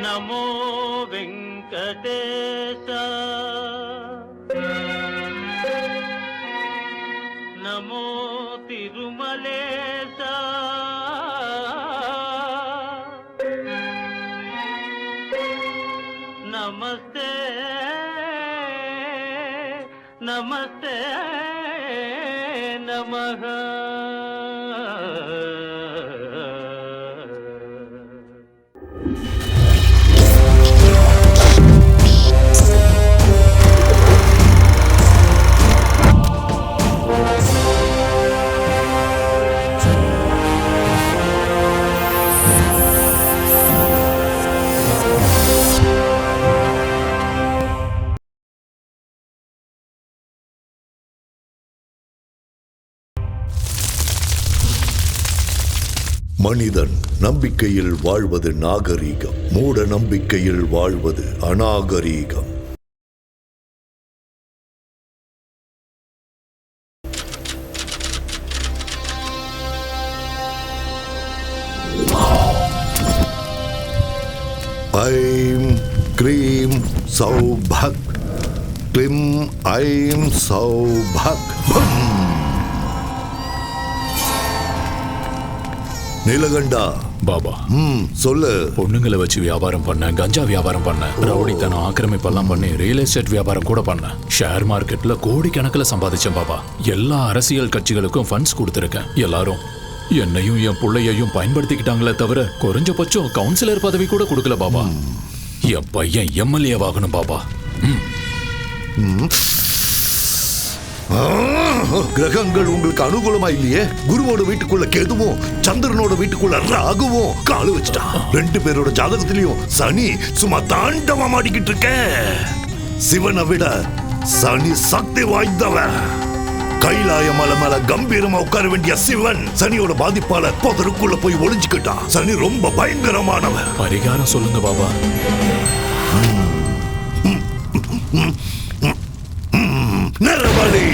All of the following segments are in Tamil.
నమో వెంకటేశ నమో తిరుమలేశ నమస్తే నమస్తే నమః. மனிதன் நம்பிக்கையில் வாழ்வது நாகரீகம், மூட நம்பிக்கையில் வாழ்வது அநாகரீகம். ஐம் க்ரீம் சௌபக், க்ளிம் ஐம் சௌபக். நீலகண்டா பாபா, சொல்லு. பொண்ணுங்களை வச்சு வியாபாரம் பண்ண, கஞ்சா வியாபாரம் பண்ண, ரவுடித்தனம் ஆக்கிரமிப்பெல்லாம் பண்ணி ரியல் எஸ்டேட் வியாபாரம் கூட பண்ண, ஷேர் மார்க்கெட்ல கோடிக்கணக்கில் சம்பாதிச்சேன் பாபா. எல்லா அரசியல் கட்சிகளுக்கும் ஃபண்ட்ஸ் கொடுத்துருக்கேன். எல்லாரும் என்னையும் என் பிள்ளையையும் பயன்படுத்திக்கிட்டாங்களே தவிர குறைஞ்சபட்சம் கவுன்சிலர் பதவி கூட கொடுக்கல பாபா. என் பையன் எம்எல்ஏ ஆகணும் பாபா. கிரகங்கள் உங்களுக்கு அனுகூலமா இல்லையே. குருவோட வீட்டுக்குள்ள கேதுவும் சந்திரனோட வீட்டுக்குள்ள ராகுவும் காலு வச்சுட்டா. 2 பேரோட ஜாதகத்திலையும் சனி சும்மா தாண்டவம் ஆடிக்கிட்டு இருக்க. சிவனை விட சனி சக்தி வாய்ந்தவன். கைலாய மலை மேல கம்பீரமா உட்கார வேண்டிய சிவன் சனியோட பாதிப்பால புதருக்குள்ள போய் ஒளிஞ்சுக்கிட்டான். சனி ரொம்ப பயங்கரமானவன். பரிகாரம் சொல்லுங்க பாபா. நரபலி.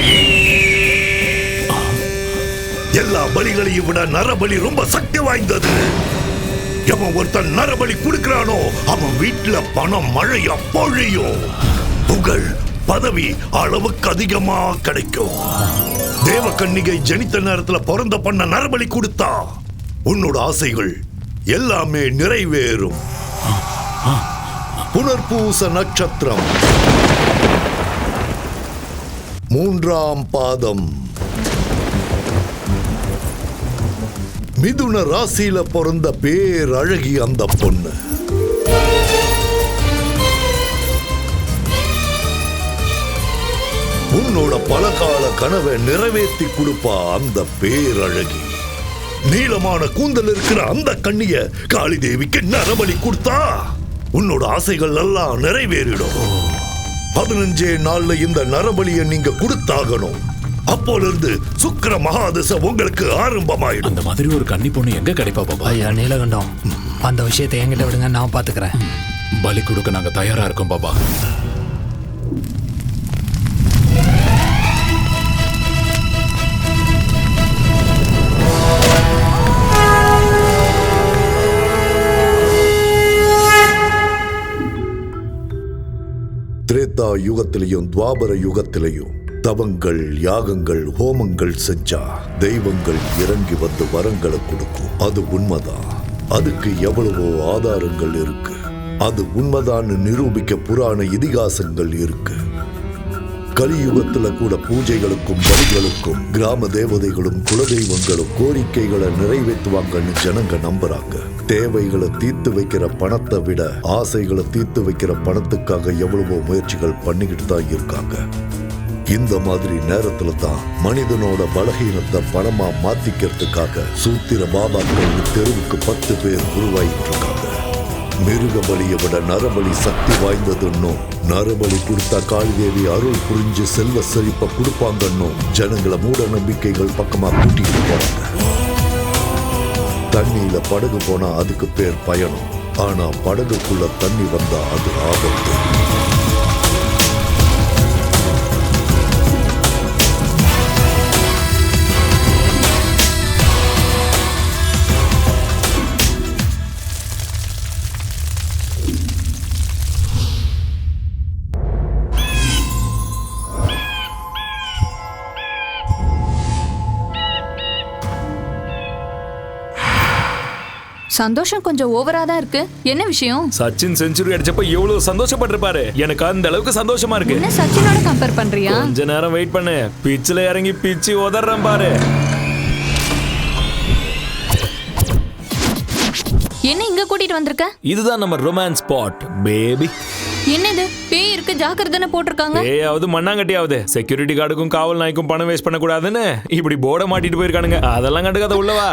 எல்லா பலிகளையும் விட நரபலி ரொம்ப சக்தி வாய்ந்தது. எவன் ஒருத்தன் நரபலி கொடுக்கிறானோ அவன் வீட்டுல பணம் மழையா பொழியும். புகழ் பதவி அளவுக்கு அதிகமா கிடைக்கும். தேவகன்னிகை ஜனித்த நேரத்துல பிறந்த பண்ண நரபலி கொடுத்தா உன்னோட ஆசைகள் எல்லாமே நிறைவேறும். புனர்பூச நட்சத்திரம் 3ஆம் பாதம். மிதுன ராசியில பிறந்த பேரழகி அந்த பொண்ணு. உன்னோட பலகால கனவை நிறைவேற்றி கொடுப்பா அந்த பேரழகி. நீளமான கூந்தல் இருக்கிற அந்த கண்ணிய காளி தேவிக்கு நரபலி கொடுத்தா உன்னோட ஆசைகள் எல்லாம் நிறைவேறிடும். 15 நாள்ல இந்த நரபலியை நீங்க கொடுத்தாகணும். அப்போல இருந்து சுக்கிர மகாதசை உங்களுக்கு ஆரம்பமாயிடும். அந்த மாதிரி ஒரு கன்னி பொண்ணு எங்க கிடைப்பா பாபா? ஐயா நீலகண்டம், அந்த விஷயத்தை என்கிட்ட விடுங்க, நான் பாத்துக்கிறேன். பலி கொடுக்க நாங்க தயாரா இருக்கோம் பாபா. திரேதா யுகத்திலையும் துவாபர யுகத்திலையும் தவங்கள் யாகங்கள் ஹோமங்கள் செஞ்சா தெய்வங்கள் இறங்கி வந்து வரங்களை கொடுக்கும். அது உண்மைதான். அதுக்கு எவ்வளவோ ஆதாரங்கள் இருக்கு. அது உண்மைதான் நிரூபிக்க புராண இதிகாசங்கள் இருக்கு. கலியுகத்துல கூட பூஜைகளுக்கும் பலிகளுக்கும் கிராம தேவதைகளும் குலதெய்வங்களும் கோரிக்கைகளை நிறைவேற்றுவாங்கன்னு ஜனங்க நம்புறாங்க. தேவைகளை தீர்த்து வைக்கிற பணத்தை விட ஆசைகளை தீர்த்து வைக்கிற பணத்துக்காக எவ்வளவோ முயற்சிகள் பண்ணிக்கிட்டு தான் இருக்காங்க. இந்த மாதிரி நேரத்துல தான் மனிதனோட பலகீனத்தை பணமா மாத்திக்கிறதுக்காக சூத்திர பாபாக்கள் தெருவுக்கு 10 பேர் உருவாயிட்டு இருக்காங்க. மிருக பலியை விட நரபலி சக்தி வாய்ந்ததுன்னும், நரபலி கொடுத்தா காளிதேவி அருள் புரிஞ்சு செல்வ செழிப்ப கொடுப்பாங்கன்னும் ஜனங்களை மூட நம்பிக்கைகள் பக்கமா கூட்டிட்டு போறாங்க. தண்ணியில படகு போனா அதுக்கு பேர் பயணம். ஆனா படகுக்குள்ள தண்ணி வந்தா அது ஆபத்து. சந்தோஷம் கொஞ்சம் ஓவரா தான் இருக்கு. என்ன விஷயம்? சச்சின் செஞ்சுரி அடிச்சப்ப எவ்வளவு சந்தோஷப்பட்டிருப்பாரு. எனக்கு அந்த அளவுக்கு சந்தோஷமா இருக்கு. என்ன சச்சினோட கம்பேர் பண்றியா? கொஞ்ச நேரம் வெயிட் பண்ணு, பிச்சில் இறங்கி பிச்சு உதறேன் பாரு. என்ன இங்க கூட்டிட்டு வந்திருக்க? இதுதான் நம்ம ரொமான்ஸ் ஸ்பாட் பேபி. என்னது பேய் இருக்கு ஜாக்கிரதைன்னு போட்டிருக்காங்க. ஏயாவது மண்ணாங்கட்டியாவது செக்யூரிட்டி கார்டுக்கும் காவல் நாய்க்கும் பணம் வேஸ்ட் பண்ண கூடாதுன்னு இப்படி போர்டை மாட்டிட்டு போயிருக்கானுங்க. அதெல்லாம் கண்டுக்காத உள்ளவா.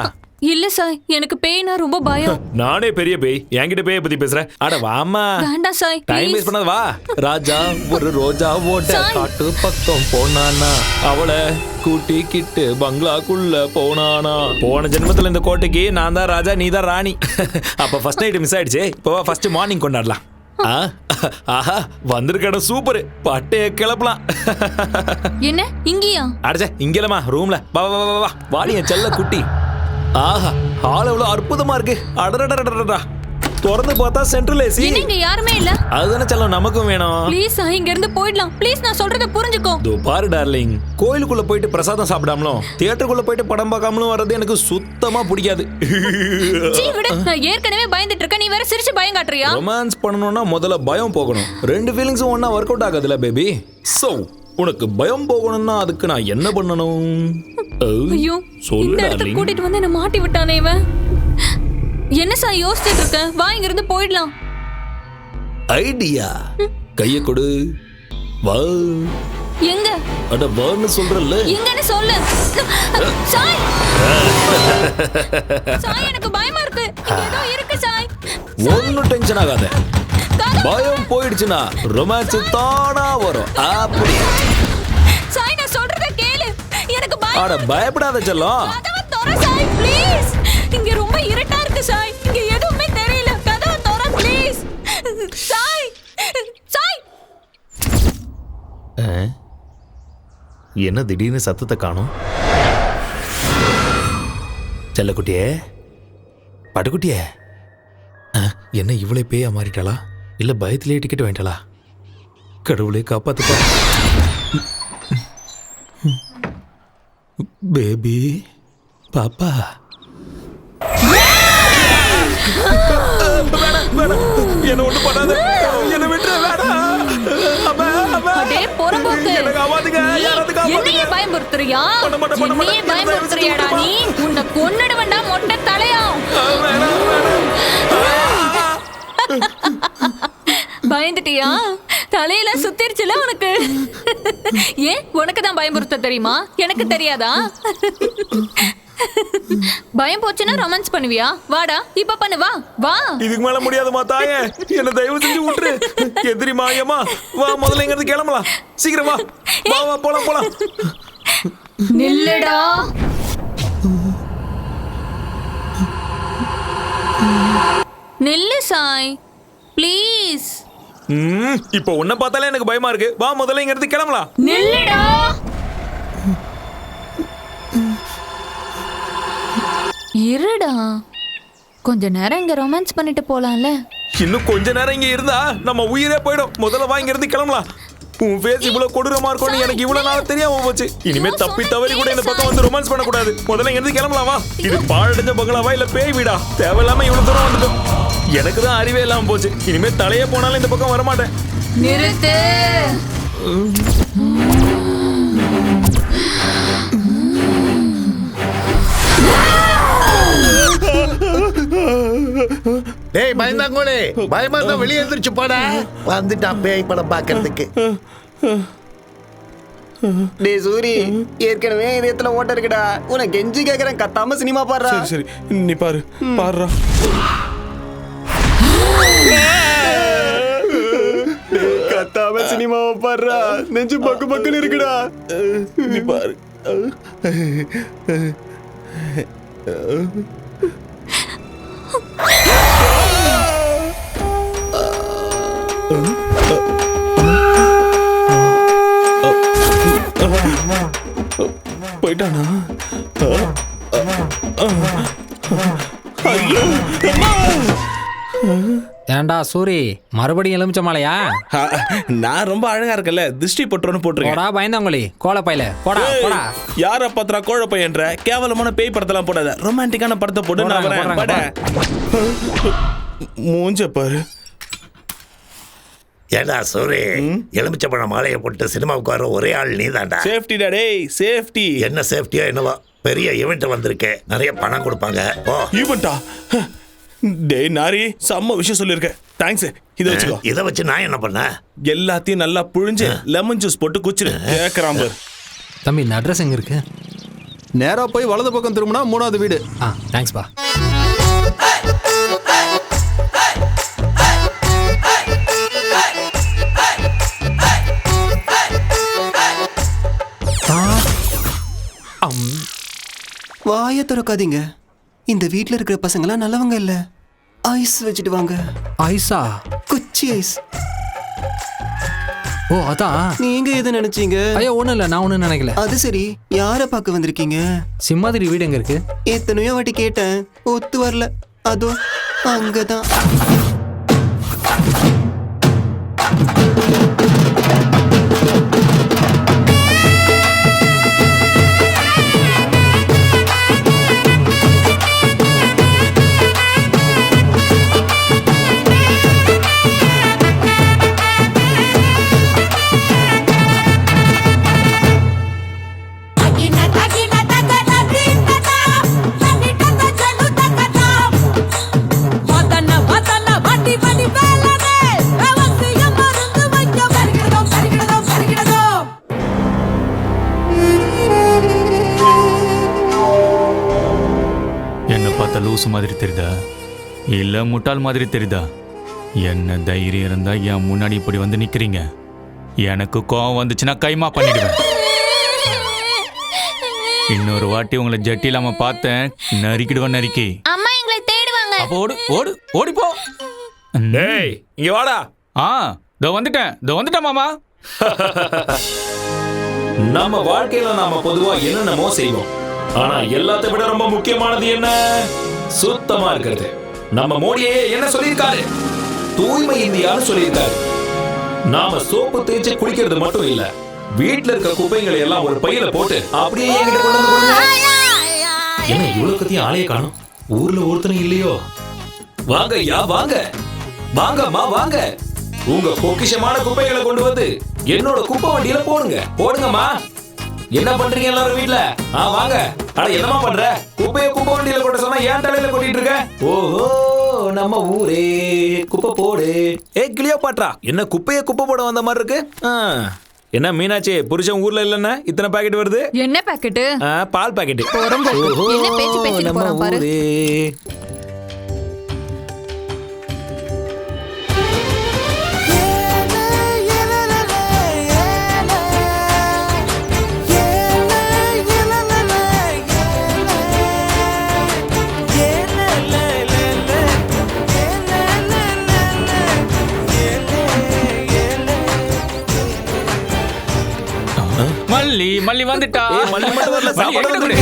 இல்ல சாய், எனக்கு பேய்னா ரொம்ப பயம். நானே பெரிய பேய், என்கிட்ட பேய பத்தி பேசுற? அட வாமா. வேண்டாம் சாய், டைம் வேஸ்ட் பண்ணாத வா. ராஜா ஒரு ரோஜா ஓட்ட சாய். காட்டு பக்கம் போனானா, அவளை கூட்டிக்கிட்டு பங்களாக்குள்ள போனானா. போன ஜென்மத்துல இந்த கோட்டைக்கு நான் தான் ராஜா, நீ தான் ராணி. அப்ப ஃபர்ஸ்ட் நைட் மிஸ் ஆயிடுச்சு. இப்போ ஃபர்ஸ்ட் மார்னிங் கொண்டாடலாம். ஆஹா வந்திருக்கட சூப்பர், பட்டைய கிளப்பலாம். என்ன இங்கயா? அடச்சே இங்கலமா ரூம்ல. வா வா வா வா வாடி என் செல்ல குட்டி. ஆஹா ஹால் எவ்வளவு அற்புதமா இருக்கு. அடடடடடடா திறந்து பார்த்தா சென்ட்ரல் ஏசி. என்ன இங்க யாருமே இல்ல? அதுதானே செல்லம் நமக்கும் வேணும். ப்ளீஸ் சாய், இங்க இருந்து போயிடலாம் ப்ளீஸ். நான் சொல்றத புரிஞ்சுக்கோ. தோ பாரு டார்லிங், கோயிலுக்குள்ள போயிட்டு பிரசாதம் சாப்பிடாமலும் தியேட்டருக்குள்ள போயிட்டு படம் பார்க்காமலும் வர்றது எனக்கு சுத்தமா பிடிக்காது. சீ விடு, நான் ஏற்கனவே பயந்துட்டு இருக்கேன், நீ வேற சிரிச்சு பயம் காட்டுறியா? ரொமான்ஸ் பண்ணணும்னா முதல்ல பயம் போகணும். ரெண்டு ஃபீலிங்ஸும் ஒண்ணா ஒர்க் அவுட் ஆகாதுல பேபி. சோ உனக்கு பயம் போகணும்னா அதுக்கு நான் என்ன பண்ணணும்? ஐயோ, சொல்லு இந்த இடத்துக்கு டார்லிங். கூட்டிட்டு வந்து என்ன மாட்டி விட்டானே இவன். என்ன சாய் யோசிச்சுட்டு இருக்க? வா இங்க இருந்து போயிடலாம். ஐடியா, கைய கொடு. வா. எங்க? அட வான்னு சொல்றல்ல. எங்கன்னு சொல்லு. சாய் சாய், எனக்கு பயமா இருக்கு. இங்க ஏதோ இருக்கு சாய். ஒன்னும் டென்ஷன் ஆகாத. கதவு- பயம் போயிடுச்சுன்னா ரொமான்ஸ் தானா வரும். அப்படி. சாய் நான் சொல்றத கேளு, எனக்கு அட பயம். பயப்படாத செல்லம். கதவை திற சாய் ப்ளீஸ். இங்க ரொம்ப இருட்டா இருக்கு சாய், இங்க எதுவுமே தெரியல. கதவை திற ப்ளீஸ். சாய் சாய். என்ன திடீர்னு சத்தத்தை காணோம்? செல்லக்குட்டியே, பட்டுக்குட்டியே, என்ன இவ்வளவு பேயா மாறிட்டாளா? இல்ல பயத்திலே டிக்கெட் வாங்கிட்டாளா? கடவுளே காப்பாத்துப்பா. பேபி பாப்பா. என்ன ஒண்ணு பண்ணாத, என்ன விட்டுற வேணாம். அடே பொறம்போக்கு, எனக்கு ஆவாதுங்க, யாராவது காப்பாத்துங்க. என்னையே பயமுறுத்துறியா? பண்ண மாட்டேன். என்னையே பயமுறுத்துறியாடா நீ? உன்னை கொன்னுடுவேன்டா மொட்டை தலையா. பயந்துட்டியா? தலையில சுத்திருச்சுல உனக்கு. ஏன் உனக்கு தான் பயமுறுத்த தெரியுமா? எனக்கு தெரியாதா? பயம் போச்சுன்னா ரொமான்ஸ் பண்ணுவியா? வாடா இப்ப பண்ணு, வா வா. இதுக்கு மேல முடியாதுமா தாயே, என்ன தயவு செஞ்சு விட்டுரு. எதிரி மாயமா வா, முதல்ல இங்க இருந்து கிளம்பலாம். சீக்கிரம் வா வா வா போலாம் போலாம். நில்லுடா. நில்லு சாய் ப்ளீஸ். இப்போ உன்னை பார்த்தாலே எனக்கு பயமா இருக்கு. வா முதல்ல இங்க இருந்து கிளம்பலாம். நில்லுடா. இருடா, கொஞ்ச நேரம் இங்க ரொமான்ஸ் பண்ணிட்டு போலாம்ல. இன்னும் கொஞ்ச நேரம் இங்க இருந்தா நம்ம உயிரே போயிடும். முதல்ல வா இங்க இருந்து கிளம்பலாம். உன் ஃபேஸ் இவ்வளவு கொடூரமா இருக்கும்னு எனக்கு இவ்வளவு நாள் தெரியாம போச்சு. இனிமே தப்பி தவறி கூட இந்த பக்கம் வந்து ரொமான்ஸ் பண்ண கூடாது. முதல்ல இங்க இருந்து கிளம்பலாம் வா. இது பாழடைஞ்ச பங்களாவா இல்ல பேய் வீடா? தேவையில்லாம இவ்வளவு தூரம் வந்துட்டோம். எனக்கு தான் அறிவே இல்லாம போச்சு. இனிமே தலையே போனாலும் இந்த பக்கம் வரமாட்டேன். நிறுத்து. டேய் பயந்தாங்கோலே, பயமா இருந்தா வெளியே எந்திரிச்சு போடா. வந்துட்டான் பேய் படம் பாக்குறதுக்கு. டேய் சூரி, ஏற்கனவே இதயத்துல ஓட்ட இருக்குடா. உனக்கு கெஞ்சி கேக்குறேன், கத்தாம சினிமா பாடுறா. சரி நீ பாரு பாடுறா. கத்தாம சினிமாவை பாடுறா. நெஞ்சு பக்கு பக்குன்னு இருக்குடா. நீ பாரு. போயிட்டானா? ஏன்டா ஏண்டா சூரி மறுபடியும் எலுமிச்ச மாலையா? நான் ரொம்ப அழகா இருக்கல, திருஷ்டி பட்டுறோன்னு போட்டிருக்கேன். போடா பயந்தாங்கொழி கோலப்பையில போடா போடா. யார பாத்திரா கோழ பையன்ற? கேவலமான பேய் படத்தெல்லாம் போடாத, ரொமான்டிக்கான படத்தை போட்டு நான் வரேன். பட மூஞ்ச பாரு. ஏடா சூரி, எலுமிச்சப்பழம் மாலையை போட்டு சினிமாவுக்கு வர ஒரே ஆள் நீ தான்டா. சேஃப்டிடா டேய், சேஃப்டி. என்ன சேஃப்டியா என்னவா? பெரிய ஈவெண்ட் வந்திருக்கு, நிறைய பணம் கொடுப்பாங்க. ஓ ஈவெண்டா? டேய் நாரி, செம்ம விஷயம் சொல்லிருக்க. தேங்க்ஸ். இதை வச்சுக்கோ. இதை வச்சு நான் என்ன பண்ண? எல்லாத்தையும் நல்லா புழிஞ்சு லெமன் ஜூஸ் போட்டு குச்சிரு. கேக்குறான் பாரு. தம்பி இந்த அட்ரஸ் எங்க இருக்கு? நேரா போய் வலது பக்கம் திரும்பினா 3வது வீடு. தேங்க்ஸ் பா. வாய திறக்காதீங்க. இந்த வீட்ல இருக்கிற பசங்களாம் நல்லவங்க இல்ல. ஐஸ் வச்சுட்டு வாங்க. ஐஸா? குச்சி ஐஸ். ஓ அதான். நீங்க எதை நினைச்சீங்க? ஐயோ ஒண்ணும் இல்ல, நான் ஒண்ணும் நினைக்கல. அது சரி, யார பார்க்க வந்திருக்கீங்க? சிம்மாதிரி வீடு எங்க இருக்கு? எத்தனையோ வாட்டி கேட்டேன், ஒத்து வரல. அதோ அங்கதான். லூசு மாதிரி தெரியுதா இல்ல முட்டாள் மாதிரி தெரியுதா? என்ன தைரியம் இருந்தா என் முன்னாடி இப்படி வந்து நிக்கிறீங்க? எனக்கு கோவம் வந்துச்சுன்னா கைமா பண்ணிடுவேன். இன்னொரு வாட்டி உங்களை ஜட்டி இல்லாம பார்த்தேன், நறுக்கிடுவேன் நறுக்கி. அம்மா எங்களை தேடுவாங்க. அப்போ ஓடு ஓடு ஓடி போ. டேய் இங்க வாடா. இதோ வந்துட்டேன் மாமா. நம்ம வாழ்க்கையில நாம பொதுவா என்னென்னமோ செய்வோம், ஆனா எல்லாத்தை விட ரொம்ப முக்கியமானது என்ன? சுத்தமா இருக்கிறது. நம்ம மோடியே என்ன சொல்லியிருக்காரு? தூய்மை இந்தியான்னு சொல்லியிருக்காரு. நாம சோப்பு தேய்ச்சி குளிக்கிறது மட்டும் இல்ல, வீட்டுல இருக்க குப்பைகளை எல்லாம் ஒரு பையில போட்டு அப்படியே என்கிட்ட கொண்டு வந்து கொடுங்க. என்ன இவ்வளவு கத்தியும் ஆளைய காணும்? ஊர்ல ஒருத்தனும் இல்லையோ? வாங்க ஐயா வாங்க, வாங்கம்மா வாங்க. உங்க பொக்கிஷமான குப்பைகளை கொண்டு வந்து என்னோட குப்பை வண்டியில போடுங்கம்மா. என்ன பண்றீங்க எல்லாரும் வீட்ல? வாங்க. அட என்னமா பண்ற? குப்பைய குப்பை வண்டியில கொட்ட சொன்னா ஏன் தலையில கொட்டிட்டு இருக்க? ஓஹோ, நம்ம ஊரே குப்பை போடு. கிளியோபாட்ரா, என்ன குப்பைய குப்பை போட வந்த மாதிரி இருக்கு? என்ன மீனாட்சி, புருஷன் ஊர்ல இல்லன்னா இத்தனை பாக்கெட் வருது? என்ன பாக்கெட்? பால் பாக்கெட். என்ன பேச்சு பேசிட்டு போறான் பாரு. மல்லி வந்துட்டா. மல்லி மட்டும் வரல, சாப்பாடு வந்து.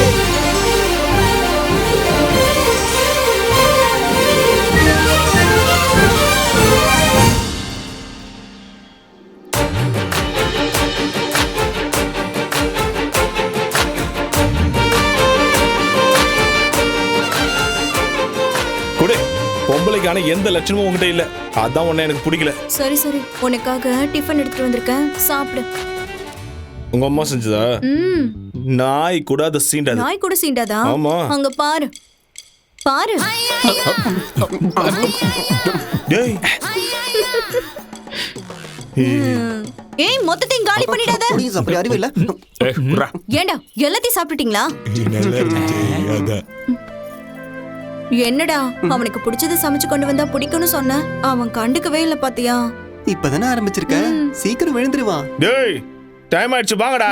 குடு. பொம்பளைக்கான எந்த லட்சணமும் உங்ககிட்ட இல்ல, அதான் உன்னை எனக்கு பிடிக்கல. சரி சரி, உனக்காக டிஃபன் எடுத்துட்டு வந்திருக்கேன், சாப்பிடு. உங்க அம்மா செஞ்சதா? நாய் கூட அதை சீண்டாது. நாய் கூட சீண்டாதா? ஆமா. அங்க பாரு பாரு. டேய் ஏய், மொத்தத்தையும் காலி பண்ணிடாத. ப்ளீஸ், அப்படி அறிவு இல்ல. ஏண்டா எல்லாத்தையும் சாப்பிட்டுட்டீங்களா? என்னடா, அவனுக்கு பிடிச்சதை சமைச்சு கொண்டு வந்தா பிடிக்கும்னு சொன்ன, அவன் கண்டுக்கவே இல்ல பாத்தியா? இப்பதானே ஆரம்பிச்சிருக்க, சீக்கிரம் விழுந்துருவான். டேய் டைம் ஆயிடுச்சு, வாங்கடா.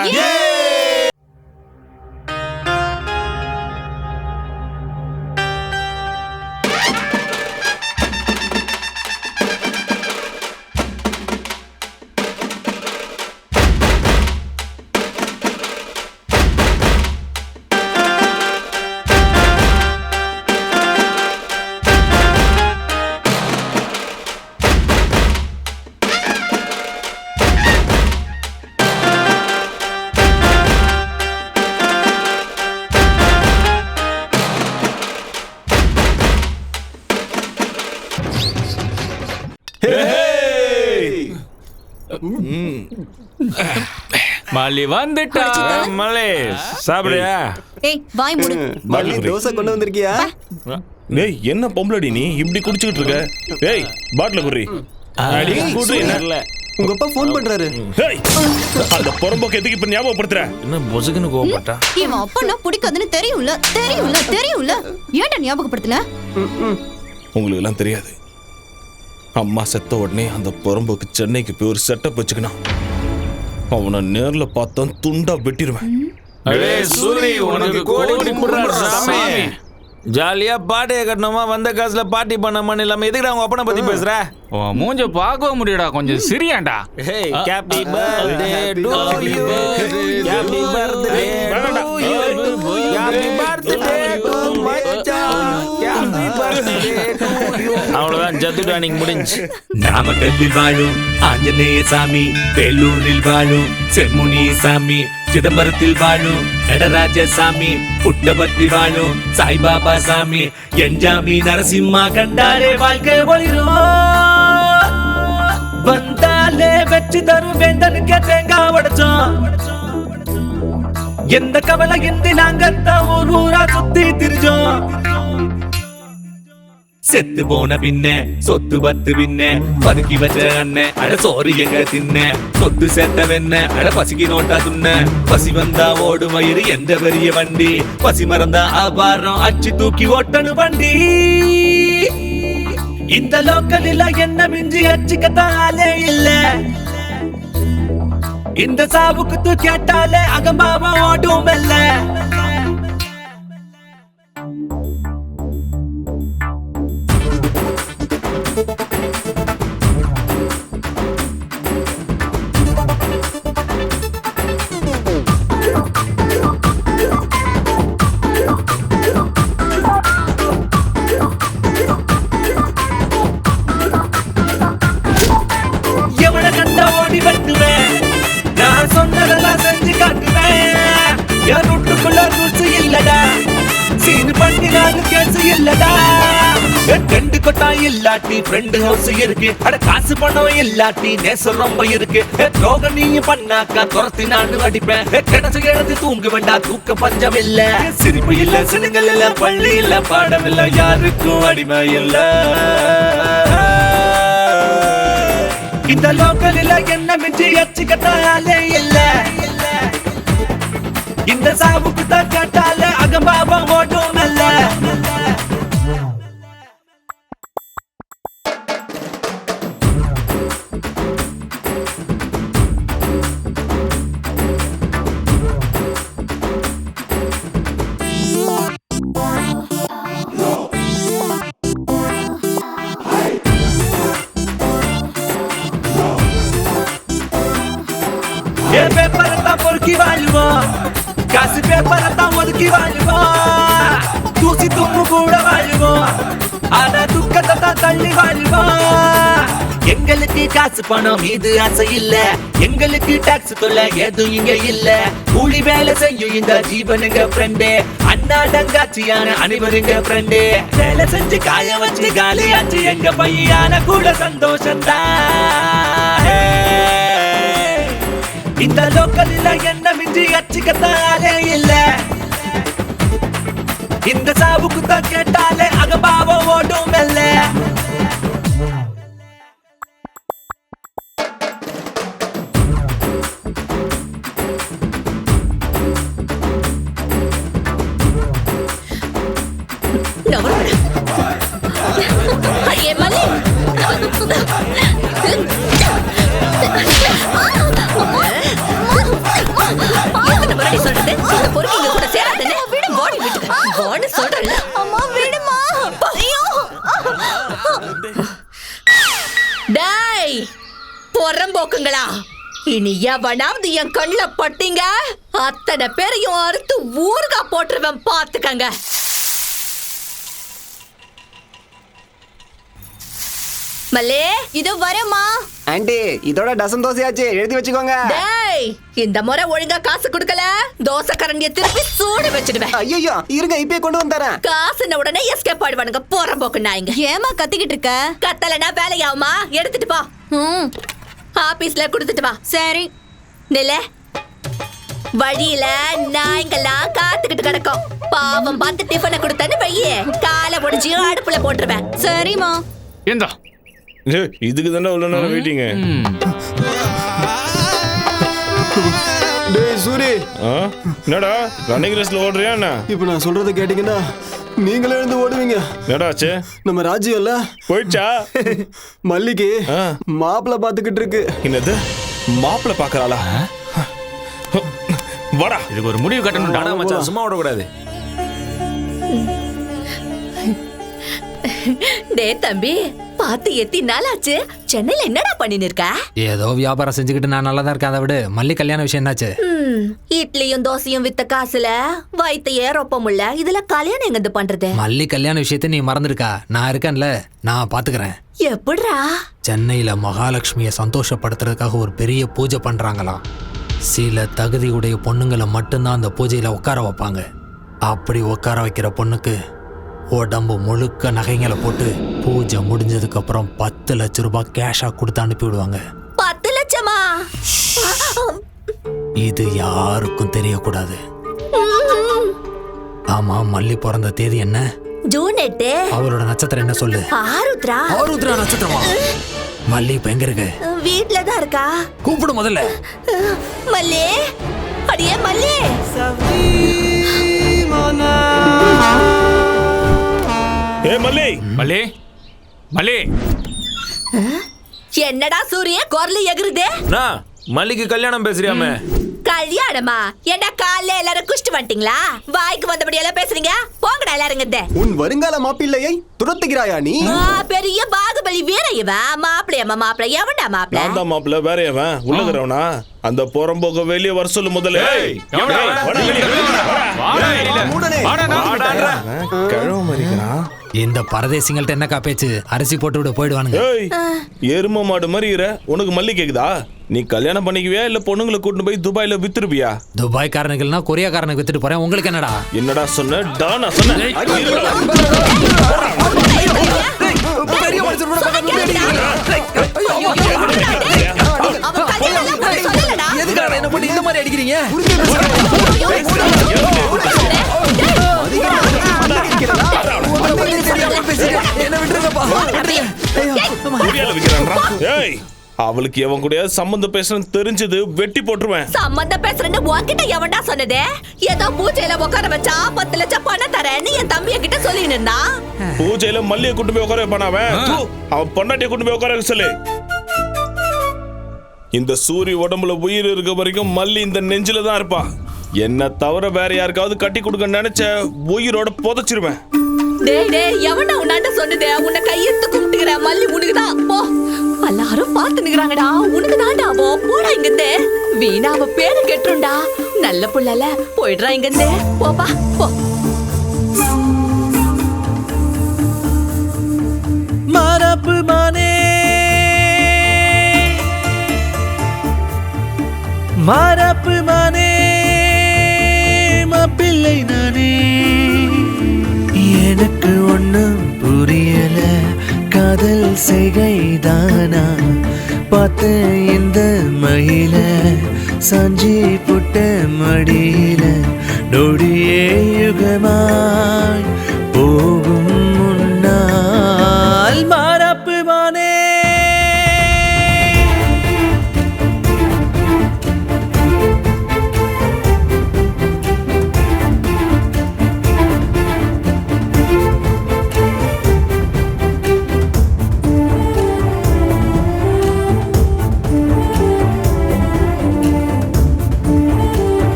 மல்லி வந்துட்டா. மலே சாப்பிடுறியா? ஏய் வாய் மூடு. மல்லி தோசை கொண்டு வந்திருக்கியா? டேய் என்ன பொம்பளடி நீ இப்படி குடிச்சிட்டு இருக்க? டேய் பாட்டில குடி. அடி குடி இல்ல. உங்க அப்பா ஃபோன் பண்றாரு. டேய் அந்த பொறம்போக்கு எதுக்கு இப்ப ஞாபகப்படுத்துற? என்ன பொசுக்குன்னு கோவப்பட்டா? இவன் அப்பனா பிடிக்காதுன்னு தெரியும்ல. ஏன்டா ஞாபகப்படுத்தல? உங்களுக்கு எல்லாம் தெரியாது. அம்மா செத்த உடனே அந்த பொறம்போக்கு சென்னைக்கு போய் ஒரு செட்டப் வச்சுக்கணும். அவனை நேர்ல பார்த்தா துண்டா வெட்டிடுவேன். அடே சூரி, உனக்கு கோடி கும்பிடுறாரு சாமி. ஜாலியா பாட்டியை கட்டணுமா, வந்த காசுல பார்ட்டி பண்ணாமன்னு இல்லாம எதுக்குடா உங்க அப்பனை பத்தி பேசுற? உன் மூஞ்ச பார்க்க முடியடா, கொஞ்சம் சிரியாண்டா. Hey, happy birthday to you. Happy birthday to you. Happy birthday to my child. Happy birthday to you. அவ்வளவுதான், ஜத்துடா நீங்க முடிஞ்சு. நாமக்கல்லில் வாழும் ஆஞ்சநேய சாமி, வேலூரில் வாழும் செம்முனி சாமி, சிதம்பரத்தில் வாழும் நடராஜ சாமி, புட்டபர்த்தி வாழும் சாய்பாபா சாமி, என்ஜாமி நரசிம்மா கண்டாரே வாழ்க்கை ஒளிரும். வந்தாலே வெற்றி தரும் வேந்தனுக்கு தேங்காய் உடைச்சோம். எந்த கவலை இன்றி நாங்கத்தான் ஊர் ஊரா சுத்தி திரிஞ்சோம். செத்து போன பின்ன சொத்து பத்து பின்ன பதுக்கி வச்ச அண்ணன் அட சோறு எங்க தின்ன, சொத்து சேர்த்த வெண்ண அட பசிக்கு நோட்டா துண்ண, பசி வந்தா ஓடு வயிறு எந்த பெரிய வண்டி, பசி மறந்தா ஆபாரம் அச்சு தூக்கி ஓட்டனு வண்டி. இந்த லோக்கலில் என்ன மிஞ்சி அச்சுக்கத்தாலே இல்ல, இந்த சாவுக்கு கேட்டாலே அகம்பாவம் ஓடும் இல்ல. எவனை கண்ட ஓடி வெட்டுவேன், நான் சொன்னதெல்லாம் செஞ்சு காட்டுவேன். என் வீட்டுக்குள்ள ருசி இல்லடா, சீனு பண்ணி நாலு கேசு இல்லடா. ரெண்டு கொட்டா இல்லாட்டி ஃப்ரெண்டு ஹவுஸ் இருக்கு, அட காசு பணம் இல்லாட்டி நேசம் ரொம்ப இருக்கு. துரோகம் நீயும் பண்ணாக்கா துரத்தி நான் அடிப்பேன். கிடைச்சு எழுதி தூங்க வேண்டாம், தூக்க பஞ்சம் இல்ல. சிரிப்பு இல்ல, சினுங்கள் இல்ல, பள்ளி இல்ல, பாடம் இல்ல, யாருக்கும் அடிமை இல்ல. இந்த லோக்கலில் என்ன மிஞ்சி அச்சுக்கத்தாலே இல்ல, இந்த சாவுக்கு தான் கேட்டாலே அகம்பாவம் ஓடும் அல்ல. பேப்பரத்தான் பொறுக்கி வாழ்வோம், காசு பேப்பரத்தான் ஒதுக்கி வாழ்வோம். தூசி துப்பு கூட வாழ்வோம், ஆனா துக்கத்தை தான் தள்ளி வாழ்வோம். எங்களுக்கு காசு பணம் மீது ஆசை இல்ல, எங்களுக்கு டாக்ஸ் தொல்லை எதுவும் இங்க இல்ல. கூலி வேலை செய்யும் இந்த ஜீவனுங்க ஃப்ரெண்டு, அண்ணா தங்காச்சியான அனைவருங்க ஃப்ரெண்டு. வேலை செஞ்சு காய வச்சு காலியாச்சு எங்க பையான கூட சந்தோஷம்தான். இந்த லோக்கலில் என்ன மிஞ்சி அச்சுக்கத்தாலே இல்ல, இந்த சாவுக்கு தான் கேட்டாலே அகம்பாவம் ஓடும் இல்ல. பொறம்போக்குங்களா, இனி எவனாவது என் கண்ணுல பட்டீங்க அத்தனை பேரையும் அறுத்து ஊர்கா போட்டுருவேன், பாத்துக்கங்க. மல்லே இது வரமா ஆண்டி, இதோட டசன் தோசையாச்சு, எழுதி வச்சுக்கோங்க. டேய், இந்த முறை ஒழுங்கா காசு கொடுக்கல தோசை கரண்டிய திருப்பி சூடு வச்சிடுவேன். ஐயோ இருங்க, இப்பயே கொண்டு வந்துறேன். காசுன உடனே எஸ்கேப் ஆயிடுவானுங்க பொறம்போக்கு நாய்ங்க. ஏமா கத்திக்கிட்டு இருக்க? கத்தலனா வேலையாவுமா, எடுத்துட்டு போ. ஆபீஸ்ல கொடுத்துட்டு வா. சரி நில வழியில நாய்ங்கெல்லாம் காத்துக்கிட்டு கிடக்கும். பாவம் பார்த்து டிஃபனை கொடுத்தன்னு வையே, காலை ஒடிச்சு அடுப்புல போட்டுருவேன். சரிம்மா. ஏண்டா இதுக்கு தானே உள்ள நேரம் வெயிட்டிங்க. டேய் சூரி, என்னடா ரன்னிங் ரேஸ்ல ஓடுறியா என்ன? இப்போ நான் சொல்றதை கேட்டீங்கன்னா நீங்களே எழுந்து ஓடுவீங்க. என்னடாச்சு? நம்ம ராஜ்யம் இல்ல போயிடுச்சா? மல்லிக்கு மாப்பிள்ளை பாத்துக்கிட்டு இருக்கு. என்னது மாப்பிள்ளை பாக்குறாளா? வாடா, இதுக்கு ஒரு முடிவு கட்டணும்டா. மச்சான் சும்மா விடக்கூடாது. டே தம்பி, பார்த்து எத்தி நாளாச்சு. சென்னையில என்னடா பண்ணின்னு இருக்க? ஏதோ வியாபாரம் செஞ்சுக்கிட்டு நான் நல்லா தான் இருக்கேன். அதை விட மல்லி கல்யாண விஷயம் என்னாச்சு? இட்லியும் தோசையும் வித்த காசுல வயித்தையே ரொப்ப முடியல. இதுல கல்யாணம் எங்க பண்றது? மல்லி கல்யாண விஷயத்தை நீ மறந்துருக்கா? நான் இருக்கேன்ல, நான் பாத்துக்கிறேன். எப்படிரா? சென்னையில மகாலட்சுமியை சந்தோஷப்படுத்துறதுக்காக ஒரு பெரிய பூஜை பண்றாங்களாம். சில தகுதியுடைய பொண்ணுங்களை மட்டும்தான் அந்த பூஜையில உட்கார வைப்பாங்க. அப்படி உட்கார வைக்கிற பொண்ணுக்கு உடம்பு முழுக்க நகைங்களை போட்டு பூஜை முடிஞ்சதுக்கு அப்புறம் 10 லட்சம் ரூபாய் கேஷா கொடுத்து அனுப்பி விடுவாங்க. 10 லட்சமா? இது யாருக்கும் தெரியக்கூடாது. ஆமா, மல்லி பிறந்த தேதி என்ன? ஜூன் 8. அவரோட நட்சத்திரம் என்ன சொல்லு? ஆருத்ரா. ஆருத்ரா நட்சத்திரமா? மல்லி இப்ப எங்க இருக்கு? வீட்ல தான் இருக்கா. கூப்பிடு முதல்ல. மல்லி, அடியே மல்லி. ஏ மல்லி, மல்லி, மல்லி. என்னடா சூரிய குரல் எகுறுதே? நான் மல்லிக்கு கல்யாணம் பேசுறியாமே? கல்யாணமா? என்ன காலைல எல்லாரும் குஷ்டு வந்துட்டீங்களா? வாய்க்கு வந்தபடி எல்லாம் பேசுறீங்க. போங்கடா எல்லாருங்க. உன் வருங்கால மாப்பிள்ளையை துரத்துகிறாயா நீ? பெரிய பாகுபலி வீர இவன். மாப்பிள்ளையம்மா மாப்பிள்ளை. எவன்டா மாப்பிள்ளை? நான் தான் மாப்பிள்ளை. வேற எவன்? உள்ளகிறவனா? அந்த புறம்போக்க வெளியே வர சொல்லு முதல்ல. கிழவ மறிக்கிறான். இந்த பரதேசிங்கள்ட்ட என்னக்கா பேச்சு? அரிசி போட்டு விட போயிடுவானுங்க. எரும மாடு மாதிரி உனக்கு மல்லி கேக்குதா? நீ கல்யாணம் பண்ணிக்குவியா இல்ல பொண்ணுங்களை கூட்டு போய் துபாயில வித்துருப்பியா? துபாய் காரனுக்குன்னா கொரியா காரனுக்கு வித்துட்டு போறேன். உங்களுக்கு என்னடா? என்னடா சொன்ன? டானா சொன்ன? பெரிய மனுஷன் கூட எதுக்காக என்ன பண்ணி இந்த மாதிரி அடிக்கிறீங்க? அவளுக்கு எவன் கூட சம்பந்தம் பேசுறேன்னு தெரிஞ்சது வெட்டி போட்டுருவேன். சம்பந்தம் பேசுறேன்னு உன்கிட்ட எவன்டா சொன்னதே? ஏதோ பூஜையில உட்கார வச்சா 10 லட்சம் பணம் தரேன்னு என் தம்பிய கிட்ட சொல்லின்னு இருந்தான். பூஜையில மல்லியை கூட்டு போய் உட்கார வைப்பான். அவன் பொண்டாட்டியை கூட்டு போய் உட்கார வைக்க சொல்லு. இந்த சூரிய உடம்புல உயிர் இருக்க வரைக்கும் மல்லி இந்த நெஞ்சில தான் இருப்பா. என்ன தவிர வேற யாருக்காவது கட்டி கொடுக்க நினைச்ச உயிரோட புதைச்சிருவேன். டேய் டேய், எவன்டா உன்னாட்ட சொன்னதே? உன்னை கையெடுத்து கும்பிட்டுக்கிற. மல்லி உனக்குதான். போ, எல்லாரும் பார்த்து நிக்கிறாங்கடா. உனக்கு தான்டா. போடா இங்கிருந்து. வீணா அவ பேரு கெட்டுருண்டா. நல்ல புள்ளல. போயிடுறா இங்கிருந்து. போப்பா போ. மரப்பு மானே, மரப்பு மானே, மாப்பிள்ளை நானே. எனக்கு ஒண்ணும் புரியல, காதல் செய்கைதானா? பார்த்த இந்த மயில சாஞ்சி புட்ட மடியில நொடியே யுகமாய் போகும் முன்னால் மரப்பு மானே.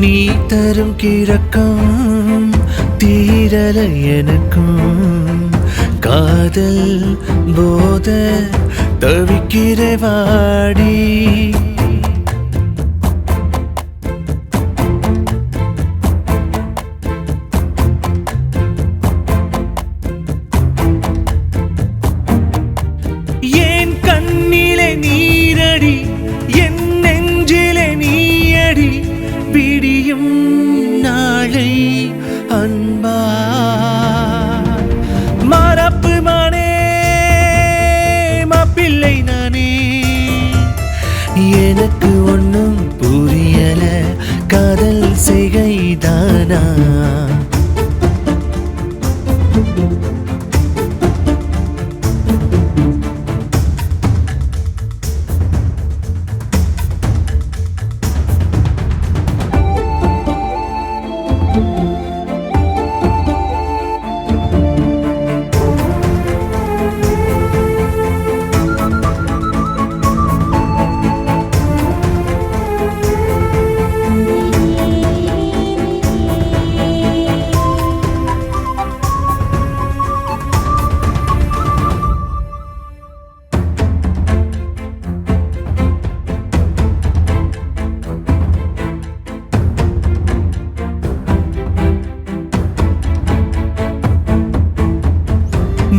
நீ தரும் கிறக்கம் தீரல எனக்கும், காதல் போத தவிக்கிற வாடி. மழை அன்பா மரப்பு மனே மாப்பிள்ளை நானே எனக்கு ஒன்னும் புரியல காதல் செய்கைதானா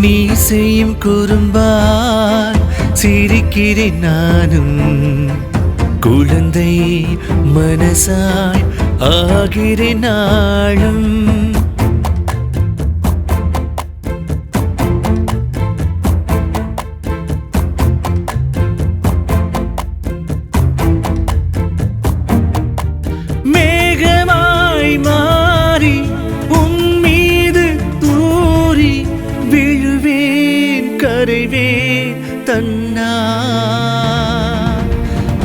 நீ செய்யும் குறும்பால் சிரிக்கிறேன் நானும் குழந்தை மனசாய் ஆகிறேன் நாளும் மேகமாய் மாறி உன் மீது தூறி விழுவேன் கரைவேன் தன்னா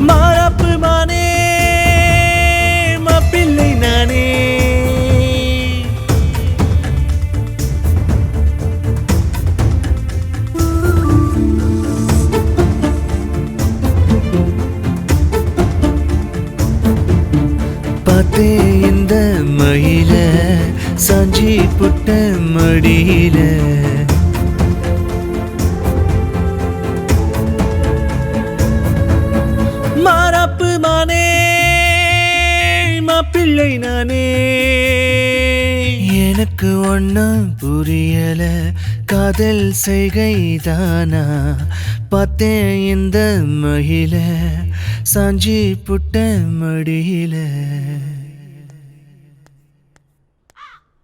மரப்பு மானே மாப்பிள்ளை நானே பார்த்தே இந்த மயில சாஞ்சி புட்ட மடியில மரப்பு மானே மாப்பிள்ளை நானே எனக்கு ஒன்னும் புரியல காதல் செய்கைதானா பார்த்தேன் இந்த மகிழ சாஞ்சி புட்ட மடியில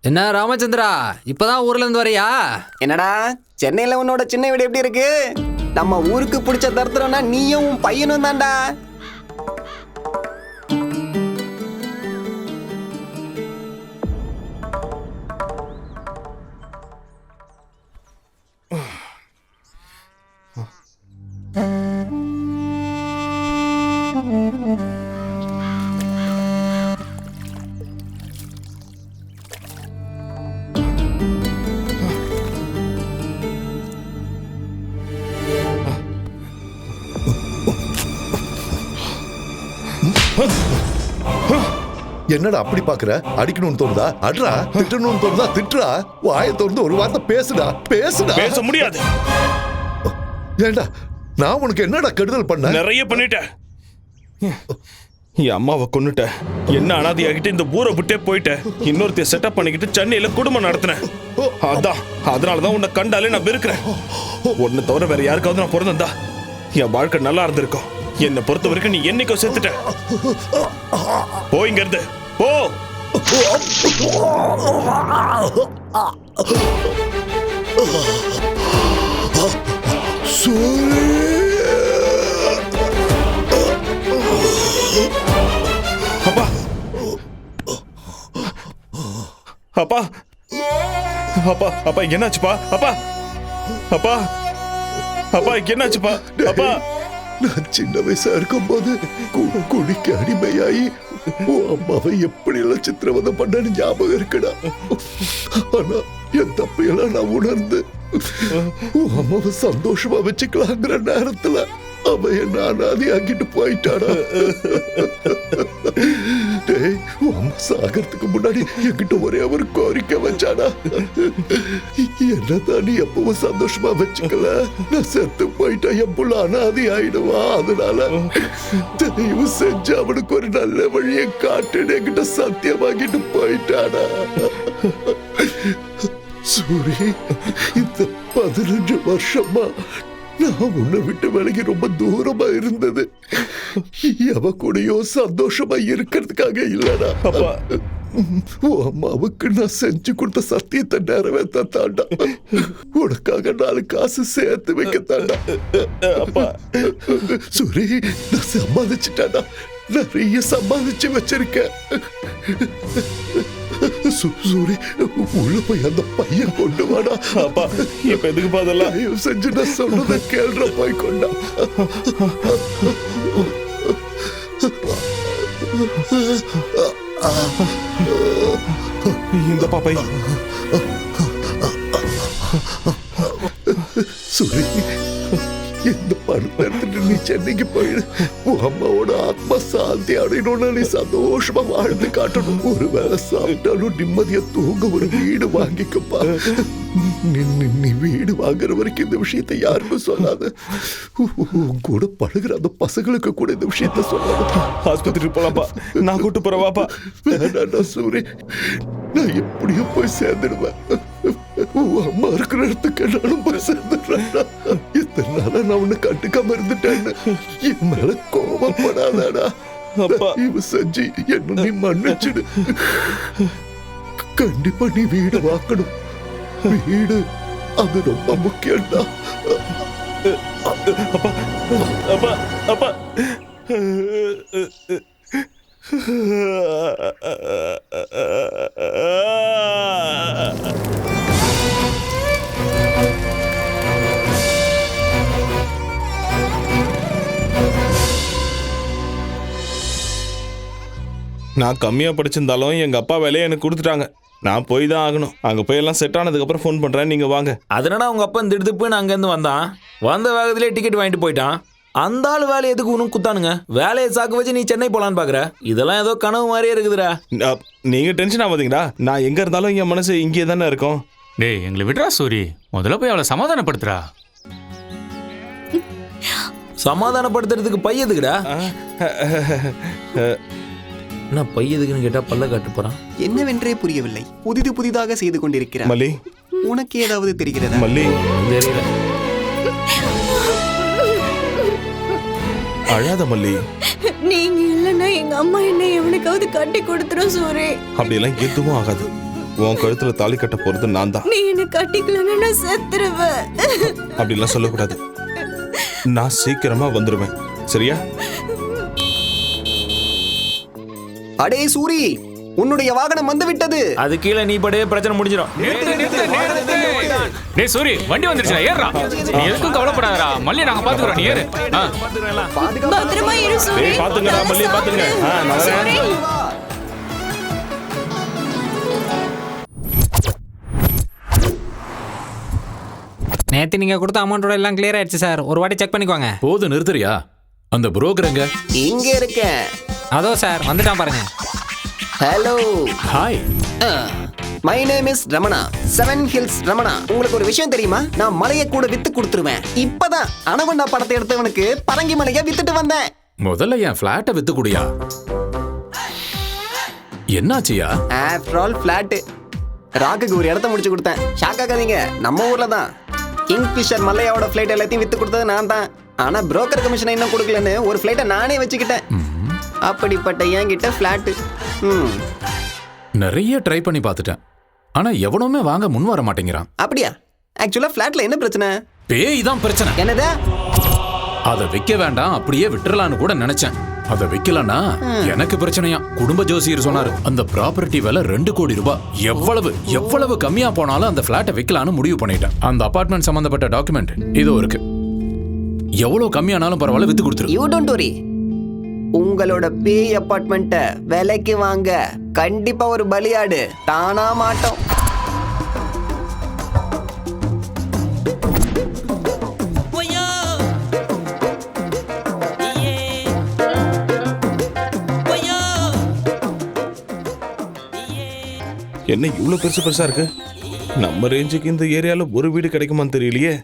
என்ன ராமச்சந்திரா இப்பதான் ஊர்ல இருந்து வரையா? என்னடா சென்னையில உன்னோட சின்ன வீடு எப்படி இருக்கு? நம்ம ஊருக்கு பிடிச்ச தருத்திரம்னா நீயும் உன் பையனும் தான்டா. என்னடா அப்படி பாக்குற? அடிக்கணும்னு தோணுதா அட்ரா, திட்டணும்னு தோணுதா திட்டுறா. வாயை திறந்து ஒரு வார்த்தை பேசுடா. பேச முடியாது. ஏண்டா நான் உனக்கு என்னடா கெடுதல் பண்ண? நிறைய பண்ணிட்டேன். என் அம்மாவை கொன்னுட்ட, என்ன அனாதையாகிட்டு இந்த ஊரை விட்டே போயிட்ட, இன்னொருத்தைய செட்டப் பண்ணிக்கிட்டு சென்னையில குடும்பம் நடத்தினேன். அதனாலதான் உன்னை கண்டாலே நான் வெறுக்கிறேன். ஒன்னு தவிர வேற யாருக்காவது நான் பிறந்தா என் வாழ்க்கை நல்லா இருந்திருக்கும். என்னை பொறுத்த வரைக்கும் நீ என்னைக்கோ செத்துட்ட. போயிங்க இருந்து போ. அப்பா அப்பா அப்பா அப்பா என்னாச்சுப்பா? அப்பா அப்பா அப்பா என்னாச்சுப்பா? அப்பா நான் சின்ன வயசா இருக்கும் போது குடிக்க அடிமையாயி அம்மாவை எப்படி எல்லாம் சித்திரவதை பண்ணு ஞாபகம் இருக்குடா. ஆனா என் தப்பையெல்லாம் நான் உணர்ந்து அம்மாவை சந்தோஷமா வச்சுக்கலாங்கிற நேரத்துல அவன் என்ன அனாதையாக்கிட்டு போயிட்டாடா. டேய், அம்மா சாகிறதுக்கு முன்னாடி என்கிட்ட ஒரே ஒரு கோரிக்கை வச்சாடா. என்னதான் நீ எப்பவும் சந்தோஷமா வச்சுக்கல, நான் செத்து போயிட்டா என் புள்ள அனாதை ஆயிடுவா. அதனால தயவு செஞ்சு அவனுக்கு ஒரு நல்ல வழியை காட்டுன்னு என்கிட்ட சத்தியமாக்கிட்டு போயிட்டாடா. சூரி, இந்த 15 வருஷமா நான் உன்னை விட்டு விலகி ரொம்ப தூரமா இருந்தது எவ கூடயோ சந்தோஷமா இருக்கிறதுக்காக இல்லடா. உன் அம்மாவுக்கு நான் செஞ்சு கொடுத்த சத்தியத்தை நிறைவேற்ற தாண்டா. உனக்காக 4 காசு சேர்த்து வைக்க தாண்டா. அப்பா சூரி, நான் சம்பாதிச்சுட்டாடா. நிறைய சம்பாதிச்சு வச்சிருக்கேன். சூரி, உள்ள போய் அந்த பையன் கொண்டு வாடா. அப்பா இப்ப எதுக்கு பாதெல்லாம் தயவு செஞ்சு நான் சொல்றத கேள்ற போய் கொண்டா. இந்த பாப்பை சூரி, இந்த பணத்தை எடுத்துட்டு நீ சென்னைக்கு போயிடு. உன் அம்மாவோட ஆத்மா சாந்தி அடையணும்னு நீ சந்தோஷமா வாழ்ந்து காட்டணும். ஒரு வேளை சாப்பிட்டாலும் நிம்மதியா தூங்க ஒரு வீடு வாங்கிக்கப்பா. நீ வீடு வாங்குற வரைக்கும் இந்த விஷயத்தை யாருக்கும் சொல்லாத. உன் கூட பழகுற அந்த பசங்களுக்கு கூட இந்த விஷயத்த சொல்லாத. ஆஸ்பத்திரிக்கு போலாம்ப்பா, நான் கூட்டு போறவாப்பா. வேண்டாண்டா சூரி, நான் எப்படியோ போய் சேர்ந்துடுவேன். உன் அம்மா இருக்கிற இடத்துக்கு நானும் போய் சேர்ந்துடுறேன்டா. இத்தனை நாளா நான் உன்னை கண்டுக்காம இருந்துட்டேன்னு என் மேல கோபப்படாதாடா. இவ செஞ்சு என்ன நீ மன்னிச்சிடு. கண்டிப்பா நீ வீடு வாக்கணும். வீடு அது ரொம்ப முக்கியம்டா. அப்பா அப்பா அப்பா நான் கம்மியா படிச்சிருந்தாலும் எங்க அப்பா வேலையை எனக்கு கொடுத்துட்டாங்க. நான் போய் தான் ஆகணும். அங்க போய் எல்லாம் செட் ஆனதுக்கு அப்புறம் ஃபோன் பண்றேன், நீங்க வாங்க. அதனால உங்க அப்பா இந்த இடத்துக்கு போய் அங்கேருந்து வந்தான். வந்த வேகத்திலே டிக்கெட் வாங்கிட்டு போயிட்டான். அந்த ஆள் வேலையை எதுக்கு உனக்கு குத்தானுங்க? வேலையை சாக்கு வச்சு நீ சென்னை போலான்னு பாக்குற? இதெல்லாம் ஏதோ கனவு மாதிரியே இருக்குதுடா. நீங்க டென்ஷன் ஆகாதீங்கடா. நான் எங்க இருந்தாலும் என் மனசு இங்கே தானே இருக்கும். டேய் எங்களை விடுறா சூரி, முதல்ல போய் அவளை சமாதானப்படுத்துறா. சமாதானப்படுத்துறதுக்கு பையதுக்குடா. என்ன பையதுக்குன்னு கேட்டா பல்ல காட்டு போறான். என்னவென்றே புரியவில்லை. புதிதாக செய்து கொண்டிருக்கிறார். மல்லி, உனக்கு ஏதாவது தெரிகிறதா? மல்லி, தெரியல. அழாத மல்லி. நீங்க இல்லைன்னா எங்க அம்மா என்ன எவனுக்காவது கட்டி கொடுத்துரும் சூரி. அப்படியெல்லாம் எதுவும் ஆகாது. உன் கழுத்துல தாலி கட்ட போறது நான் தான். நீ என்ன கட்டிக்கலன்னா நான் செத்துருவேன். அப்படிலாம் சொல்லக்கூடாது. நான் சீக்கிரமா வந்துருவேன், சரியா? அடே சூரி, உன்னுடைய வாகனம் வந்து விட்டது. அது கீழே நீ படே பிரச்சனை முடிஞ்சிடும். டேய் சூரி, வண்டி வந்துருச்சுடா, ஏறுடா. நீ எதுக்கும் கவலைப்படாதடா, மல்லி நாங்க பாத்துக்கறோம், நீ ஏறு. பத்திரமா இரு சூரி. டேய் பாத்துங்கடா மல்லி, பாத்துங்க. நான் வரேன். நேத்து நீங்க கொடுத்த அமௌண்டோட எல்லாம் கிளியர் ஆயிடுச்சு சார். ஒரு வாட்டி செக் பண்ணிக்கோங்க. போது நிறுத்துறியா? அந்த புரோக்கர் எங்க? இங்க இருக்கேன். அதோ சார் வந்துட்டான் பாருங்க. Hello, hi. My name is Ramana, 7 hills Ramana. உங்களுக்கு ஒரு விஷயம் தெரியுமா? நான் மலையை கூட வித்து கொடுத்துருவேன். இப்பதான் அனகொண்டா படத்தை எடுத்தவனுக்கு பரங்கி மலையை வித்துட்டு வந்தேன். முதல்ல என் பிளாட்டை வித்து குடியா? என்னாச்சியா? After all flat. ராக்குக்கு ஒரு இடத்த முடிச்சு கொடுத்தேன். ஷாக் ஆகாதீங்க, நம்ம ஊர்ல தான். கிங்ஃபிஷர் மல்லையாவோட ஃபிளைட் எல்லாத்தையும் வித்து கொடுத்தது நான் தான். ஆனா புரோக்கர் கமிஷனை இன்னும் கொடுக்கலன்னு ஒரு ஃபிளைட்டை நானே வச்சுக்கிட்டேன். அப்படிப்பட்ட என்கிட்ட பிளாட். நிறைய ட்ரை பண்ணி பார்த்துட்டேன். ஆனா எவனுமே வாங்க முன் வர மாட்டேங்கிறான். அப்படியா? ஆக்சுவலா பிளாட்ல என்ன பிரச்சனை? பேய் தான் பிரச்சனை. என்னது? அதை விற்க வேண்டாம், அப்படியே விட்டுறலான்னு கூட நினைச்சேன். அதை விற்கலன்னா எனக்கு பிரச்சனையா. குடும்ப ஜோசியர் சொன்னாரு, அந்த ப்ராப்பர்ட்டி விலை 2 கோடி ரூபாய். எவ்வளவு கம்மியா போனாலும் அந்த பிளாட்டை விற்கலான்னு முடிவு பண்ணிட்டேன். அந்த அபார்ட்மெண்ட் சம்பந்தப்பட்ட டாக்குமெண்ட் இதோ இருக்கு. எவ்வளவு கம்மியானாலும் பரவாயில்ல, வித்து கொடுத்துரு. You don't worry. உங்களோட பேய் அபார்ட்மெண்ட்டை விலைக்கு வாங்க கண்டிப்பா ஒரு பலியாடு தானா மாட்டோம். என்ன இவ்வளவு பெருசா இருக்கு? நம்ம ரேஞ்சுக்கு இந்த ஏரியால ஒரு வீடு கிடைக்குமான்னு தெரியலையே.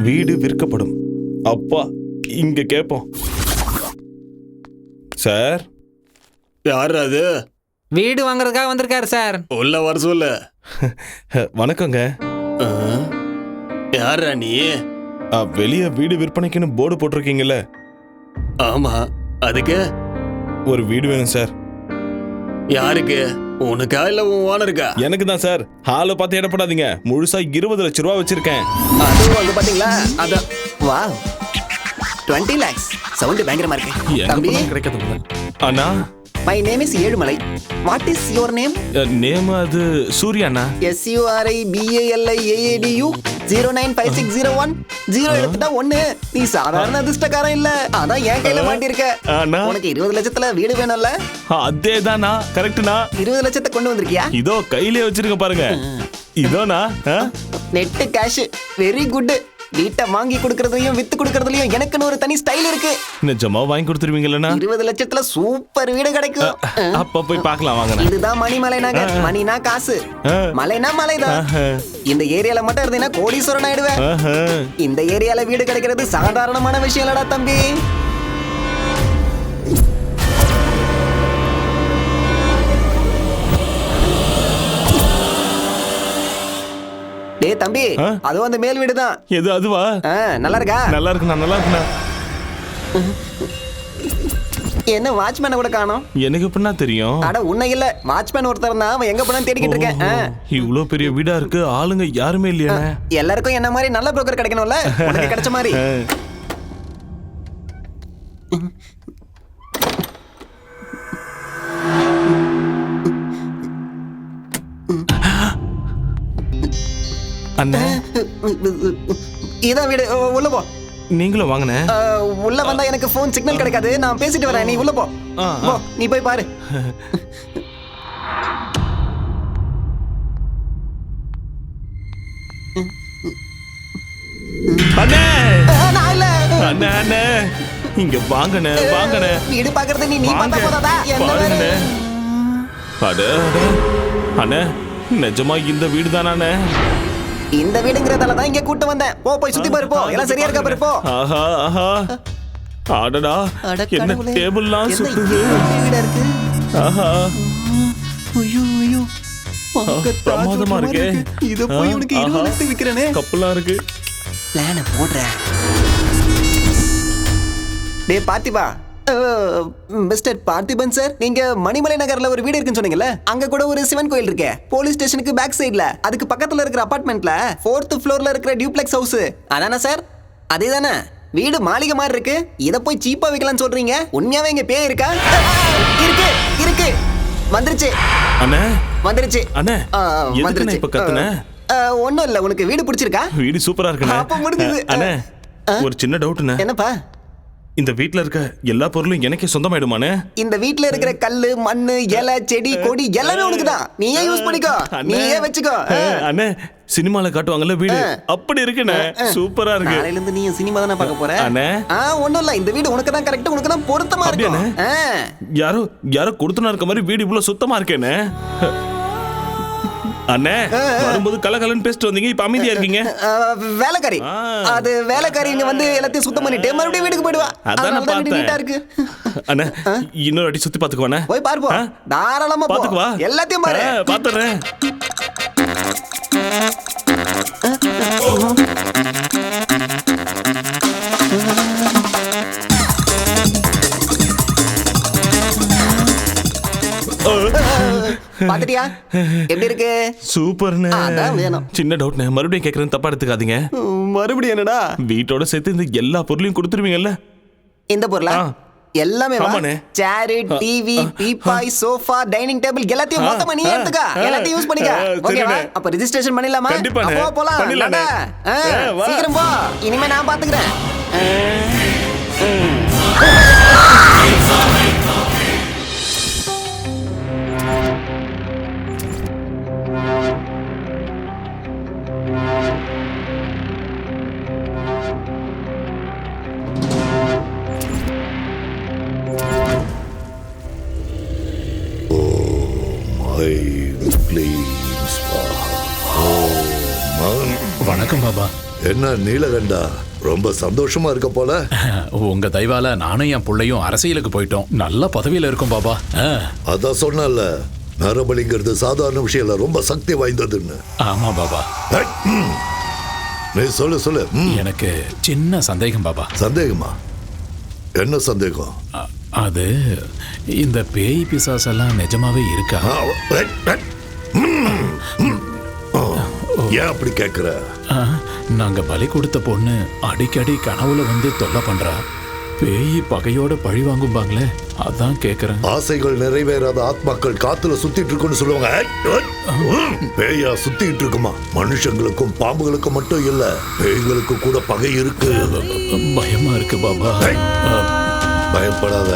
வீடு விற்கப்படும். அப்பா இங்க கேட்போம். சார், யார் அது? வீடு வாங்குறதுக்காக வந்திருக்காரு சார். உள்ள வர சொல்ல. வணக்கங்க. யாரா நீ? வெளியே வீடு விற்பனைக்குன்னு போர்டு போட்டிருக்கீங்கல்ல? ஆமா. அதுக்கு ஒரு வீடு வேணும் சார். யாருக்கு? உனக்கா இல்ல உன் ஓனருக்கா? எனக்கு தான் சார். ஹாலை பார்த்து இடப்படாதீங்க. முழுசா 20 லட்சம் ரூபா வச்சிருக்கேன். அதுவும் அங்க பாத்தீங்களா? அதான் வா 20 lakhs. சவுண்ட் பயங்கரமா இருக்கு. தம்பி கிடைக்காது அண்ணா. My name is Ezhumalai. What is your name? Name அது சூர்யா அண்ணா. SURIBALIAADU 095601 0 எடுத்துட்டா 1. நீ சாதாரண அதிர்ஷ்டக்காரன் இல்ல. அதான் என் கையில மாட்டிருக்க. உனக்கு 20 லட்சத்துல வீடு வேணும்ல? அதேதானா? கரெக்ட்னா? 20 லட்சத்தை கொண்டு வந்திருக்கியா? இதோ கையிலே வச்சிருக்க பாருங்க. இதோனா நெட் கேஷ். Very good. வீட்டை வாங்கி கொடுக்கறதுலயும் வித்து கொடுக்கறதுலயும் எனக்குன்னு ஒரு தனி ஸ்டைல் இருக்கு. நிஜமா வாங்கி கொடுத்துருவீங்களா? 20 லட்சத்துல சூப்பர் வீடு கிடைக்கும். அப்ப போய் பார்க்கலாம் வாங்க. இதுதான் மணிமலை நகர். மணினா காசு, மலைனா மலைதான். இந்த ஏரியால மட்டும் இருந்தீங்கன்னா கோடீஸ்வரன் ஆயிடுவேன். இந்த ஏரியால வீடு கிடைக்கிறது சாதாரணமான விஷயம் இல்லடா தம்பி. டேய் தம்பி, அதுவும் அந்த மேல் வீடு தான். எது அதுவா? நல்லா இருக்கா? நல்லா இருக்குண்ணா, நல்லா இருக்குண்ணா. என்ன வாட்ச்மேனை கூட காணோம்? எனக்கு எப்படின்னா தெரியும்? அட உன்னை இல்ல, வாட்ச்மேன் ஒருத்தர் தான். அவன் எங்க போனான்னு தேடிக்கிட்டு இருக்கேன். இவ்ளோ பெரிய வீடா இருக்கு, ஆளுங்க யாருமே இல்லையா? எல்லாருக்கும் என்ன மாதிரி நல்ல புரோக்கர் கிடைக்கணும்ல, உனக்கு கிடைச்ச மாதிரி. அண்ணே, இதான் வீடு. உள்ள போ. நீங்களும் வாங்கண்ணே. உள்ள வந்தா எனக்கு போன் சிக்னல் கிடைக்காது. நான் பேசிட்டு வரேன், நீ உள்ள போ. நீ போய் பாரு. அண்ணே நான் இல்ல. அண்ணே அண்ணே இங்க வாங்கண்ணே, வாங்கண்ணே. வீடு பாக்குறது நீ பார்த்தா போதாதா? பாருங்கண்ணே. அட அண்ணே, நிஜமா இந்த வீடு தானே? இந்த வீடுங்கறதால தான் இங்க கூட்டி வந்தேன். போ போய் சுத்தி பாரு போ. எல்லாம் சரியா இருக்கா பாரு போ. ஆஹா ஆஹா. அடடா, என்ன டேபிள்லாம் சுத்துது. வீடா இருக்கு. ஆஹா. ஐயோ ஐயோ. பிரமாதமா இருக்கே. இத போய் உனக்கு 20 லட்சம் விக்கிறேனே. கப்பலா இருக்கு. பிளான போடுறேன். டேய் பார்த்திபா. மிஸ்டர் பார்த்திபன் சார், நீங்க மணிமலை நகர்ல ஒரு வீடு இருக்குன்னு சொன்னீங்கல்ல, அங்க கூட ஒரு சிவன் கோயில் இருக்கே, போலீஸ் ஸ்டேஷனுக்கு பேக் சைடுல, அதுக்கு பக்கத்துல இருக்கிற அபார்ட்மெண்ட்ல 4th ஃப்ளோர்ல இருக்கிற டியூப்ளெக்ஸ் ஹவுஸ் அதானே சார்? அதேதானே? வீடு மாளிகை மாதிரி இருக்கு. இத போய் சீப்பா விக்கலாம்னு சொல்றீங்க? உண்மையாவே இங்க பேய் இருக்கா? இருக்கு இருக்கு. வந்துருச்சு அண்ணே. வந்துருச்சு அண்ணே. எதுக்குண்ணே இப்ப கத்துன? ஒண்ணும் இல்ல. உனக்கு வீடு பிடிச்சிருக்கா? வீடு சூப்பரா இருக்குண்ணே. அப்ப முடிஞ்சது. அண்ணே, ஒரு சின்ன டவுட்ண்ணே. என்னப்பா? இந்த வீட்ல இருக்க எல்லா பொருளும் எனக்கே சொந்தமாயிடுமானே? இந்த வீட்ல இருக்கிற கல்லு, மண்ணு, இலை, செடி, கொடி எல்லாமே உனக்கு தான். நீயே யூஸ் பண்ணிக்கோ, நீயே வச்சுக்கோ. அண்ணே, சினிமால காட்டுவாங்கல்ல வீடு, அப்படி இருக்குண்ணே. சூப்பரா இருக்கு. நாளையில இருந்து நீ சினிமா தான பார்க்க போற? அண்ணே, ஒண்ணும் இல்ல. இந்த வீடு உனக்கு தான் கரெக்ட், உனக்கு தான் பொருத்தமா இருக்கும். யாரோ யாரோ கொடுத்துனா இருக்க மாதிரி வீடு இவ்வளவு சுத்தமா இருக்கேனே. அண்ணே, வரும்போது கலகலன்னு பேசிட்டு வந்தீங்க, இப்ப அமைதியா இருக்கீங்க. வேலைக்காரி. அது வேலைக்காரி இங்க வந்து எல்லாத்தையும் சுத்தம் பண்ணிட்டு மறுபடியும் வீட்டுக்கு போயிடுவா. அதான் பார்த்தேன். நீட்டா இருக்கு. அண்ணே, இன்னொரு அடி சுத்தி பாத்துக்குவானே. போய் பாரு போ. தாராளமா போ. பாத்துக்குவா. எல்லாத்தையும் பாரு. பாத்துறேன். பாத்துட்டியா எப்படி இருக்கு? சூப்பர்ண்ணே. அதான் வேணும். சின்ன டவுட்ண்ணே, மறுபடியும் கேக்குறேன், தப்பா எடுத்துக்காதீங்க. மறுபடியும் என்னடா? வீட்டோட சேர்த்து இந்த எல்லா பொருளையும் கொடுத்துருவீங்கல்ல? இந்த பொருளா? எல்லாமே சேர், டிவி, பீப்பாய், சோஃபா, டைனிங் டேபிள் எல்லாத்தையும் மொத்தமா நீ எடுத்துக்க. எல்லாத்தையும் யூஸ் பண்ணிக்க. ஓகேவா? அப்ப ரெஜிஸ்ட்ரேஷன் பண்ணிடலாமா? அப்போ போலாம். சீக்கிரம் போ. இனிமே நான் பாத்துக்கிறேன். வணக்கம் பாபா. என்ன நீலகண்டா, ரொம்ப சந்தோஷமா இருக்க போல. உங்க தயவால நானும் என் பிள்ளையும் அரசியலுக்கு போயிட்டோம். நல்ல பதவியில இருக்கும் பாபா. அதான் சொன்னல, நரபலிங்கிறது சாதாரண விஷயம் இல்ல, ரொம்ப சக்தி வாய்ந்ததுன்னு. ஆமா பாபா. நீ சொல்லு சொல்லு. எனக்கு சின்ன சந்தேகம் பாபா. சந்தேகமா? என்ன சந்தேகம்? அது இந்த பேய் பிசாசெல்லாம் நிஜமாவே இருக்கா? ஏன் அப்படி கேட்குற? நாங்க பலி கொடுத்த பொண்ணு அடிக்கடி கனவுல வந்து தொல்லை பண்றா. பேய் பகையோட பழி வாங்கும்பாங்களே, அதான் கேக்குறேன். ஆசைகள் நிறைவேறாத ஆத்மாக்கள் காத்துல சுத்திட்டு இருக்குன்னு சொல்லுவாங்க. பேயா சுத்திட்டு இருக்குமா? மனுஷங்களுக்கும் பாம்புகளுக்கும் மட்டும் இல்ல, பேய்களுக்கு கூட பகை இருக்கு. பயமா இருக்கு பாபா. பயப்படாத,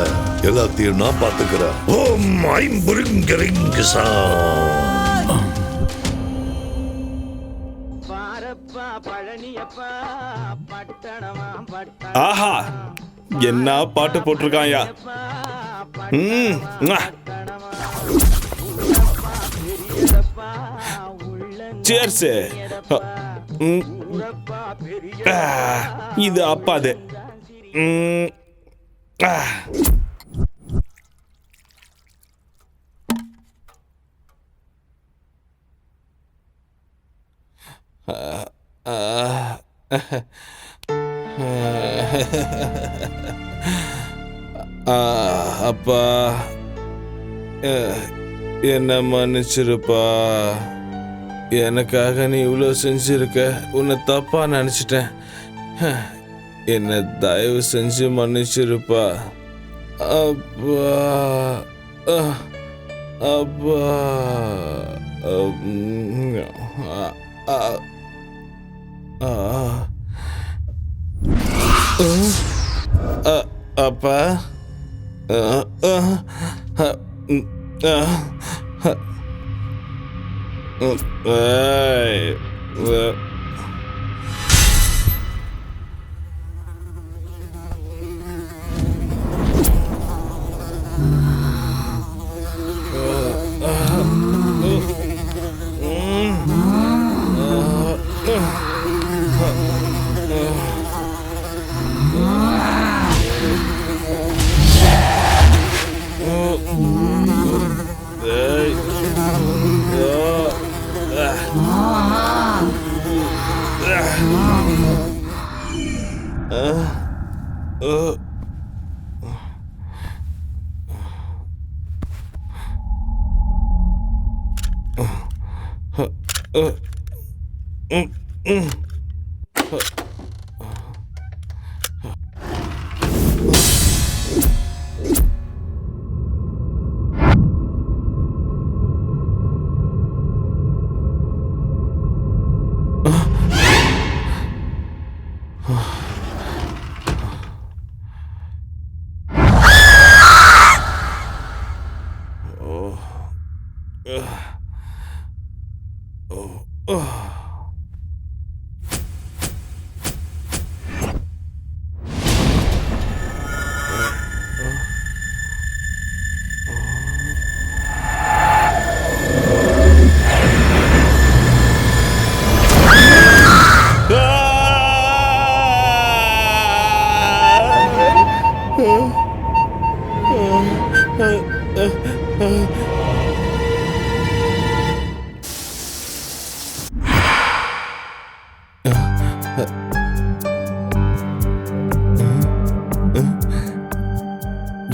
எல்லாத்தையும் நான் பாத்துக்கிறேன். ஓம் ஐம்புரிங்கரிங்கசா. ஆஹா, என்ன பாட்டு போட்டிருக்காயா. சேர்ஸ். இது அப்பாது. அப்பா, என்ன மன்னிச்சிருப்பா. எனக்காக நீ இவ்வளோ செஞ்சிருக்க. உன்னை தப்பா நினச்சிட்டேன். என்னை தயவு செஞ்சு மன்னிச்சிருப்பா. அப்பா அப்பா அப்பா.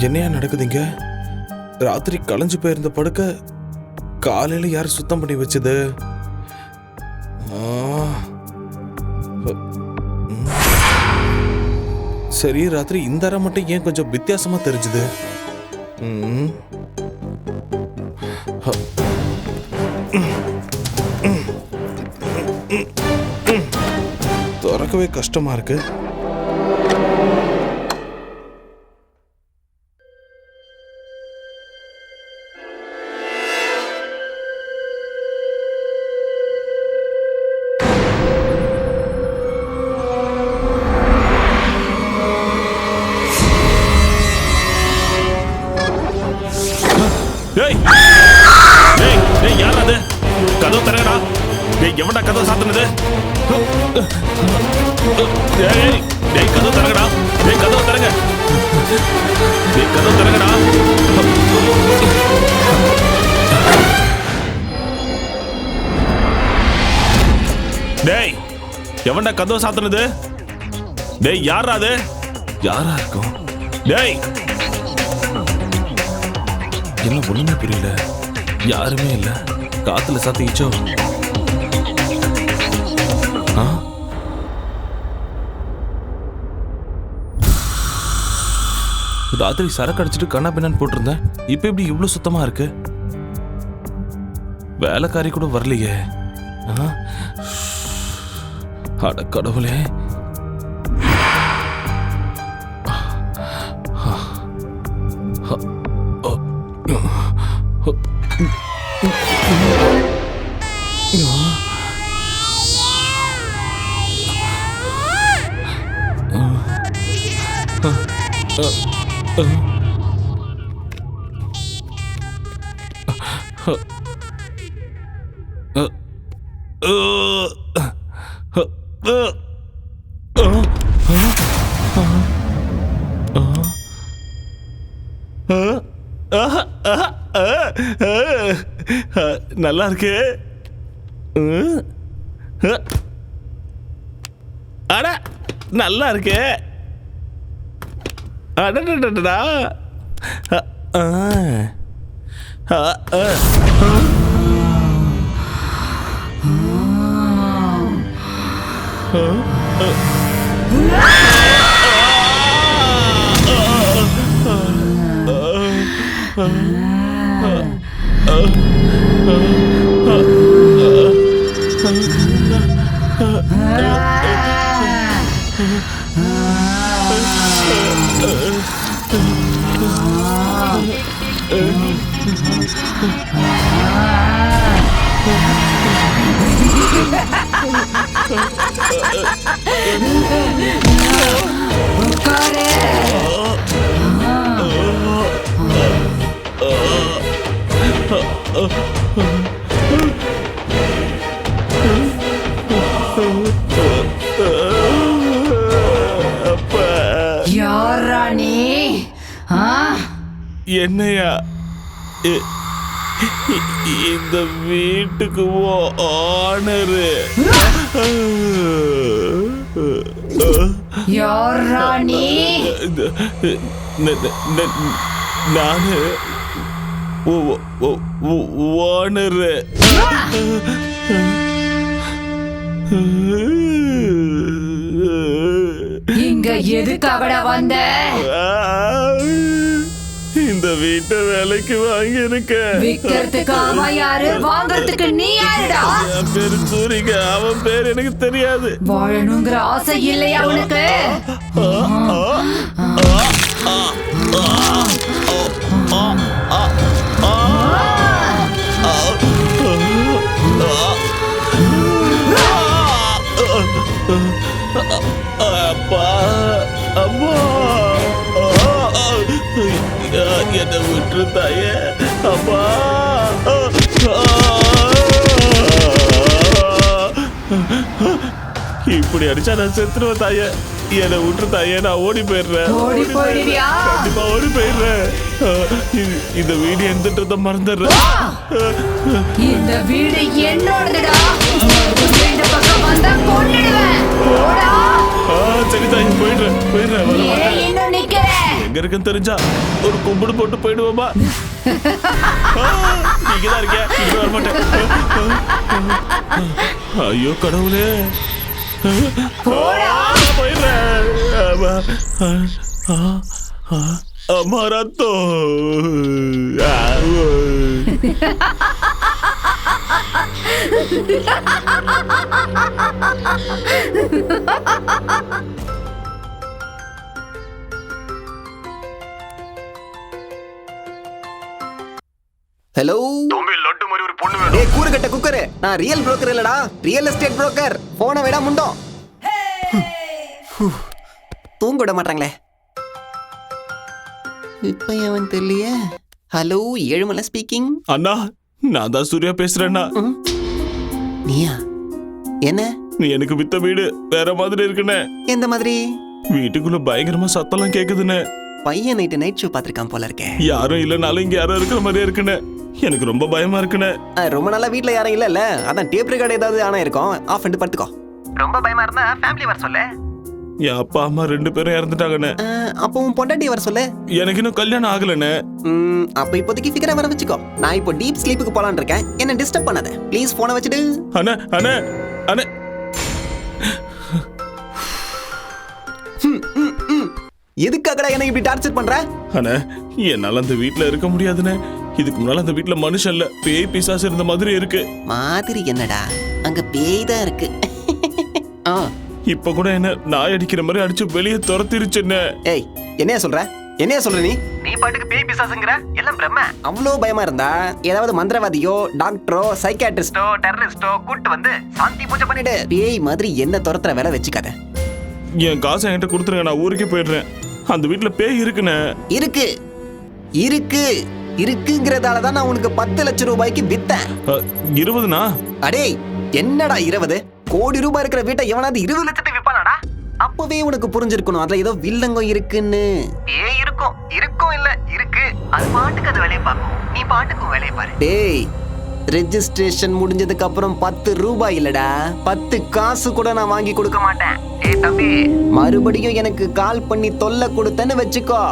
என்னையா நடக்குதுங்க? ராத்திரி களைஞ்சு போயிருந்த படுக்க காலையில யார் சுத்தம் பண்ணி வச்சது? சரி, ராத்திரி இந்த அறை மட்டும் ஏன் கொஞ்சம் வித்தியாசமா தெரிஞ்சுது? திறக்கவே கஷ்டமா இருக்கு. கதவு தரங்கடா. எவன்டா கதவு சாத்துனது? கதவு தரங்கடா. கதவு தரங்க. கதவு தரங்கடா. டேய், எவன்டா கதவு சாத்துனது? டேய், யாரா அது? யாரா இருக்கும்? டேய் என்ன ஒண்ணுமே புரியல. யாருமே இல்ல. காத்துல சாத்திச்சோ. ராத்திரி சரக்கு அடிச்சுட்டு கண்ணா பின்னான்னு போட்டிருந்தேன். இப்ப எப்படி இவ்வளவு சுத்தமா இருக்கு? வேலைக்காரி கூட வரலையே. அட கடவுளே. நல்லா இருக்கு. அட நல்லா இருக்கு. அடடடடா. என்னையா இந்த வீட்டுக்கு ஓனரு? நானு ஓனரு. இங்க எதுக்காக வந்த? இந்த வீட்டை வேலைக்கு வாங்கி இருக்க. விக்கிறதுக்கு அவன் யாரு, வாங்கறதுக்கு நீ யாருடா? என் பேரு சூரிக. அவன் பேர் எனக்கு தெரியாது. வாழணுங்கிற ஆசை இல்லையா உனக்கு? அப்பா அம்மா என்ன விட்டு தாயே. அப்பா இப்படி அடிச்சா நான் செத்துருவேன் தாயே. என்னை விட்டு தாயே. நான் ஓடி போயிடுறேன். கண்டிப்பா ஓடி போயிடுறேன். இந்த வீடு எந்த மறந்துடுறேன். இந்த வீடு என்னோடதுடா. இந்த பக்கம் வந்தா கொன்னுடுவேன். போடா. சரி தாய் போயிடுறேன். இன்னும் நிக்கிறேன். எங்க இருக்குன்னு தெரிஞ்சா ஒரு கும்பிடு போட்டு போயிடுவோமா? நீங்கதான் இருக்கியா? இங்க வர மாட்டேன். ஐயோ கடவுளே. போயிடுறேன். அம்மா ரத்தம். ஹலோ தம்பி, லட்டு மாதிரி ஒரு பொண்ணு வேணும். ஏய் கூறு கட்ட குக்கரு. நான் ரியல் புரோக்கர் இல்லடா, ரியல் எஸ்டேட் புரோக்கர். போன விட முண்டோம். தூங்க விட மாட்டாங்களே. இப்ப அவன் தெரியலையே. Hello Ezhumalai speaking. அண்ணா நான் தான் சூர்யா பேசுறேன்னா. நீயா? என்ன? நீ எனக்கு வித்த வீடு வேற மாதிரி இருக்குன்னு. எந்த மாதிரி? வீட்டுக்குள்ள பயங்கரமா சத்தம்லாம் கேக்குதுன்னு. பையன் நைட் ஷோ பாத்திருக்கான் போல இருக்கேன். யாரும் இல்லனாலும் இங்க யாரும் இருக்கிற மாதிரியே இருக்குன்னு. எனக்கு ரொம்ப பயமா இருக்குன்னு. ரொம்ப நாளா வீட்ல யாரும் இல்ல. அதான் டேப் ரெக்கார்ட் ஏதாவது ஆனா இருக்கும். ஆஃப் பண்ணிட்டு படுத்துக்கோ. ரொம்ப பயமா இருந்தா ஃபேமிலி வர சொல்லு. என் அப்பா அம்மா 2 பேரும் இறந்துட்டாங்கண்ணே. அப்போ உன் பொண்டாட்டி வர சொல்லு. எனக்கு இன்னும் கல்யாணம் ஆகலண்ணே. அப்ப இப்போதைக்கு ஃபிகரை வர வச்சுக்கோ. நான் இப்போ டீப் ஸ்லீப்புக்கு போலான்னு இருக்கேன். என்ன டிஸ்டர்ப் பண்ணாத ப்ளீஸ். போனை வச்சுடு. அண்ணே அண்ணே அண்ணே. எதுக்காகடா எனக்கு இப்படி டார்ச்சர் பண்ற? அண்ணே என்னால அந்த வீட்ல இருக்க முடியாதுண்ணே. இதுக்கு முன்னால அந்த வீட்ல மனுஷன் இல்ல பேய் பிசாசு இருந்த மாதிரி இருக்கு. மாதிரி என்னடா, அங்க பேய் தான் இருக்கு. இப்ப கூட என்ன நாய் அடிக்கிற மாதிரி அடிச்சு வெளியே துரத்திருச்சுன்னு. ஏய் என்னைய சொல்ற? என்னைய சொல்ற நீ பாட்டுக்கு பேய் பிசாசுங்கற? எல்லாம் பிரம்ம. அவ்வளோ பயமா இருந்தா ஏதாவது மந்திரவாதியோ டாக்டரோ சைக்கியாட்ரிஸ்டோ டெரரிஸ்டோ கூட்டு வந்து சாந்தி பூஜை பண்ணிடு. பேய் மாதிரி என்ன துரத்துற வேலை வச்சுக்காத. என் காசை என்கிட்ட கொடுத்துருங்க, நான் ஊருக்கே போயிடுறேன். அந்த வீட்டுல பேய் இருக்குண்ணே. இருக்கு இருக்கு இருக்குங்கிறதால தான் நான் உனக்கு 10 லட்சம் ரூபாய்க்கு வித்தேன். 20னா? அடே என்னடா 20? கோடி ரூபாய் இருக்கிற வீட்டை எவனாவது 20 லட்சத்துக்கு விற்பானாடா? அப்பவே உனக்கு புரிஞ்சிருக்கணும் அதுல ஏதோ வில்லங்கம் இருக்குன்னு. பேய் இருக்கும் இருக்கும் இல்ல இருக்கு. அது பாட்டுக்கு அது வேலையை பார்க்கும், நீ பாட்டுக்கும் வேலையை பாரு. டேய் ரெஜிஸ்ட்ரேஷன் முடிஞ்சதுக்கு அப்புறம் 10 ரூபாய் இல்லடா 10 காசு கூட நான் வாங்கி கொடுக்க மாட்டேன். ஏய் தம்பி, மறுபடியும் எனக்கு கால் பண்ணி தொல்லை கொடுத்தேன்னு வச்சுக்கோ,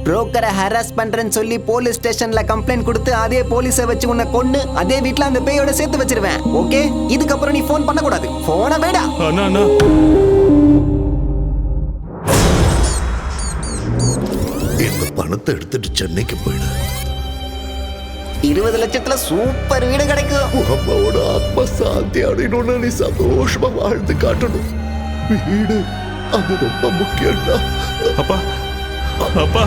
புரோக்கரை ஹராஸ் பண்றேன்னு சொல்லி போலீஸ் ஸ்டேஷன்ல கம்ப்ளைண்ட் கொடுத்து அதே போலீஸை வச்சு உன்னை கொன்னு அதே வீட்ல அந்த பேயோட சேர்த்து வச்சிருவேன். ஓகே, இதுக்கப்புறம் நீ போன் பண்ண கூடாது. போன வேடா. இந்த பணத்தை எடுத்துட்டு சென்னைக்கு போயிடு. 20 லட்சத்துல சூப்பர் வீடு கிடைக்கும். அம்மாவோட ஆத்மா சாந்தி அடையணும்னு நீ சந்தோஷமா வாழ்ந்து காட்டணும். வீடு அது ரொம்ப முக்கியம்டா. அப்பா அப்பா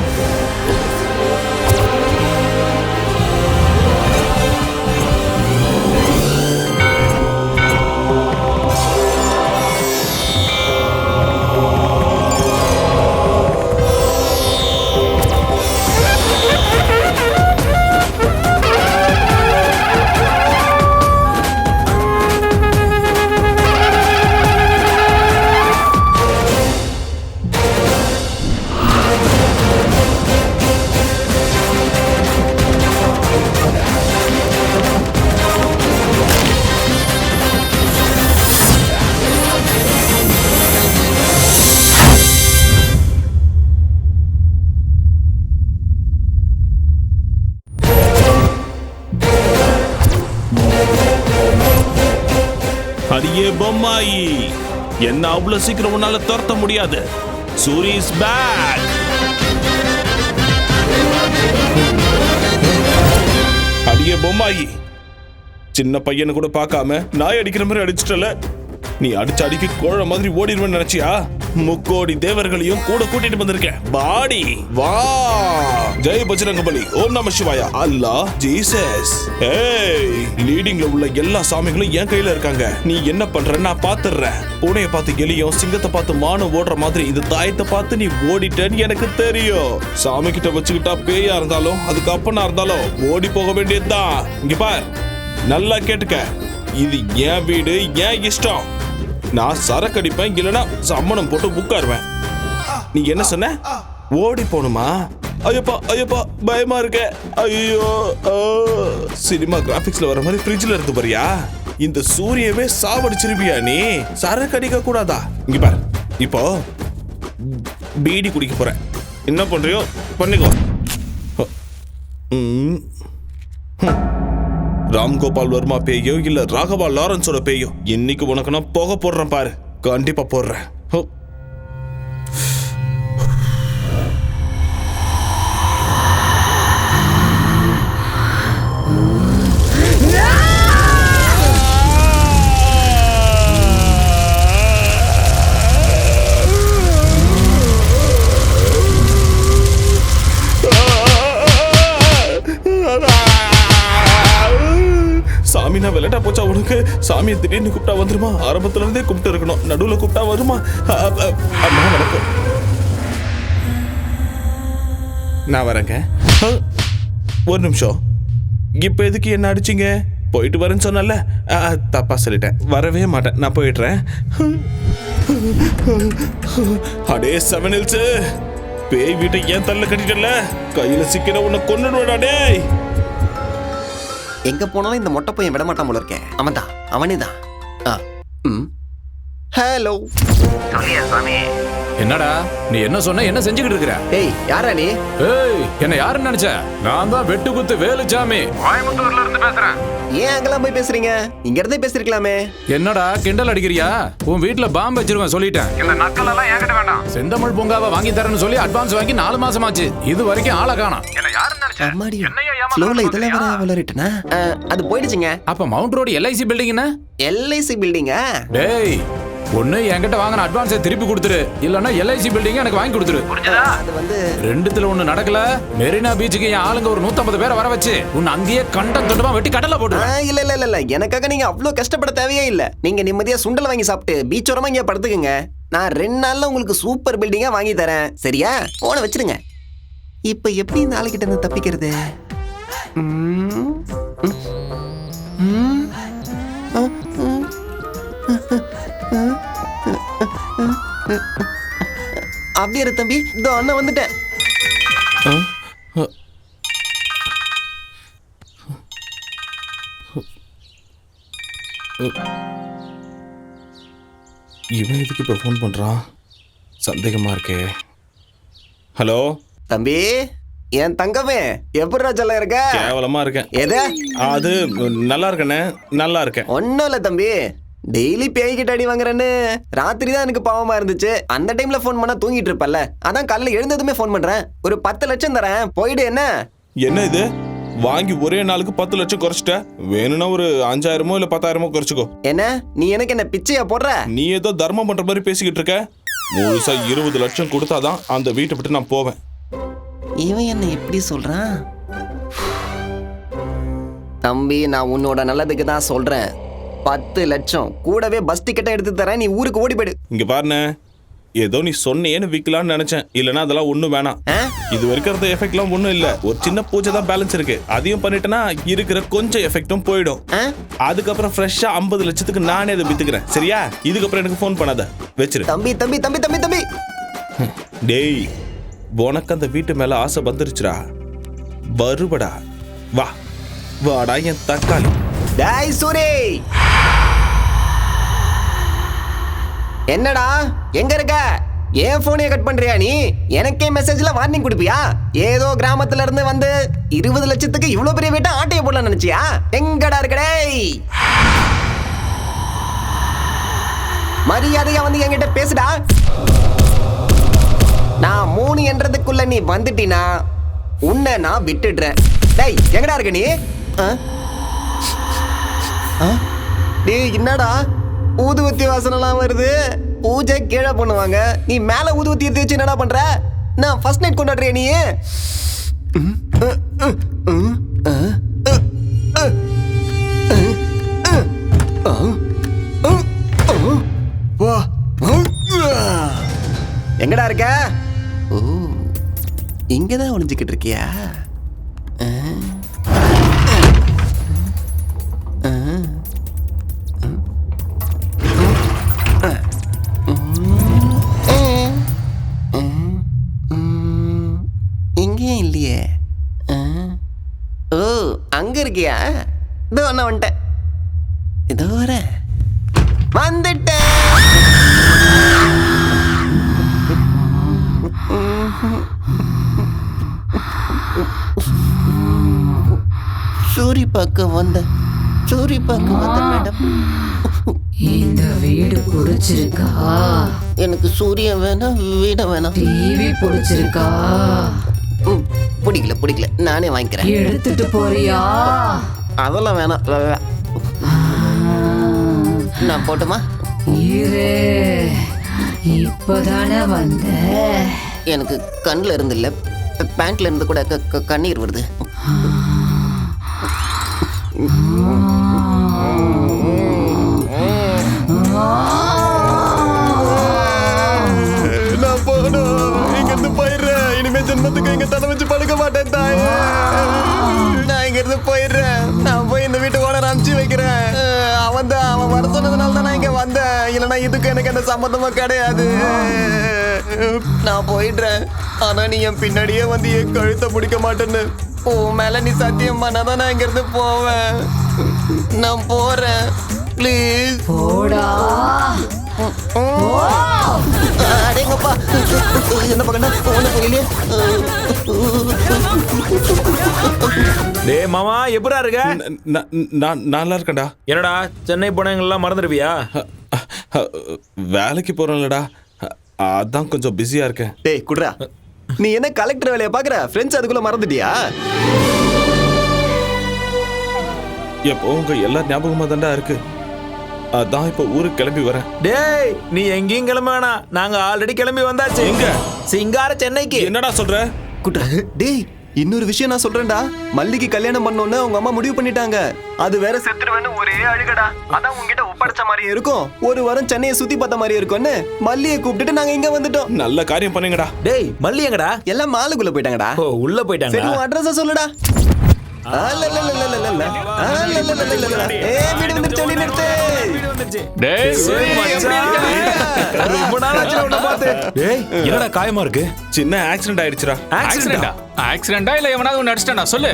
அடியே பொம்மாயி, என்ன அவ்வளவு சீக்கிரம் உன்னால துரத்த முடியாது. Soori is back. அடியே பொம்மாயி, சின்ன பையனை கூட பார்க்காம நாய் அடிக்கிற மாதிரி அடிச்சிட்டல. நீ அடிச்ச அடிக்கு கோழ மாதிரி ஓடிடுவேன்னு நினைச்சியா? முக்கோடி தேவர்களையும் கூட கூட்டிட்டு வந்திருக்கேன். பாடி வா. ஜெய் பஜரங்கபலி, ஓம் நம சிவாயா, அல்லாஹ், ஜீசஸ். ஏய், லீடிங்ல உள்ள எல்லா சாமிகளும் என் கையில இருக்காங்க. நீ என்ன பண்ற நான் பாத்துறேன். பூனையை பார்த்து எலியும் சிங்கத்தை பார்த்து மானும் ஓடுற மாதிரி இந்த தாயத்தை பார்த்து நீ ஓடிட்டேன்னு எனக்கு தெரியும். சாமி கிட்ட வச்சுக்கிட்டா பேயா இருந்தாலும் அதுக்கு அப்பனா இருந்தாலும் ஓடி போக வேண்டியதுதான். இங்க பார், நல்லா கேட்டுக்க, இது என் வீடு, என் இஷ்டம். நான் சரக்கு அடிப்பேன், இல்லைன்னா சம்மணம் போட்டு உட்காருவேன். நீ என்ன சொன்ன? ஓடி போணுமா? ஐயப்பா ஐயப்பா பயமா இருக்க. ஐயோ, சினிமா கிராபிக்ஸ்ல வர மாதிரி ஃப்ரிட்ஜ்ல இருந்து பாரியா? இந்த சூரியவே சாவடிச்சிருப்பியா நீ? சரக்கு அடிக்க கூடாதா? இங்க பாரு, இப்போ பீடி குடிக்க போறேன். என்ன பண்றியோ பண்ணிக்கோ. ராம்கோபால் வர்மா பேயோ இல்ல ராகவா லாரன்ஸோட பேயோ, இன்னைக்கு உனக்கு நான் போக போடுறேன் பாரு. கண்டிப்பா போடுறேன். சாமி நான் விளையாட்டா போச்சா உனக்கு? சாமியை திடீர்னு கூப்பிட்டா வந்துருமா? ஆரம்பத்துல இருந்தே கூப்பிட்டு இருக்கணும், நடுவுல கூப்பிட்டா வருமா? அம்மா வணக்கம், நான் வரேங்க. ஒரு நிமிஷம், இப்ப எதுக்கு என்ன அடிச்சிங்க? போயிட்டு வரேன்னு சொன்னல, தப்பா சொல்லிட்டேன். வரவே மாட்டேன், நான் போயிடுறேன். அடே செவனில்ஸ், பேய் வீட்டை ஏன் தள்ள கட்டிட்டல? கையில சிக்கிற உன்னை கொன்னுடுவேடா டேய். எங்க போனாலும் இந்த மொட்டை பையன் விட மாட்டான் போல இருக்கேன். அவன்தான், அவனே தான். ஹலோ. சொல்லியா சாமி? என்னடா நீ என்ன சொன்ன, என்ன செஞ்சுக்கிட்டு இருக்கிற? ஏய் யாரா நீ? ஏய் என்ன யாருன்னு நினைச்ச? நான் தான் வெட்டு குத்து வேலுச்சாமி, கோயம்புத்தூர்ல இருந்து பேசுறேன். ஏன் அங்கெல்லாம் போய் பேசுறீங்க? இங்க இருந்தே பேசிருக்கலாமே. என்னடா கிண்டல் அடிக்கிறியா? உன் வீட்டுல பாம்பு வச்சிருவேன் சொல்லிட்டேன். இந்த நக்கல் எல்லாம் என்கிட்ட வேண்டாம். செந்தமிழ் பூங்காவை வாங்கி தரேன்னு சொல்லி அட்வான்ஸ் வாங்கி 4 மாசமாச்சு. இது வரைக்கும் ஆளை காணோம். என்ன யாருன்னு நினைச்சேன்? அம்மாடி என்னையா ஏமாத்த ஸ்லோல இதெல்லாம் வர வளரிட்டனா? அது போயிடுச்சுங்க. அப்ப மவுண்ட் ரோடு LIC பில்டிங் என்ன? LIC பில்டிங்கா? டேய் ஒண்ணு என்கிட்ட வாங்கின அட்வான்ஸை திருப்பி கொடுத்துரு, இல்லன்னா LIC பில்டிங் எனக்கு வாங்கி கொடுத்துரு. அது வந்து ரெண்டுத்துல ஒண்ணு நடக்கல. மெரினா பீச்சுக்கு என் ஆளுங்க ஒரு 150 பேரை வர வச்சு உன்னை அங்கேயே கண்டம் தொண்டமா வெட்டி கடல்ல போட்டு. இல்ல இல்ல இல்ல எனக்காக நீங்க அவ்வளவு கஷ்டப்பட தேவையே இல்ல. நீங்க நிம்மதியா சுண்டல் வாங்கி சாப்பிட்டு பீச் ஓரமா இங்க படுத்துக்குங்க. நான் 2 நாள்ல உங்களுக்கு சூப்பர் பில்டிங்கா வாங்கி தரேன். சரியா? போன வச்சிருங்க. இப்ப எப்படி இந்த ஆளுகிட்ட இருந்து தப்பிக்கிறது? அப்படியே இரு தம்பி, இதோ அண்ணன் வந்துட்டேன். இவன் எதுக்கு இப்போ ஃபோன் பண்ணுறான்? சந்தேகமாக இருக்கே. ஹலோ தம்பி, என் தங்கமே எப்படிடா சொல்ல இருக்க? கேவலமாக இருக்கேன். எது? அது நல்லா இருக்கண்ணே, நல்லா இருக்கேன். ஒன்னும் இல்ல தம்பி, டெய்லி பேய்கிட்ட அடி வாங்குறேன்னு ராத்திரி தான் எனக்கு பாவமா இருந்துச்சு. அந்த டைம்ல ஃபோன் பண்ணா தூங்கிட்டு இருப்பல்ல, அதான் காலைல எழுந்ததுமே ஃபோன் பண்றேன். ஒரு 10 லட்சம் தரேன், போயிடு. என்ன என்ன இது வாங்கி ஒரே நாளுக்கு 10 லட்சம் குறைச்சிட்ட? வேணும்னா ஒரு 5000 இல்ல 10,000 குறைச்சிக்கோ. என்ன நீ எனக்கு என்ன பிச்சையா போடுற? நீ ஏதோ தர்மம் பண்ற மாதிரி பேசிக்கிட்டு இருக்க. முழுசா 20 லட்சம் கொடுத்தாதான் அந்த வீட்டை விட்டு நான் போவேன். இவன் என்ன எப்படி சொல்றான்? தம்பி, நான் உன்னோட நல்லதுக்கு தான் சொல்றேன். 10 லட்சம் கூடவே பஸ் டிக்கெட்டை எடுத்து தரேன், நீ ஊருக்கு ஓடி போயிடு. இங்க பாருண்ணே, ஏதோ நீ சொன்னேன்னு விற்கலான்னு நினைச்சேன். இல்லைன்னா அதெல்லாம் ஒன்றும் வேணாம். இது வரைக்கும் எஃபெக்ட்லாம் ஒன்றும் இல்லை. ஒரு சின்ன பூஜை தான் பேலன்ஸ் இருக்கு. அதையும் பண்ணிட்டேன்னா இருக்கிற கொஞ்சம் எஃபெக்டும் போயிடும். அதுக்கப்புறம் ஃப்ரெஷ்ஷா 50 லட்சத்துக்கு நானே அதை வித்துக்கிறேன். சரியா? இதுக்கப்புறம் எனக்கு ஃபோன் பண்ணாத, வச்சிரு. தம்பி தம்பி தம்பி தம்பி தம்பி டேய், உனக்கு அந்த வீட்டு மேல ஆசை வந்துருச்சுடா. வருபடா, வா வாடா என் தக்காளி. டேய் சூரி, என்னடா எங்க இருக்க? ஏன் போனே கட் பண்றியா நீ? எனக்கே மெசேஜ்ல வார்னிங் கொடுப்பியா? ஏதோ கிராமத்துல இருந்து வந்து 20 லட்சத்துக்கு இவ்வளவு பெரிய வீட்டை ஆட்டைய போடலாம் நினைச்சியா? எங்கடா இருக்கடே? மரியாதையா வந்து என்கிட்ட பேசுடா. நான் 3 என்றதுக்குள்ள நீ வந்துட்டினா உன்னை நான் விட்டுடுறேன். டேய் எங்கடா இருக்க நீ? டேய் என்னடா ஊதுவத்தி வாசனெல்லாம் வருது? பூஜை கீழே பண்ணுவாங்க, நீ மேல ஊதுவத்தி எடுத்து வச்சு என்னடா பண்ற? நான் ஃபர்ஸ்ட் நைட் கொண்டாடுறியா நீ? எங்கடா இருக்க? ஓ, இங்கதான் ஒளிஞ்சுக்கிட்டு இருக்கியா? இங்கேயும் இல்லையே. ஓ, அங்க இருக்கியா? இதோ நான் வந்துட்டேன். இதோ வரேன், வந்துட்டேன். சூரி பார்க்க வந்த மேடம். இந்த வீடு பிடிச்சிருக்கா? எனக்கு சூரியன் வேணாம், வீட வேணாம். டிவி பிடிச்சிருக்கா? பிடிக்கல, நானே வாங்கிக்கிறேன். எடுத்துட்டு போறியா? அதெல்லாம் வேணாம், நான் போட்டுமா? இரு, இப்பதானே வந்த. எனக்கு கண்ணில் இருந்து இல்ல, பேண்ட்ல இருந்து கூட கண்ணீர் வருது. நான் போகணும், இங்க இருந்து போயிடுறேன். இனிமே ஜென்மத்துக்கு இங்க தலை வச்சு படுக்க மாட்டேன் தாயே. நான் இங்க இருந்து போயிடுறேன். நான் போய் இந்த வீட்டு ஓனர் அனுப்பிச்சு வைக்கிறேன். அவன் வர சொன்னதுனால தான் நான் இங்க வந்தேன். இல்லைன்னா இதுக்கு எனக்கு எந்த சம்மந்தமும் கிடையாது. நான் போயிடுறேன். ஆனா நீ என் பின்னாடியே வந்து என் கழுத்தை பிடிக்க மாட்டேன்னு உன் மேல நீ சத்தியம் பண்ணாதான் நான் இங்க இருந்து போவேன். நான் போறேன், ப்ளீஸ் போடா. அடேங்கப்பா என்ன பக்கண்டா ஒண்ணு புரியலையே. டேய் மாமா எப்படா இருக்க? நான் நல்லா இருக்கேன்டா. என்னடா சென்னை போனவங்கெல்லாம் மறந்துடுவியா? வேலைக்கு போறேன்லடா, அதான் கொஞ்சம் பிஸியா இருக்கேன். டேய் குட்ரா, நீ என்ன கலெக்டர் வேலையை பாக்குற? ஃப்ரெண்ட்ஸ் அதுக்குள்ள மறந்துட்டியா? எப்போ உங்க எல்லா ஞாபகமா தான்டா இருக்கு. அதான் இப்ப ஊருக்கு கிளம்பி வரேன். டேய் நீ எங்கேயும் கிளம்ப வேணாம், நாங்க ஆல்ரெடி கிளம்பி வந்தாச்சு. எங்க? சிங்கார சென்னைக்கு. என்னடா சொல்ற? குட்ரா டேய், இன்னொரு விஷயம் நான் சொல்றேன்டா. மல்லிக்கு கல்யாணம் பண்ணோன்னு அவங்க அம்மா முடிவு பண்ணிட்டாங்க. அது வேற செத்துருவேன்னு ஒரே அழுகடா. அதான் உங்ககிட்ட ஒப்படைச்ச மாதிரி இருக்கும். ஒரு வாரம் சென்னையை சுத்தி பார்த்த மாதிரி இருக்கும்னு மல்லியை கூப்பிட்டுட்டு நாங்க இங்க வந்துட்டோம். நல்ல காரியம் பண்ணீங்கடா. டேய் மல்லி எங்கடா? எல்லாம் மாலுக்குள்ள போயிட்டாங்கடா. ஓ உள்ள போயிட்டாங்க. சரி உன் அட்ரஸ் சொல்லுடா. என்னடா காயமா இருக்கு? சின்ன ஆக்சிடென்ட் ஆயிடுச்சுடா. ஆக்சிடென்டா இல்ல எவனாவது ஒன்னு அடிச்சிட்டானா சொல்லு.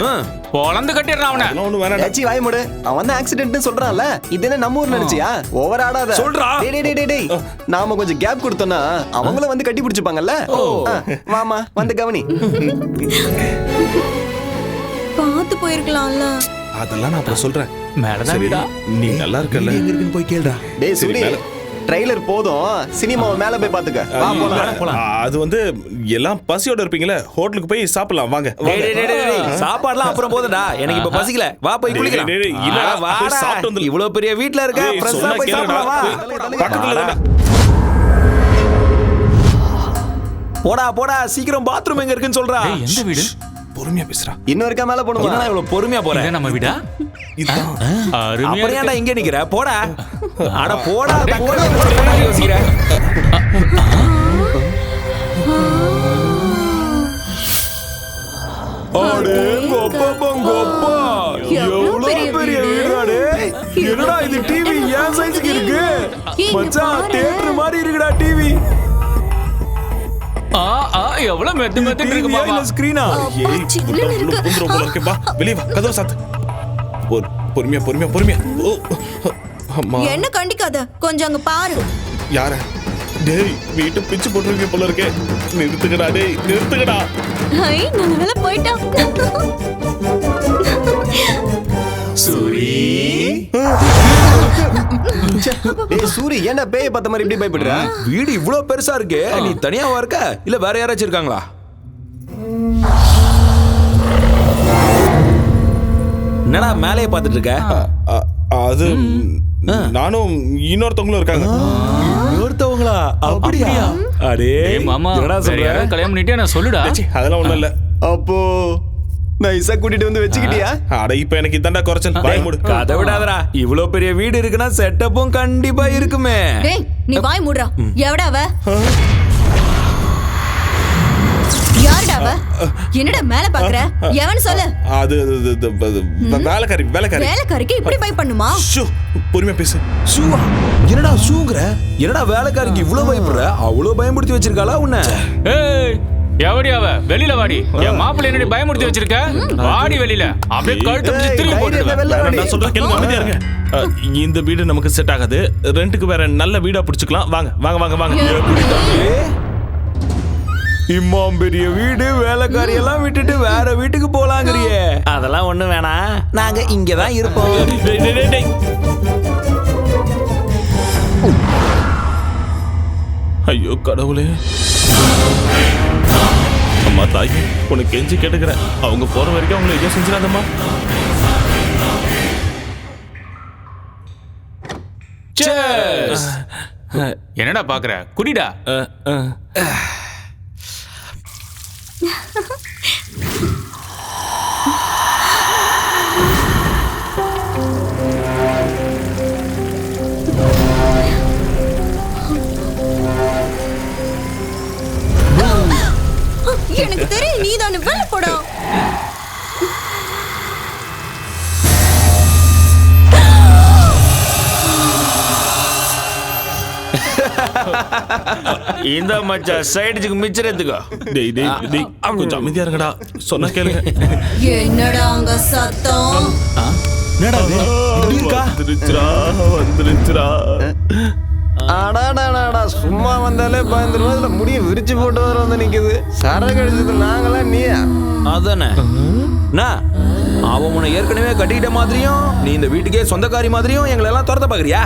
பொளந்து கட்டிடுறான் அவனை. ஒண்ணு வேணாடா. ஏச்சி வாய் மூடு. அவன் தான் ஆக்சிடென்ட்னு சொல்றான்ல. இது என்ன நம்ம ஊர்ல நினைச்சியா? ஓவர் ஆடாத. சொல்றா. டேய் நாம கொஞ்சம் கேப் கொடுத்தோம்னா அவங்கள வந்து கட்டி பிடிச்சுப்பாங்கல்ல. வாமா வந்து கவனி. பாத்து போயிருக்கலாம்ல. அதெல்லாம் நான் அப்புறம் சொல்றேன். மேலதான் வீடா. நீ நல்லா இருக்கல. எங்க இருக்குன்னு போய் கேளுடா. டேய் சூரி, ட்ரைலர் போதும், சினிமாவை மேல போய் பாத்துக்க. வா போலாம். அது வந்து எல்லாம் பசியோட இருப்பீங்களே, ஹோட்டலுக்கு போய் சாப்பிடலாம் வாங்க. சாப்பாடுலாம் அப்புறம் போதுடா, எனக்கு இப்ப பசிக்கல. வா போய் குளிக்கலாம். இல்ல போய் சாப்பிட்டு வந்து. இவ்வளவு பெரிய வீட்ல இருக்க, ஃப்ரெஷ்ஷா போய் சாப்பிடலாம் வா. பக்கத்துல போடா போடா சீக்கிரம் பாத்ரூம் எங்க இருக்குன்னு சொல்றா. எந்த வீடு? பொறுமையா பேசுறா. இன்னொருக்கா மேல போணுமா? என்னடா இவ்வளவு பொறுமையா போற? இதான் நம்ம வீடா? அப்புறம் ஏன்டா இங்க நிக்கிற? போடா. அட போடா போடா யோசிக்கிற. அடே கோப்பா கோப்பா, எவ்வளவு பெரிய வீடாடே. என்னடா இது டிவி ஏன் சைஸ்க்கு இருக்கு? மச்சான் தியேட்டர் மாதிரி இருக்குடா டிவி. எவ்வளவு மெத்து இருக்கு மாமா. ஸ்கிரீனா? வா வெளிய வா, கதவு சாத்து. பொறுமையா. அம்மா என்ன கண்டிக்காத, கொஞ்சம் அங்க பாரு. யார? டேய் வீட்டு பிச்சு போட்டுருக்கீங்க போல இருக்கே. நிறுத்துக்கடா டேய், நிறுத்துக்கடா. ஐ நல்ல போய்டா. சூரி. டேய் சூரி, என்ன பேய் பார்த்த மாதிரி இப்படி பயப்படுற? வீடு இவ்வளவு பெருசா இருக்கு, நீ தனியாவா இருக்க இல்ல வேற யாராச்சும் இருக்காங்களா? என்னடா மேலே பார்த்துட்டு இருக்க? அது நானும் இன்னொருத்தவங்களும் இருக்காங்க. இன்னொருத்தவங்களா? அப்படியா? அடே மாமா, என்னடா சொல்ற? கல்யாணம் பண்ணிட்டே நான் சொல்லுடா. அதெல்லாம் ஒண்ணும் இல்ல. அப்போ நைஸா கூட்டிட்டு வந்து வச்சுக்கிட்டியா? அட இப்ப எனக்கு இதாண்டா குறைச்சல். வாய் மூடு. கதை விடாதடா. இவ்வளவு பெரிய வீடு இருக்குன்னா செட்டப்பும் கண்டிப்பா இருக்குமே. டேய் நீ வாய் மூடுடா. எவடா அவ? யாருடா அவ? என்னடா மேல பாக்குற? எவன் சொல்லு. அது வேலைக்காரி. வேலைக்காரிக்கு இப்படி பை பண்ணுமா? பொறுமையா பேசு. ஷூவா? என்னடா ஷூங்கற? என்னடா வேலைக்காரிக்கு இவ்வளவு பயப்படுற? அவ்வளவு பயமுறுத்தி வச்சிருக்காளா உன்னை? ஏய் எவடி அவ? வெளியில வாடி. என் மாப்பிள்ளை என்னடி பயமுறுத்தி வச்சிருக்க? வாடி வெளியில. அப்படியே கழுத்து பிடிச்சு திரும்பி போட்டுடுவேன். நான் சொல்றேன் கேளுங்க, அமைதியா இருங்க. இந்த வீடு நமக்கு செட் ஆகாது. ரெண்டுக்கு வேற நல்ல வீடா பிடிச்சுக்கலாம். வாங்க. இம்மாம் பெரிய வீடு, வேலைக்காரி எல்லாம் விட்டுட்டு வேற வீட்டுக்கு போலாங்கறியே. அதெல்லாம் ஒண்ணு வேணாம், நாங்க இங்கதான் இருப்போம். ஐயோ கடவுளே. அம்மா தாய், உனக்கு கெஞ்சி கேட்டுக்கிறேன். அவங்க போற வரைக்கும் அவங்களை எதுவும் செஞ்சிடாதம்மா. என்னடா பாக்குற? குடிடா. எனக்கு தெரியும் நீதான் வெளில போடா. இந்த மச்சா சைடுக்கு மிச்சர் எடுத்துக்கோ. டேய் கொஞ்சம் அமைதியா இருங்கடா. சொன்னா கேளுங்க. என்னடா அங்க சத்தம்? என்னடா இது? இப்படி இருக்கா? வந்துருச்சுடா. அடாடாடாடா சும்மா வந்தாலே பயந்துருவோம். இதுல முடிய விரிச்சு போட்டு வர வந்து நிக்குது. சரக்கு அடிச்சது நாங்களாம் நீயா? அதானே அவன் உன்னை ஏற்கனவே கட்டிக்கிட்ட மாதிரியும் நீ இந்த வீட்டுக்கே சொந்தக்காரி மாதிரியும் எங்களை எல்லாம் துரத்த பாக்குறியா?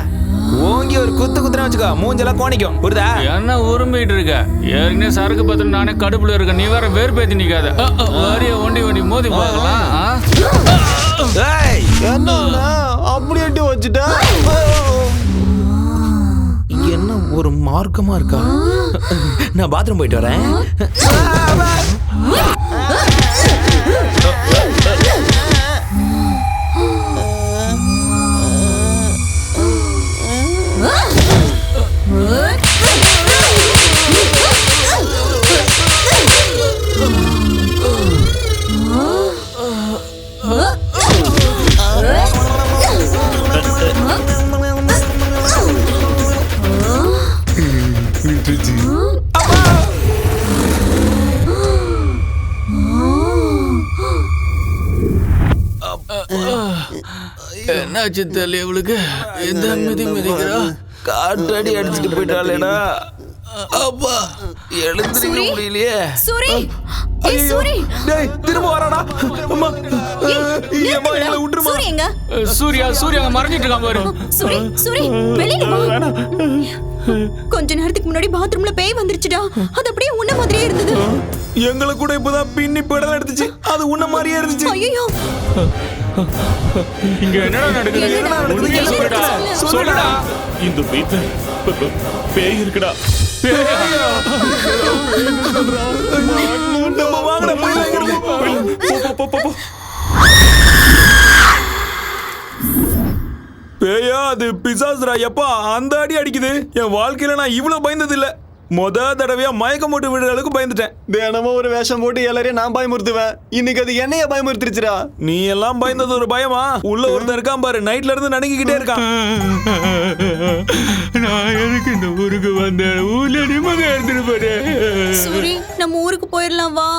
ஓங்கி ஒரு குத்துனா வச்சுக்கோ, மூஞ்செல்லாம் கோணிக்கும். புரியுதா? என்ன உரிமைட்டு இருக்க? ஏற்கனவே சரக்கு பத்திரம் நானே கடுப்புல இருக்க, நீ வேற வேறுபேத்தி நிக்காத. வாரிய ஒண்டி மோதி பார்க்கலாம். என்ன அப்படி எட்டி வச்சுட்டா? என்ன ஒரு மார்க்கமா இருக்கா? நான் பாத்ரூம் போயிட்டு வரேன். என்னாச்சு தெரியல இவளுக்கு. எந்த மிதிக்கிறா? காற்றடி அடிச்சுட்டு போயிட்டாளேடா. அப்பா எழுந்திருக்க முடியலையே. சூரி சூரி டேய் திரும்ப வராடா. அம்மா ஏமா என்ன விட்டுருமா? சூரி எங்க? சூர்யா அங்க மறைஞ்சிட்டு இருக்கான் பாரு. சூரி வெளியில வா. கொஞ்ச நேரத்துக்கு முன்னாடி பாத்ரூம்ல பேய் வந்துருச்சுடா. அது அப்படியே உன்ன மாதிரியே இருந்தது. எங்களை கூட இப்பதான் பின்னி படம் எடுத்துச்சு. அது உன்ன மாதிரியே இருந்துச்சு. ஐயோ இங்க என்னடா நடக்குது? சொல்லுடா. இந்த வீட்டுல பேய் இருக்குடா. நம்ம வாங்கட பேயா அது பிசாசுரா. எப்பா அந்த அடி அடிக்குது. என் வாழ்க்கையில நான் இவ்வளவு பயந்தது இல்ல. தடவையா மயக்கம் போட்டு விடுற அளவுக்கு பயந்துட்டேன். தினமும் ஒரு வேஷம் போட்டு எல்லாரையும் நான் பயமுறுத்துவேன். இன்னைக்கு அது என்னைய பயமுறுத்திருச்சுடா. நீ எல்லாம் பயந்தது ஒரு பயமா? உள்ள ஒருத்தன் இருக்கான் பாரு, நைட்ல இருந்து நடுங்கிக்கிட்டே இருக்கான். நான் எதுக்கு இந்த ஊருக்கு வந்தேன்? ஊர்ல நிம்மதியா எடுத்துட்டு போறே. சூரி நம்ம ஊருக்கு போயிடலாம் வா.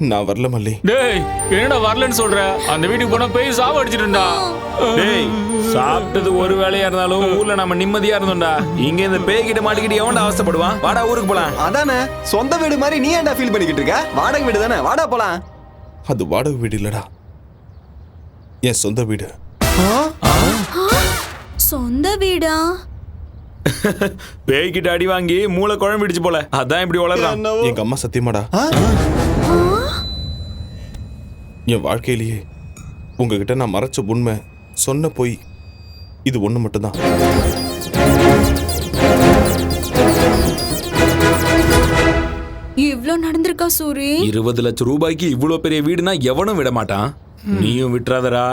நான் வரல மல்லி. டேய் என்னடா வரலன்னு சொல்ற? அந்த வீட்டுக்கு போனா பேய் சாவ அடிச்சிட்டுடா. டேய் சாப்பிட்டது ஒரு வேலையா இருந்தாலும் ஊர்ல நம்ம நிம்மதியா இருந்தோம்டா. இங்க இந்த பேய் கிட்ட மாட்டிக்கிட்டு எவன்டா அவஸ்தைப்படுவான்? வாடா ஊருக்கு போலாம். அதானே சொந்த வீடு மாதிரி நீ ஏன்டா ஃபீல் பண்ணிக்கிட்டு இருக்க? வாடகை வீடு தானே, வாடா போலாம். அது வாடகை வீடு இல்லடா, என் சொந்த வீடு. சொந்த வீடா? பேய் கிட்ட அடி வாங்கி மூளை குழம்பிடுச்சு போல, அதான் இப்படி வளர்றான். எங்க அம்மா சத்தியமாடா என் வாழ்க்கையிலேயே உங்ககிட்ட நான் மறைச்ச உண்மை, சொன்ன போய் இது ஒண்ணு மட்டும்தான். இவ்ளோ நடந்திருக்கா சூரி? 20 லட்சம் ரூபாய்க்கு இவ்வளவு பெரிய வீடுனா எவனும் விட மாட்டான். நீயும் விட்டுறாதரா,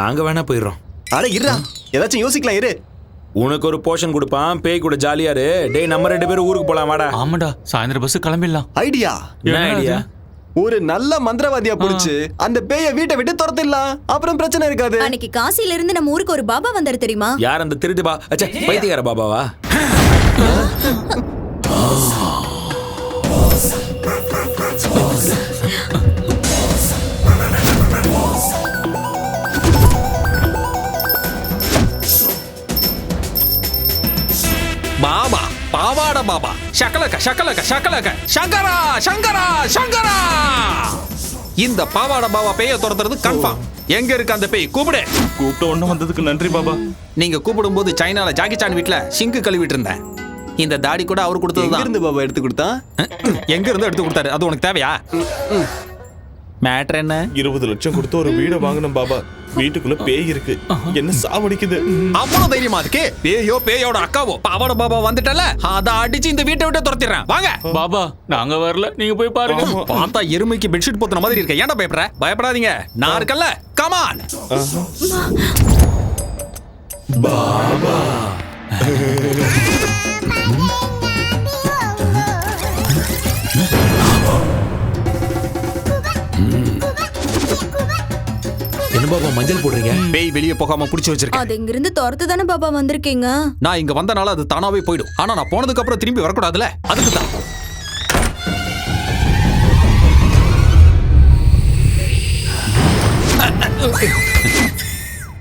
நாங்க வேணா போயிடுறோம். அட இருடா, ஏதாச்சும் யோசிக்கலாம் இரு. உனக்கு ஒரு போர்ஷன் கொடுப்பான், பேய் கூட ஜாலியா இரு. டேய் நம்ம 2 பேரும் ஊருக்கு போலாம் வாடா. ஆமாடா, சாயந்தரம் பஸ் கிளம்பிடலாம். ஐடியா? என்ன ஐடியா? ஒரு நல்ல மந்திரவாதியா புடிச்சு அந்த பேயை வீட்டை விட்டு துரத்திடலாம். அப்புறம் பிரச்சனை இருக்காது. அன்னைக்கு காசில இருந்து நம்ம ஊருக்கு ஒரு பாபா வந்தாரு தெரியுமா? யார் அந்த திருட்டு பா? அச்சா பைத்தியக்கார பாபாவா? பாபா பாவாட பாபா ஷக்கலக்க ஷக்கலக்க ஷக்கலக்க சங்கரா சங்கரா சங்கரா. இந்த பாவாட பாபா பேயை துரத்துறது கன்ஃபார்ம். எங்க இருக்கு அந்த பேய்? கூப்பிடு. கூப்பிட்ட ஒண்ணு வந்ததுக்கு நன்றி பாபா. நீங்க கூப்பிடும் போது சைனால ஜாக்கி சான் வீட்ல சிங்கு கழுவிட்டு இருந்தேன். இந்த தாடி கூட அவர் கொடுத்ததுதான். இருந்து பாபா எடுத்து கொடுத்தா? எங்க இருந்து எடுத்து கொடுத்தாரு? அது உனக்கு தேவையா? மேட்டர் என்ன? 20 லட்சம் கொடுத்து ஒரு வீடை வாங்கணும் பாபா. வீட்டுக்குள்ள பேய் இருக்கு, என்ன சாவடிக்குது. அவ்வளவு தைரியமா இருக்கு? பேயோ பேயோட அக்காவோ பாவாட பாபா வந்துட்டல, அத அடிச்சு இந்த வீட்டை விட்டு துரத்திடுறேன். வாங்க பாபா, நாங்க வரல, நீங்க போய் பாருங்க. பார்த்தா எருமைக்கு பெட்ஷீட் போத்துன மாதிரி இருக்க. ஏன்டா பயப்படுற? பயப்படாதீங்க, நான் இருக்கல. கமான் பாபா. என்ன பாபா மஞ்சள் போடுறீங்க? பேய் வெளியே போகாம புடிச்சு வச்சிருக்கேன். அது இங்க இருந்து துரத்து தானே பாபா வந்திருக்கீங்க. நான் இங்க வந்தனால அது தானாவே போயிடும். ஆனா நான் போனதுக்கு அப்புறம் திரும்பி வரக்கூடாதுல, அதுக்கு தான்.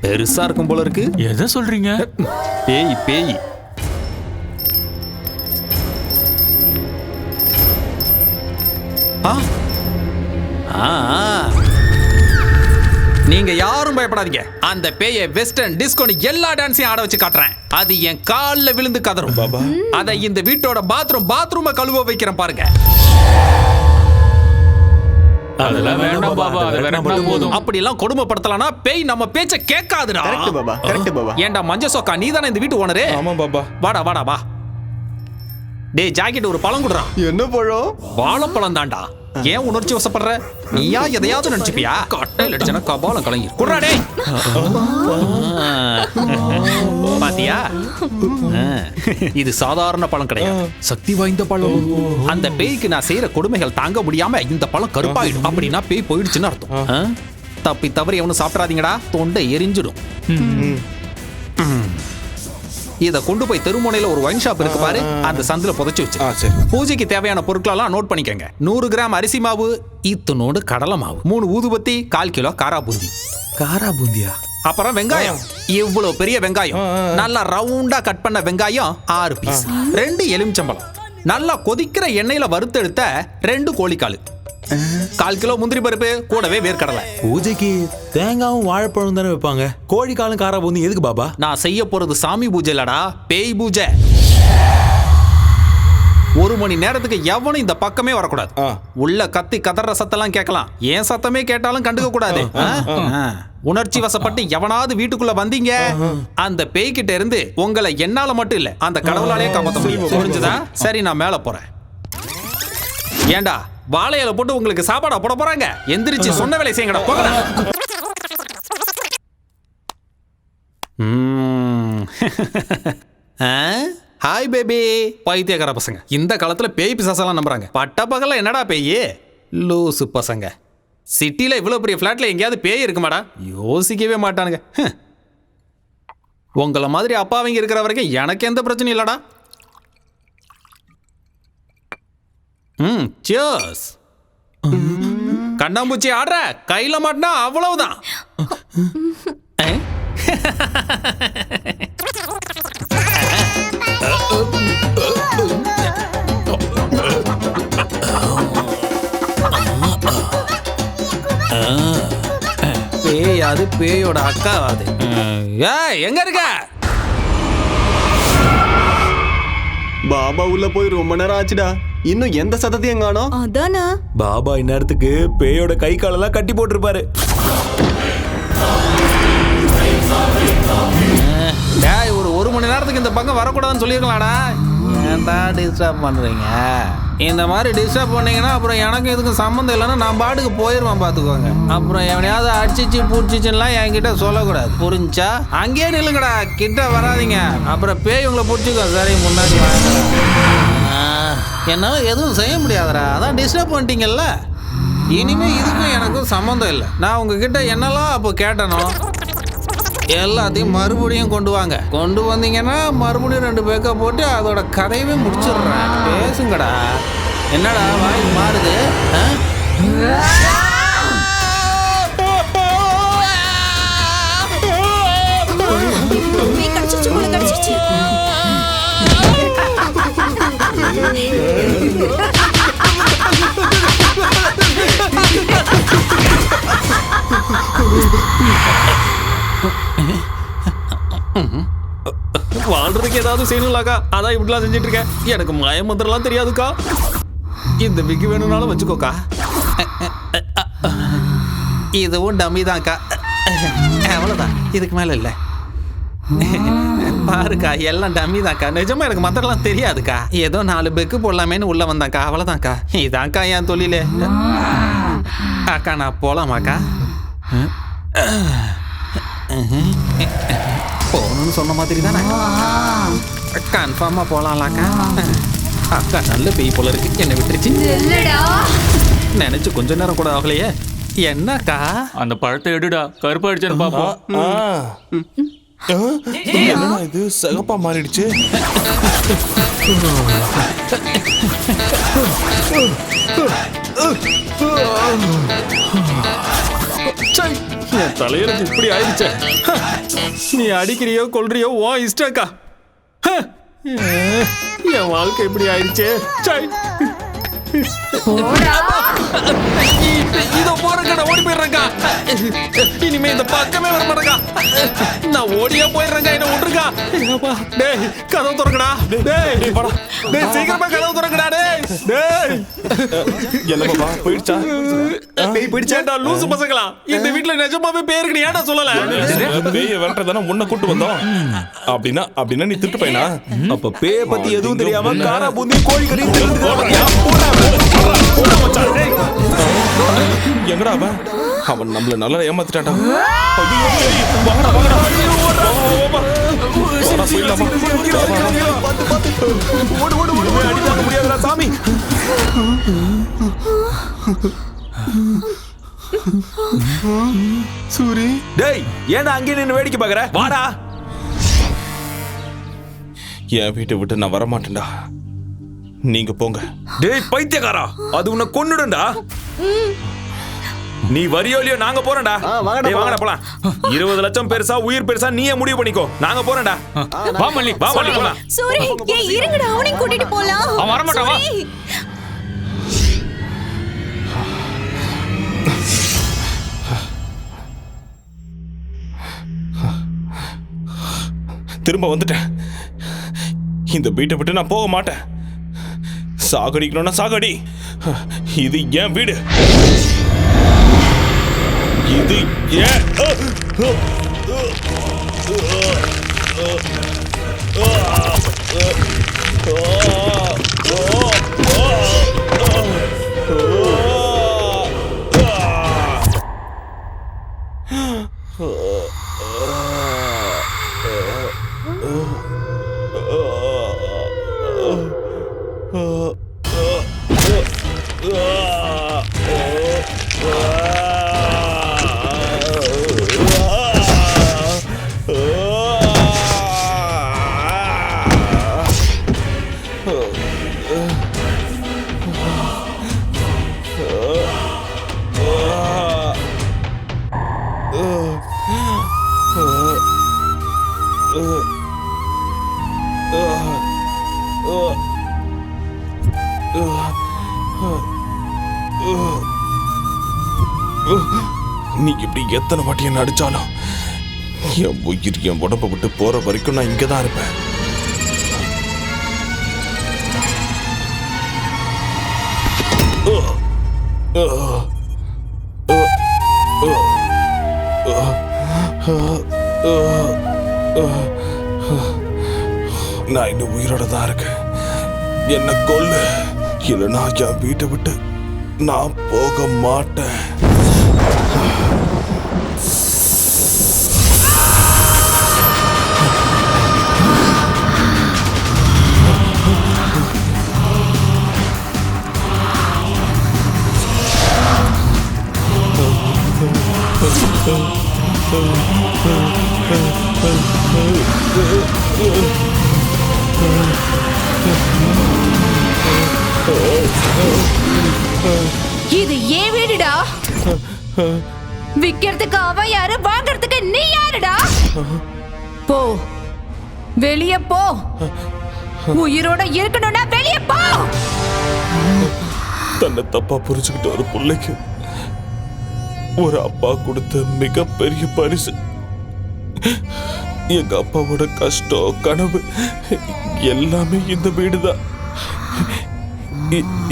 பெருசா இருக்கும் போல இருக்கு. எதை சொல்றீங்க? பேய் பேய். நீங்க யாரும் பயப்படாதீங்க. அந்த பேயை வெஸ்டர்ன் டிஸ்கோன்னு எல்லா டான்ஸையும் ஆட வச்சு காட்டுறேன். அது என் கால்ல விழுந்து கதறும் பாபா. அதை இந்த வீட்டோட பாத்ரூமை கழுவ வைக்கிறேன் பாருங்க. அதெல்லாம் வேண்டாம் பாபா, அது வேண்டாம் போதும். அப்படி எல்லாம் கொடுமைப்படுத்தலாம்னா பேய் நம்ம பேச்ச கேட்காதுடா. Correct Baba, correct Baba. ஏண்டா மஞ்ச சொக்கா, நீ தானே இந்த வீட்டு ஓனரு? ஆமா பாபா. வாடா வாடா வா. டேய் ஜாக்கெட், ஒரு பழம் குடுறா. என்ன பழம்? வாழைப்பழம் தான்டா. ஏன் உணர்ச்சி வசப்படுற? நீயா எதையாவது நினைச்சுப்பியா? கட்டையில் அடிச்சனா கபாலம் கலங்கி குடுறா. டேய் பாத்தியா, இது சாதாரண பழம் கிடையாது, சக்தி வாய்ந்த பழம். அந்த பேய்க்கு நான் செய்யற கொடுமைகள் தாங்க முடியாம இந்த பழம் கருப்பாயிடும். அப்படின்னா பேய் போயிடுச்சுன்னு அர்த்தம். தப்பி தவறி எவனும் சாப்பிடாதீங்கடா, தொண்டை எரிஞ்சிடும். இத கொண்டு போய் தெருமுனையில ஒரு ஒயின் ஷாப் இருக்கு பாரு, அந்த சந்தில புதைச்சு வச்சு. பூஜைக்கு தேவையான பொருட்களெல்லாம் நோட் பண்ணிக்கங்க. 100 கிராம் அரிசி மாவு, இத்தனோடு கடலை மாவு, 3 ஊதுபத்தி, 1/4 கிலோ காரா பூந்தி. காரா பூந்தியா? அப்புறம் வெங்காயம், இவ்வளவு பெரிய வெங்காயம், நல்லா ரவுண்டா கட் பண்ண வெங்காயம் 6 பீஸ், 2 எலுமிச்சம்பழம், நல்லா கொதிக்கிற எண்ணெயில வறுத்தெடுத்த 2 கோழிக்கால், 1/4 கிலோ முந்திரி பருப்பு, கூடவே வேர்க்கடலை. பூஜைக்கு தேங்காயும் வாழைப்பழம் தானே வைப்பாங்க, கோழிக்காலும் காரா பூந்தி எதுக்கு பாபா? நான் செய்ய போறது சாமி பூஜை இல்லடா, பேய் பூஜை. 1 மணி நேரத்துக்கு எவனும் இந்த பக்கமே வரக்கூடாது. உள்ள கத்தி கதற சத்தெல்லாம் கேட்கலாம், ஏன் சத்தமே கேட்டாலும் கண்டுக்க கூடாது. உணர்ச்சி வசப்பட்டு எவனாவது வீட்டுக்குள்ள வந்தீங்க, அந்த பேய்கிட்ட இருந்து உங்களை என்னால மட்டும் இல்ல அந்த கடவுளாலே காப்பாற்ற முடியும். புரிஞ்சுதா? சரி, நான் மேல போறேன். ஏண்டா வாழையில போட்டு உங்களுக்கு சாப்பாடா போட போறாங்க? எந்திரிச்சு சொன்ன வேலை செய்யுங்கடா, போங்கடா. Hi baby. பைத்தியக்கார பசங்க இந்த காலத்துல பேய் பிசாசெல்லாம் நம்புறாங்க. பட்ட பகல்ல என்னடா பேய்? லூசு பசங்க. சிட்டில இவ்வளவு பெரிய பிளாட்ல எங்கேயாவது பேய் இருக்குமாடா? யோசிக்கவே மாட்டானுங்க. உங்களை மாதிரி அப்பாவிங்க இருக்கிற வரைக்கும் எனக்கு எந்த பிரச்சனையும் இல்லடா. சியர்ஸ். கண்ணாம்பூச்சி ஆடுற, கையில மாட்டினா அவ்வளவுதான். பேய் அது பேயோட அக்கா அது. எங்க இருக்க? பாபா உள்ள போய் ரொம்ப நேரம் ஆச்சுடா, இன்னும் எந்த சத்தத்தையும் காணோம். அதானா பாபா இந்நேரத்துக்கு பேயோட கை காலெல்லாம் கட்டி போட்டிருப்பாரு. ஒரு மணி நேரத்துக்கு இந்த பக்கம் வரக்கூடாதுன்னு சொல்லியிருக்கலாம்டா. ஏன்டா டிஸ்டர்ப் பண்றீங்க? இந்த மாதிரி டிஸ்டர்ப் பண்ணீங்கன்னா அப்புறம் எனக்கு இதுக்கு சம்மந்தம் இல்லைன்னா நான் பாட்டுக்கு போயிடுவேன், பார்த்துக்கோங்க. அப்புறம் எவனையாவது அடிச்சிச்சு பூச்சிச்சுலாம் என்கிட்ட சொல்லக்கூடாது, புரிஞ்சா? அங்கேயே நில்லுங்கடா, கிட்ட வராதிங்க, அப்புறம் பேய் உங்களை பிடிச்சிக்கோ. சரி, முன்னாடி வாங்க. என்னால் எதுவும் செய்ய முடியாதுடா, அதான் டிஸ்டர்ப் பண்ணிட்டீங்கல்ல. இனிமே இதுக்கும் எனக்கும் சம்மந்தம் இல்லை. நான் உங்ககிட்ட என்னெல்லாம் அப்போ கேட்டனோ எல்லாத்தையும் மறுபடியும் கொண்டு வாங்க. கொண்டு வந்தீங்கன்னா மறுபடியும் 2 பேக்கை போட்டு அதோட கதையவே முடிச்சிடுறேன். பேசுங்கடா. என்னடா வாய் மாறுது? வாழ்றதுக்கு ஏதாவது செய்யணும்லாக்கா, அதான் இப்படிலாம் செஞ்சுட்டு இருக்கேன். எனக்கு மயமந்திரம்லாம் தெரியாதுக்கா. இந்த விக்கு வேணும்னாலும் வச்சுக்கோக்கா. இதுவும் டம்மி தான்க்கா, அவ்வளோதான், இதுக்கு மேலே இல்லை. பாருக்கா, எல்லாம் டம்மி தான்க்கா. நிஜமா எனக்கு மந்திரம்லாம் தெரியாதுக்கா. ஏதோ 4 பெக்கு போடலாமேன்னு உள்ள வந்தாக்கா, அவ்வளோதான்க்கா. இதான்க்கா என் தொழிலே. அக்கா நான் போகலாமாக்கா? போகணும்னு சொன்ன மாதிரி தானே, கன்ஃபார்மா போலாம்லாக்கா. அக்கா நல்ல பேய் போல இருக்கு, என்னை விட்டுருச்சு. நினைச்சு கொஞ்ச நேரம் கூட ஆகலையே. என்னக்கா? அந்த பழத்தை எடுடா, கருப்பா அடிச்சேன்னு பாப்போம். என்னடா இது சிகப்பா மாறிடுச்சு? என் தலையிறது இப்படி ஆயிடுச்சே. நீ அடிக்கிறியோ கொல்றியோ ஓ இஷ்டக்கா. என் வாழ்க்கை இப்படி ஆயிடுச்சே. இதோ போறேங்க, ஓடி போயிடுறேங்க. இனிமே இந்த பக்கமே வர மாட்டேங்க. நான் ஓடியே போயிடுறேங்க, என்ன விட்டுருங்க. டேய் கதவு திறக்கடா. டேய் டேய் சீக்கிரமா கதவு திறக்கடா. டேய் என்ன பாபா போயிடுச்சா? பேய் பிடிச்சாடா லூசு பசங்களா. இந்த வீட்ல நிஜமாவே பேய் இருக்குன்னு ஏன்டா சொல்லல? பேயை விரட்டதானே உன்னை கூட்டு வந்தோம். அப்படின்னா நீ திட்டு பையனா? அப்ப பேய பத்தி எதுவும் தெரியாம காரா பூந்தி கோழி கறி எங்கடா அவன் நம்மள நல்லா ஏமாத்திட்டான்டா. முடியாதுடா சாமி. சூரி டேய் ஏன்டா அங்கே நின்னு வேடிக்கை பாக்குற? வாடா. என் வீட்டை விட்டு நான் வரமாட்டேன்டா. நீங்க போங்க. டேய் பைத்தியக்காரா, அது உன்னை கொன்னுடும்டா. நீ வரியோலியோ நாங்க போறோம்டா. டேய் வாங்கடா போலாம். 20 லட்சம் பெருசா உயிர் பெருசா நீயே முடிவு பண்ணிக்கோ. நாங்க போறோம்டா. வா மல்லி போலாம். சூரி ஏய் இருங்கடா, அவனையும் கூட்டிட்டு போலாம். அவன் வர மாட்டான். வா. திரும்ப வந்துட்டேன். இந்த வீட்டை விட்டு நான் போக மாட்டேன். சாகடிக்கணும்னா சாகடி. இது என் வீடு. இது ஏன் நீ இப்படி எத்தனை வாட்டி என்ன அடிச்சாலும் என் உயிர் என் உடம்பை விட்டு போற வரைக்கும் நான் இங்கதான் இருப்பேன். நான் இன்னும் உயிரோட தான் இருக்கேன். என்ன கொல்லு, இல்லைன்னா என் வீட்டை விட்டு நான் போக மாட்டேன். இது ஏன் வீடுடா? விக்கிறதுக்கு அவன் யாரு, வாங்கறதுக்கு நீ யாருடா? போ, வெளியே போ. உயிரோட இருக்கணும்னா வெளியே போ. தன்னை தப்பா புரிஞ்சுக்கிட்ட ஒரு பிள்ளைக்கு ஒரு அப்பா கொடுத்த மிகப்பெரிய பரிசு. எங்க அப்பாவோட கஷ்டம் கனவு எல்லாமே இந்த வீடுதான்.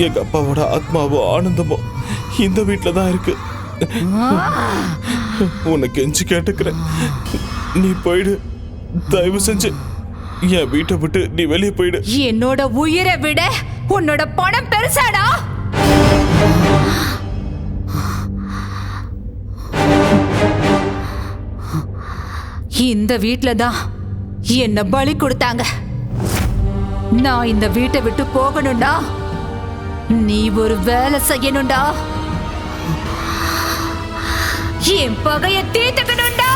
எங்க அப்பாவோட ஆத்மாவோ ஆனந்தமோ இந்த வீட்டுல தான் இருக்கு. உன்னை கெஞ்சி கேட்டுக்கிறேன், நீ போயிடு. தயவு செஞ்சு என் வீட்டை விட்டு நீ வெளியே போயிடு. என்னோட உயிரை விட உன்னோட பணம் பெருசாடா. இந்த வீட்ல தான் என்ன பலி கொடுத்தாங்க. நான் இந்த வீட்டை விட்டு போகணும்டா. நீ ஒரு வேலை செய்யணும்டா. என் பகைய தீர்த்துக்கணும்டா.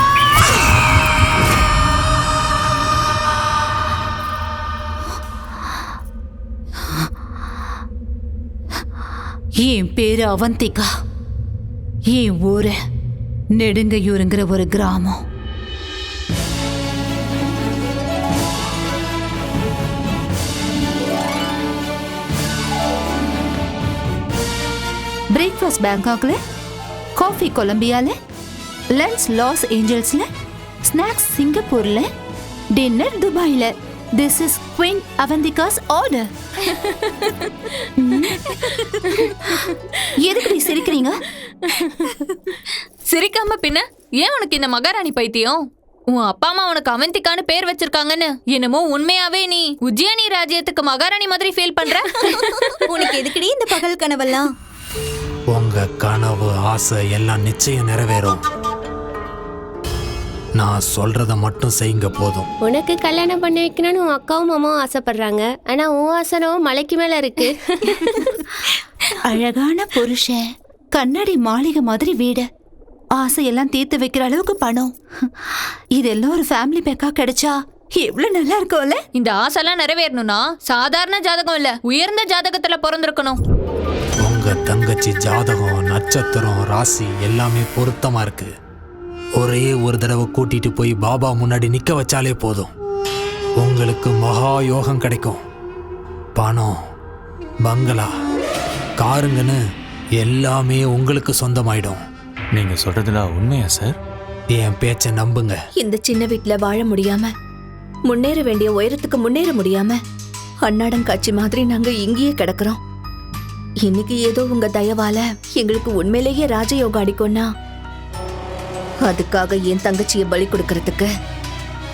என் பேரு அவந்திகா. என் ஊரு நெடுங்கையூருங்கிற ஒரு கிராமம். பிரேக்ஃபாஸ்ட் பேங்காக்ல, காஃபி கொலம்பியால, லஞ்ச் லாஸ் ஏஞ்சல்ஸ்ல, ஸ்நாக்ஸ் சிங்கப்பூர்ல, டின்னர் துபாயில. This is queen Avantika's order. எதுக்கு சிரிக்கிறீங்க? சிரிக்காம பின்ன ஏன் உனக்கு இந்த மகாராணி பைத்தியம்? உன் அப்பா அம்மா உனக்கு அவந்திகான்னு பேர் வச்சிருக்காங்கன்னு என்னமோ உண்மையாவே நீ உஜ்ஜயினி ராஜ்யத்துக்கு மகாராணி மாதிரி ஃபீல் பண்ற. உனக்கு எதுக்குடி இந்த பகல் கனவெல்லாம்? உங்க கனவு ஆசை எல்லாம் நிச்சயம் நிறைவேறும். நான் சொல்றத மட்டும் செய்யுங்க போதும். உனக்கு கல்யாணம் பண்ணி வைக்கணும்னு உன் அக்காவும் மாமாவும் ஆசைப்படுறாங்க. ஆனா உன் ஆசனம் மலைக்கு மேல இருக்கு. அழகான புருஷன், கண்ணாடி மாளிகை மாதிரி வீடு, ஆசையெல்லாம் தீர்த்து வைக்கிற அளவுக்கு பணம், இதெல்லாம் ஒரு ஃபேமிலி பேக்கா கிடைச்சா எவ்வளவு நல்லா இருக்கும்ல. இந்த ஆசைலாம் நிறைவேறணும்னா சாதாரண ஜாதகம் இல்ல, உயர்ந்த ஜாதகத்துல பிறந்திருக்கணும். உங்க தங்கச்சி ஜாதகம், நட்சத்திரம், ராசி எல்லாமே பொருத்தமா இருக்கு. ஒரே ஒரு தடவை கூட்டிட்டு போய் பாபா முன்னாடி நிக்க வச்சாலே போதும், உங்களுக்கு மகா யோகம் கிடைக்கும். பணம், பங்களா, காருங்கன்னு எல்லாமே உங்களுக்கு சொந்தமாயிடும். நீங்க சொல்றதுல உண்மையா சார்? என் பேச்ச நம்புங்க. இந்த சின்ன வீட்டுல வாழ முடியாம, முன்னேற வேண்டிய உயரத்துக்கு முன்னேற முடியாம அன்னாடம் காட்சி மாதிரி நாங்க இங்கேயே கிடக்குறோம். இன்னைக்கு ஏதோ உங்க தயவால எங்களுக்கு உண்மையிலேயே ராஜயோகம் அடிக்கும்னா அதுக்காக என் தங்கச்சியை பலி கொடுக்கறதுக்கு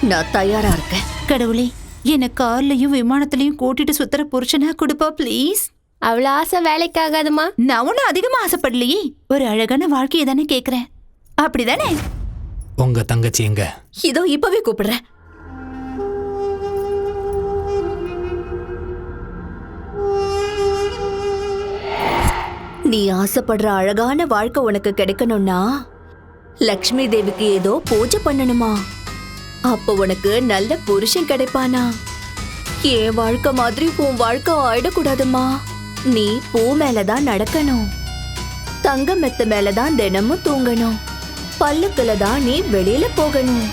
நான் தயாரா இருக்கேன். கடவுளே, என்ன கார்லயும் விமானத்திலயும் கூட்டிட்டு சுத்துற புருஷனா கொடுப்பா ப்ளீஸ். அவ்வளவு ஆசை வேலைக்காகாதுமா. நான் ஒன்னும் அதிகமா ஆசைப்படலையே, ஒரு அழகான வாழ்க்கையை தானே கேக்குறேன். அப்படிதானே? உங்க தங்கச்சி எங்க? இதோ இப்பவே கூப்பிடுறேன். நீ ஆசைப்படுற அழகான வாழ்க்கை உனக்கு கிடைக்கணும்னா லக்ஷ்மி தேவிக்கு ஏதோ பூஜை பண்ணணுமா? அப்ப உனக்கு நல்ல புருஷன் கிடைப்பானா? என் வாழ்க்கை மாதிரி உன் வாழ்க்கை ஆயிடக்கூடாதுமா. நீ பூ மேலதான் நடக்கணும், தங்க மெத்த மேலதான் தினமும் தூங்கணும், பல்லுக்குல தான் நீ வெளியில போகணும்.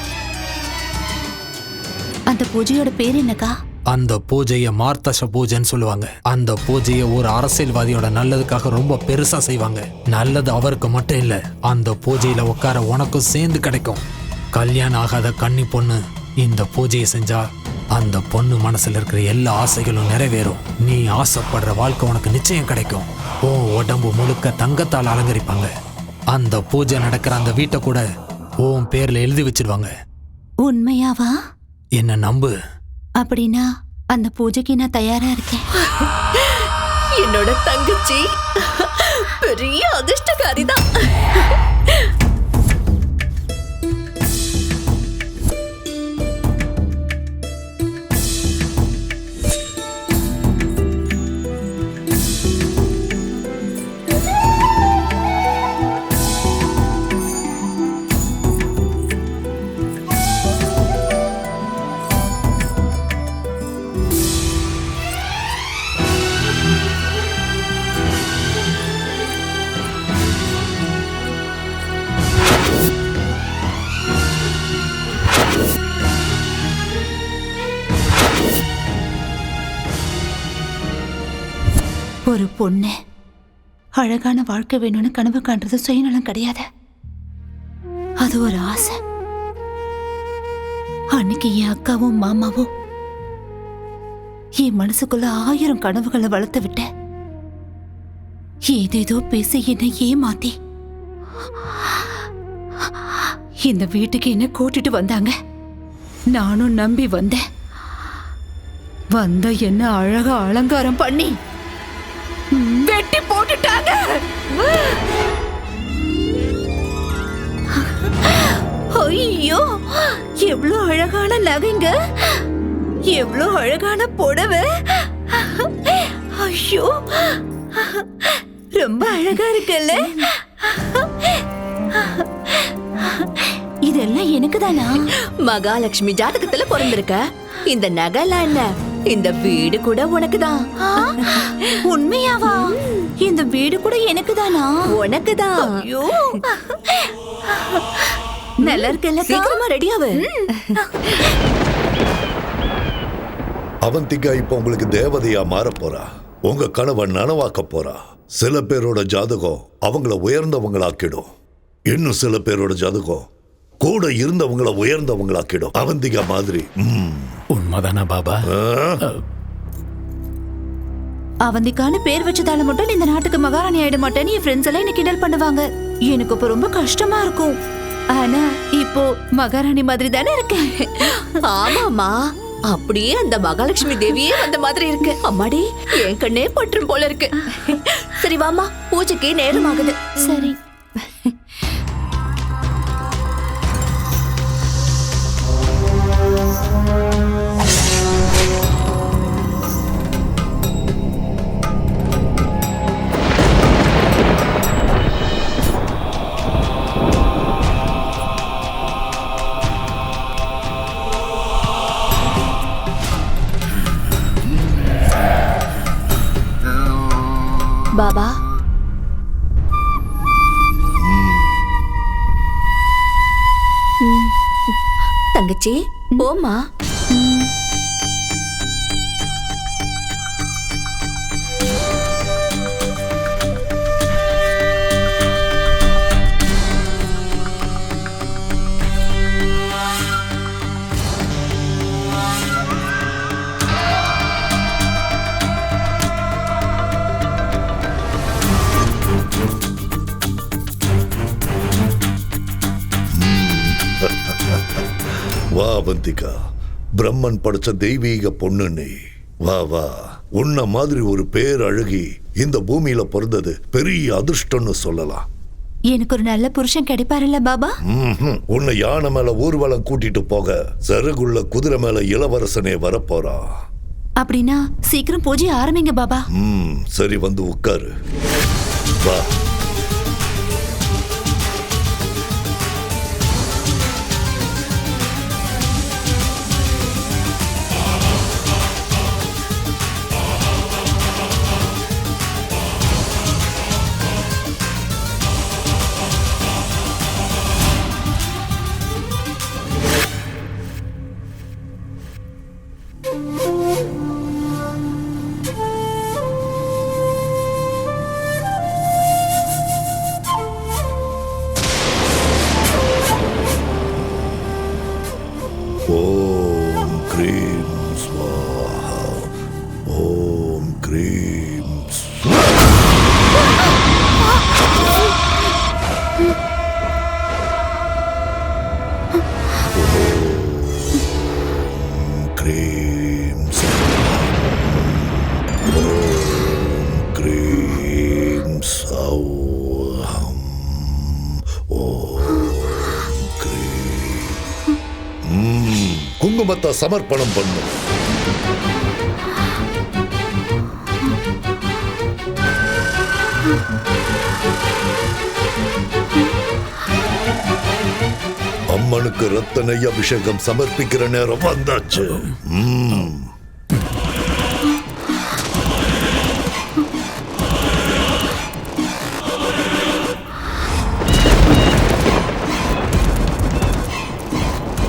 அந்த பூஜையோட பேர் என்னக்கா? அந்த பூஜையை மார்த்தச பூஜைன்னு சொல்லுவாங்க. அந்த பூஜையை ஒரு அரசியல்வாதியோட நல்லதுக்காக ரொம்ப பெருசா செய்வாங்க. நல்லது அவருக்கு மட்டும் இல்ல, அந்த பூஜையில உட்கார உனக்கும் சேர்ந்து கிடைக்கும். கல்யாணம் ஆகாத கன்னி பொண்ணு இந்த பூஜையை செஞ்சா அந்த பொண்ணு மனசுல இருக்கிற எல்லா ஆசைகளும் நிறைவேறும். நீ ஆசைப்படுற வாழ்க்கை உனக்கு நிச்சயம் கிடைக்கும். உன் உடம்பு முழுக்க தங்கத்தால் அலங்கரிப்பாங்க. அந்த பூஜை நடக்கிற அந்த வீட்டை கூட உன் பேர்ல எழுதி வச்சிருவாங்க. உண்மையாவா? என்ன நம்பு. அப்படின்னா அந்த பூஜைக்கு நான் தயாரா இருக்கேன். என்னோட தங்கச்சி பெரிய அதிர்ஷ்டக்காரிதான். ஒரு பொண்ணு அழகான வாழ்க்கை வேணும்னு கனவு காண்றது சுயநலம் கிடையாது, அது ஒரு ஆசை. அன்னைக்கு என் அக்காவும் மாமாவும் என் மனசுக்குள்ள 1000 கனவுகளை வளர்த்து விட்ட. ஏதேதோ பேசி என்னை ஏமாத்தி இந்த வீட்டுக்கு என்ன கூட்டிட்டு வந்தாங்க. நானும் நம்பி வந்தேன். வந்த என்ன அழகா அலங்காரம் பண்ணி வெட்டி போட்டுட்டாங்க. ஐயோ, எவ்வளவு அழகான நகைங்க, எவ்வளவு அழகான புடவை. ஐயோ, ரொம்ப அழகா இருக்குல்ல. இதெல்லாம் எனக்கு தானா? மகாலட்சுமி ஜாதகத்துல பிறந்திருக்க. இந்த நகைலாம் என்ன, இந்த வீடு கூட உனக்குதான். உண்மையாவா? இந்த வீடு கூட எனக்கு தானா? உனக்குதான். ஐயோ, நல்லா இருக்குல்ல? சீக்கிரமா ரெடியாவு. அவந்திகா இப்ப உங்களுக்கு தேவதையா மாற போறா. உங்க கனவை நனவாக்க போறா. சில பேரோட ஜாதகம் அவங்கள உயர்ந்தவங்களாக்கிடும், இன்னும் சில பேரோட ஜாதகம் கூட இருந்தவங்கள உயர்ந்தவங்களாக்கிடும். அவந்திகா மாதிரி. உண்மைதானா பாபா? அவந்திக்கான பேர் வச்சதால மட்டும் இந்த நாட்டுக்கு மகாராணி ஆயிட மாட்டேன்னு என் ஃப்ரெண்ட்ஸ் எல்லாம் என்ன கிண்டல் பண்ணுவாங்க. எனக்கு இப்ப ரொம்ப கஷ்டமா இருக்கும். ஆனா இப்போ மகாராணி மாதிரி தானே இருக்கேன். ஆமாமா, அப்படியே அந்த மகாலட்சுமி தேவியே வந்த மாதிரி இருக்கு. அம்மாடி, என் கண்ணே பற்றும் போல இருக்கு. சரி வாமா, பூஜைக்கு நேரம் ஆகுது. சரி. பாபா, தங்கச்சி போமா. வா அவந்திகா, பிரம்மன் படைச்ச தெய்வீக பொண்ணு நீ. வா வா, உன்ன மாதிரி ஒரு பேர் அழகி இந்த பூமியில பிறந்தது பெரிய அதிர்ஷ்டம்னு சொல்லலாம். எனக்கு ஒரு நல்ல புருஷன் கிடைப்பாருல்ல பாபா? உன்னை யானை மேல ஊர்வலம் கூட்டிட்டு போக சருகுள்ள குதிரை மேல இளவரசனே வரப்போறா. அப்படின்னா சீக்கிரம் பூஜை ஆரம்பிங்க பாபா. சரி, வந்து உட்காரு. வா. ஓம் க்ரீம் ஸ்வாஹா, ஓம் க்ரீம் க்ரீம் ஓம் க்ரீம் சௌஹம் ஓம் குங்குமத்தை சமர்ப்பணம் பண்ணு. அம்மனுக்கு ரத்த நெய் அபிஷேகம் சமர்ப்பிக்கிற நேரம் வந்தாச்சு.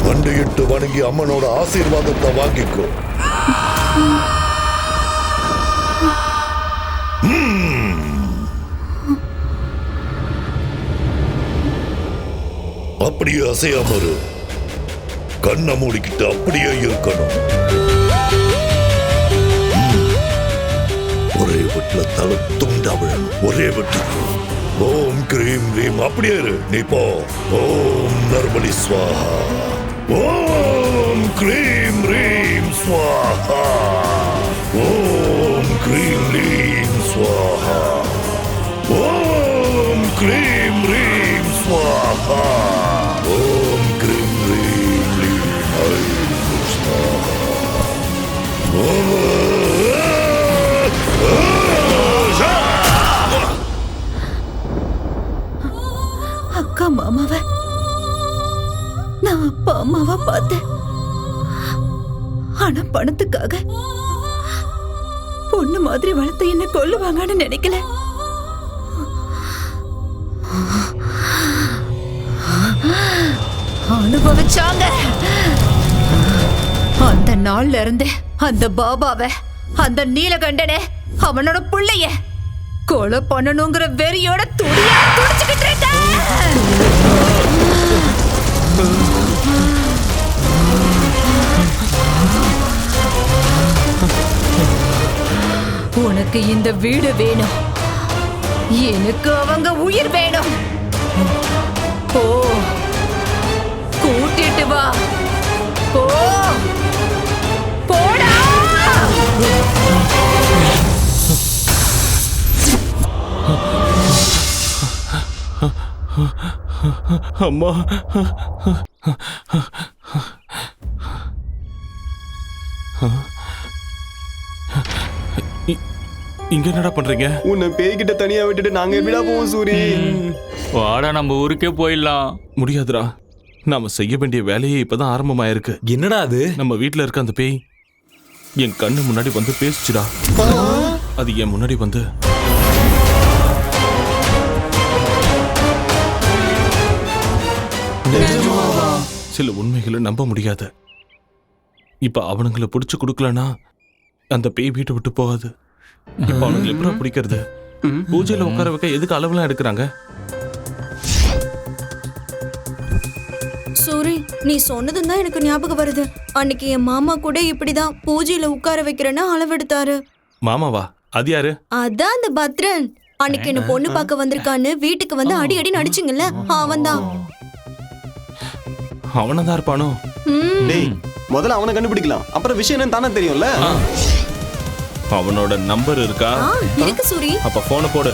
மண்டியிட்டு வணங்கி அம்மனோட ஆசீர்வாதத்தை வாங்கிக்கோ. அப்படியே அசையாம இரு. கண்ணை மூடிக்கிட்டு அப்படியே இருக்கணும். ஒரே வீட்டுல தலை துண்டா விழணும். ஒரே வீட்டுக்கு ஓம் கிரீம் ரீம் அப்படியே இரு. நீ போ. ஓம் நர்மலி ஸ்வாஹா, ஓம் கிரீம் ரீம் ஸ்வாஹா, ஓம் கிரீம் ரீம் ஸ்வாஹா, ஓம் கிரீம் ரீம் ஸ்வாஹா, ஓம் கிரீம் ரீம் ரீம் ஐம் ஸ்வாஹா. அக்கா மாமாவை நான் அப்பா அம்மாவா பார்த்தேன். ஆனா பணத்துக்காக பொண்ணு மாதிரி வளர்த்து என்ன கொல்லுவாங்கன்னு நினைக்கல. அனுபவிச்சாங்க. அந்த நாள்ல இருந்து அந்த பாபாவை, அந்த நீலகண்டனை, அவனோட பிள்ளைய கொலை பண்ணணுங்கிற வெறியோட துடியா துடிச்சுக்கிட்டு இருக்க. உனக்கு இந்த வீடு வேணும், எனக்கு அவங்க உயிர் வேணும். போ, கூட்டிட்டு வா. போ, போடா. அம்மா, இங்க என்னடா பண்றீங்க? உன்னை பேய்கிட்ட தனியா விட்டுட்டு நாங்க எப்படிடா போவோம் சூரி? வாடா நம்ம ஊருக்கே போயிடலாம். முடியாதுடா, நாம செய்ய வேண்டிய வேலையே இப்பதான் ஆரம்பமாயிருக்கு. என்னடா அது? நம்ம வீட்டுல இருக்க அந்த பேய் என் கண்ணு முன்னாடி வந்து பேசிச்சுடா. அது என் முன்னாடி வந்து சில உண்மைகளை நம்ப முடியாது. இப்ப அவனுங்களை பிடிச்சு கொடுக்கலனா அந்த பேய் வீட்டை விட்டு போகாது. இப்ப அவனுங்களை எப்படி பிடிக்கிறது? பூஜையில உட்கார வைக்க எதுக்கு அளவுலாம் எடுக்கிறாங்க? சூரி, நீ சொன்னதும் தான் எனக்கு ஞாபகம் வருது. அன்னைக்கு என் மாமா கூட இப்படிதான் பூஜையில உட்கார வைக்கிறேன்னு அளவெடுத்தாரு. மாமாவா? அது யாரு? அதான் அந்த பத்ரன். அன்னைக்கு என்ன பொண்ணு பார்க்க வந்திருக்கான்னு வீட்டுக்கு வந்து அடி அடி நடிச்சிங்கல்ல, அவன்தான். அவனதான் இருப்பானோ? டேய், முதல்ல அவனை கண்டுபிடிக்கலாம், அப்புறம் விஷயம் என்னன்னு தானே தெரியும்ல. அவனோட நம்பர் இருக்கா? இருக்கு சூரி. அப்ப போனை போடு.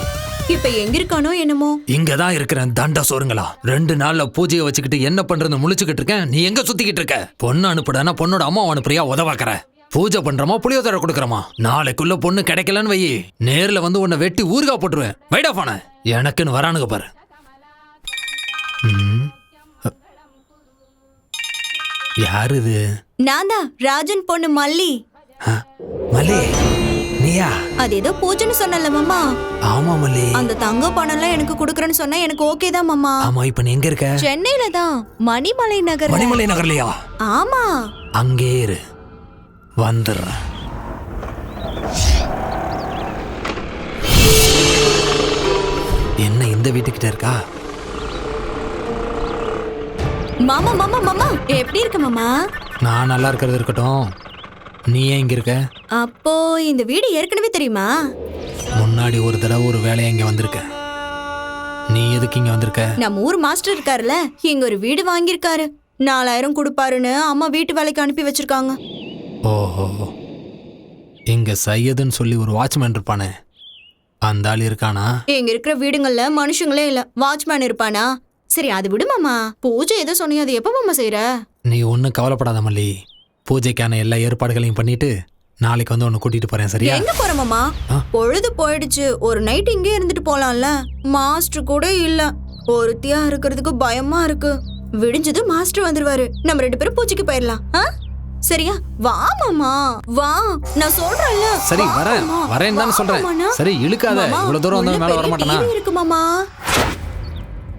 இப்ப எங்க இருக்கானோ என்னமோ. இங்கதான் இருக்கிறேன் தண்ட சோறுங்களா. 2 நாள்ல பூஜையை வச்சுக்கிட்டு என்ன பண்றது முழிச்சுக்கிட்டு இருக்கேன். நீ எங்க சுத்திக்கிட்டு இருக்க? பொண்ணு அனுப்புடானா பொண்ணோட அம்மா அனுப்புறியா? உதவாக்கற. பூஜை பண்றமா புளியோதரை கொடுக்கறமா? நாளைக்குள்ள பொண்ணு கிடைக்கலன்னு வை, நேர்ல வந்து உன்னை வெட்டி ஊறுகா போட்டுருவேன். வைடா போன. எனக்குன்னு வரானுங்க பாரு. யாரு இது? நான் தான் ராஜன் பொண்ணு மல்லி. மல்லி, நீயா? அது ஏதோ பூஜைன்னு சொன்னல மாமா. ஆமா மல்லி. அந்த தங்க பணம்லாம் எனக்கு குடுக்கறேன்னு சொன்னா எனக்கு ஓகே தான் மாமா. ஆமா, இப்ப நீ எங்க இருக்க? சென்னையில தான், மணிமலை நகர். மணிமலை நகர்லையா? ஆமா. அங்கே இரு, வந்துடுறேன். என்ன இந்த வீட்டுக்கிட்ட இருக்கா? மாமா மாமா மாமா, எப்படி இருக்க மாமா? நான் நல்லா இருக்கிறது இருக்கட்டும், நீ ஏன் இங்க இருக்க? அப்போ இந்த வீடு ஏற்கனவே தெரியுமா? முன்னாடி ஒரு தடவை ஒரு வேலையா இங்க வந்திருக்க. நீ எதுக்கு இங்க வந்திருக்க? நம்ம ஊர் மாஸ்டர் இருக்காருல்ல, இங்க ஒரு வீடு வாங்கியிருக்காரு. 4000 கொடுப்பாருன்னு அம்மா வீட்டு வேலைக்கு அனுப்பி வச்சிருக்காங்க. ஓஹோ, இங்க சையதுன்னு சொல்லி ஒரு வாட்ச்மேன் இருப்பானே, அந்த ஆள் இருக்கானா? இங்க இருக்கிற வீடுங்கள்ல மனுஷங்களே இல்ல, வாட்ச்மேன் இருப்பானா? சரி அது விடு மாமா. பூஜை ஏதோ சொன்னீங்க, அது எப்ப மாமா செய்யற? நீ ஒன்னும் கவலைப்படாத மல்லி. பூஜைக்கான எல்லா ஏற்பாடுகளையும் பண்ணிட்டு நாளைக்கு வந்து உன்னை கூட்டிட்டு போறேன், சரியா? எங்க போற மாமா? பொழுது போயிடுச்சு, ஒரு நைட் இங்கே இருந்துட்டு போலாம்ல. மாஸ்டர் கூட இல்ல, ஒருத்தியா இருக்கிறதுக்கு பயமா இருக்கு. விடிஞ்சது மாஸ்டர் வந்துருவாரு, நம்ம 2 பேரும் பூஜைக்கு போயிடலாம். சரியா? வா மாமா, வா, நான் சொல்றேன்ல. சரி வரேன் வரேன் தானே சொல்றேன். சரி இழுக்காத, இவ்வளவு தூரம் வந்து மேல வர மாட்டானா? இருக்கு மாமா.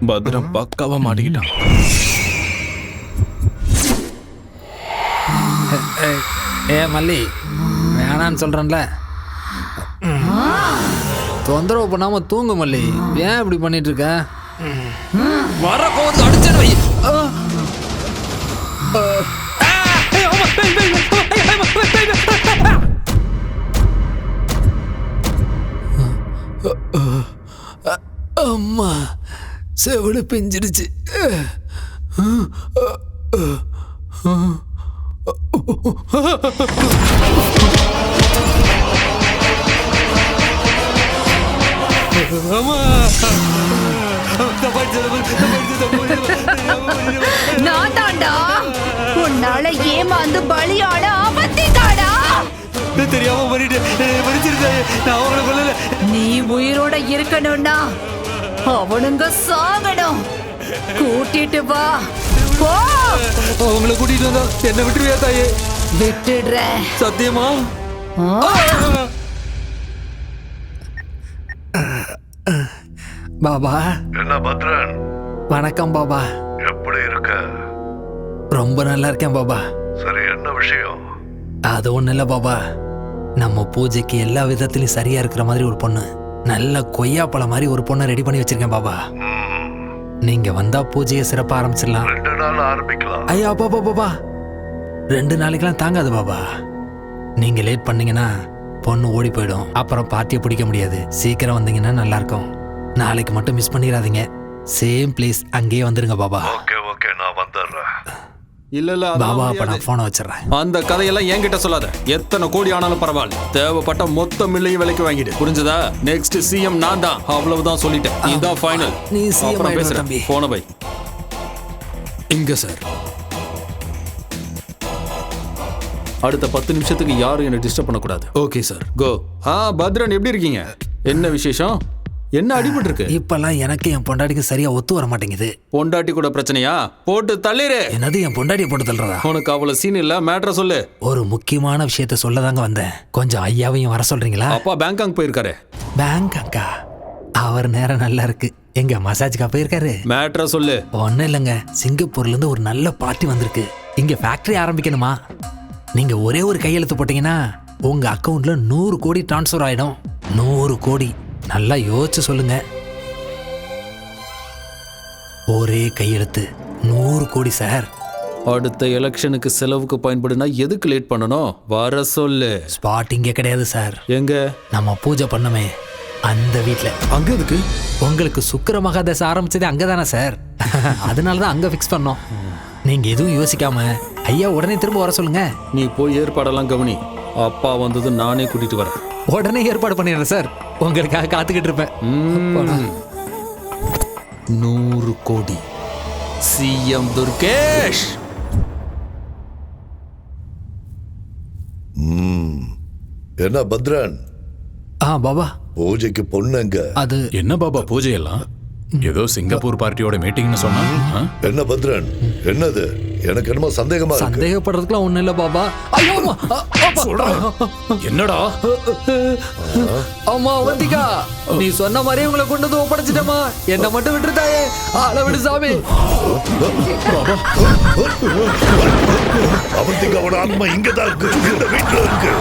பத்ரம் பக்காவா மாட்டிக்கிட்டான். ஏ மல்லி, வேணான்னு சொல்றேன்ல. தொந்தரவு பண்ணாம தூங்கு மல்லி. ஏன் இப்படி பண்ணிட்டு இருக்க? வர கோவத்துக்கு அடிச்சு வை. அம்மா, செவிடு பிஞ்சிடுச்சு. நான் தாண்டா உன்னால ஏமாந்து பலியாட அவத்திக்காடா. தெரியாம நீ உயிரோட இருக்கணும்னா அவனுங்க சாகணும். கூட்டிட்டு வா, போ. அவங்கள கூட்டிட்டு வந்தா என்ன விட்டுருவியா தாயே? விட்டுடுறேன். சத்தியமா? பாபா. என்ன பத்ரன்? வணக்கம் பாபா. எப்படி இருக்க? ரொம்ப நல்லா இருக்கேன் பாபா. சரி, என்ன விஷயம்? அது ஒண்ணு இல்ல பாபா, நம்ம பூஜைக்கு எல்லா விதத்திலையும் சரியா இருக்கிற மாதிரி ஒரு பொண்ணு நல்ல கொய்யாப்பழம் மாதிரி ஒரு பொண்ணை ரெடி பண்ணி வச்சிருக்கேன் பாபா. நீங்க வந்தா பூஜையை சிறப்பா ஆரம்பிச்சிடலாம். 2 நாள் ஆரம்பிக்கலாம். ஐயா பாபா பாபா 2 நாளைக்கெல்லாம் தாங்காது பாபா. நீங்க லேட் பண்ணீங்கன்னா பொண்ணு ஓடி போயிடும். அப்புறம் பார்ட்டியை பிடிக்க முடியாது. சீக்கிரம் வந்தீங்கன்னா நல்லா இருக்கும். நாளைக்கு மட்டும் மிஸ் பண்ணிடாதீங்க. சேம் பிளேஸ் அங்கேயே வந்துருங்க பாபா. ஓகே நான் வந்துடுறேன். இல்ல பாபா அப்ப நான் போனை வச்சிடறேன். அந்த கதையெல்லாம் என்கிட்ட சொல்லாத. எத்தனை கோடி ஆனாலும் பரவாயில்ல, தேவைப்பட்ட மொத்த மில்லையும் விலைக்கு வாங்கிடு. புரிஞ்சதா? நெக்ஸ்ட் சிஎம் நான் தான். அவ்வளவுதான் சொல்லிட்டேன். இதுதான் ஃபைனல். நீ சிஎம் பேசுறேன். தம்பி. போன பை இங்க சார். அடுத்த 10 நிமிஷத்துக்கு யாரும் என்ன டிஸ்டர்ப் பண்ணக்கூடாது. Okay sir. கோ. பத்ரன் எப்படி இருக்கீங்க? என்ன விசேஷம்? என்ன அடிபட்டு இருக்கு? இப்பெல்லாம் எனக்கு என் பொண்டாட்டிக்கு சரியா ஒத்து வர மாட்டேங்குது. பொண்டாட்டி கூட பிரச்சனையா? போட்டு தள்ளிரு. என்னது என் பொண்டாட்டியை போட்டு தள்ளுறதா? உனக்கு அவ்வளவு சீன் இல்ல. மேட்ரை சொல்லு. ஒரு முக்கியமான விஷயத்த சொல்லதாங்க வந்தேன். கொஞ்சம் ஐயாவையும் வர சொல்றீங்களா? அப்பா பேங்காக் போயிருக்காரு. பேங்காக்கா? அவர் நேரம் நல்லா இருக்கு. எங்க மசாஜ்க்கா போயிருக்காரு? மேட்ரை சொல்லு. ஒன்னும் இல்லைங்க, சிங்கப்பூர்ல இருந்து ஒரு நல்ல பார்ட்டி வந்திருக்கு. இங்க ஃபேக்டரி ஆரம்பிக்கணுமா? நீங்க ஒரே ஒரு கையெழுத்து போட்டீங்கன்னா உங்க அக்கவுண்ட்ல 100 கோடி டிரான்ஸ்ஃபர் ஆயிடும். 100 கோடி. நல்லா யோசிச்சு சொல்லுங்க. ஒரே கையெழுத்து 100 கோடி சார். அடுத்த எலெக்ஷனுக்கு செலவுக்கு பயன்படுனா எதுக்கு லேட் பண்ணணும்? வர சொல்லு. ஸ்பாட் இங்கே கிடையாது சார். எங்க? நம்ம பூஜை பண்ணமே அந்த வீட்டில். அங்க எதுக்கு? உங்களுக்கு சுக்கிர மகாதசை ஆரம்பிச்சதே அங்கதானே சார். அதனாலதான் அங்க ஃபிக்ஸ் பண்ணோம். நீங்க எதுவும் யோசிக்காம ஐயா உடனே திரும்ப வர சொல்லுங்க. நீ போய் ஏற்பாடெல்லாம் கவனி. அப்பா வந்தது நானே கூட்டிட்டு வரேன். உடனே ஏற்பாடு பண்ணிடுறேன் சார். உங்களுக்காக காத்துக்கிட்டு இருப்பேன். 100 கோடி. சிஎம் துர்கேஷ். என்ன பத்ரன்? பாபா பூஜைக்கு பொண்ணுங்க. அது என்ன பாபா பூஜையெல்லாம்? ஏதோ சிங்கப்பூர் பார்ட்டியோட மீட்டிங்னு சொன்னா. என்ன பத்ரன், என்னது? எனக்கு என்னமோ சந்தேகமா இருக்கு. சந்தேகப்படுறதுக்குலாம் ஒண்ணு இல்ல பாபா. ஐயோ என்னடா? அம்மா வந்திகா, நீ சொன்ன மாதிரி உங்களை கொண்டு வந்து ஒப்படைச்சிட்டமா. என்ன மட்டும் விட்டுருதாயே. ஆள விடு சாமி. அவந்திகாவோட ஆத்மா இங்கதான் இருக்கு, இந்த வீட்டுல இருக்கு.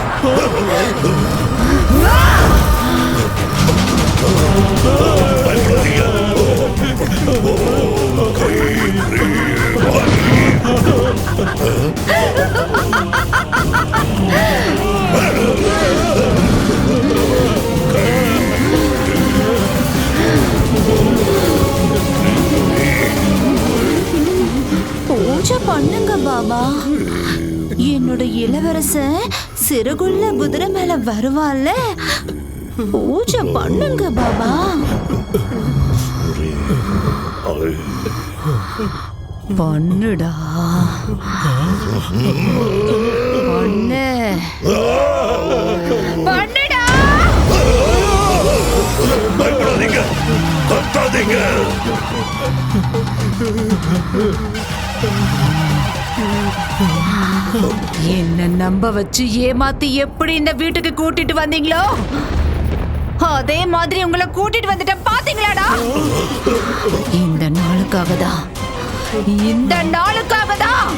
பூஜை பண்ணுங்க பாபா. என்னோட இளவரசன் சிறுகுள்ள குதிரை மேல வருவாள்ல. பூஜை பண்ணுங்க பாபா. பண்ணுடா. பண்ணு. பண்ணுடா. பயப்படாதீங்க, கத்தாதீங்க. என்ன நம்ப வச்சு ஏமாத்தி எப்படி இந்த வீட்டுக்கு கூட்டிட்டு வந்தீங்களோ அதே மாதிரி உங்களை கூட்டிட்டு வந்துட்ட பாத்தீங்களாடா. இந்த நாளுக்காக தான்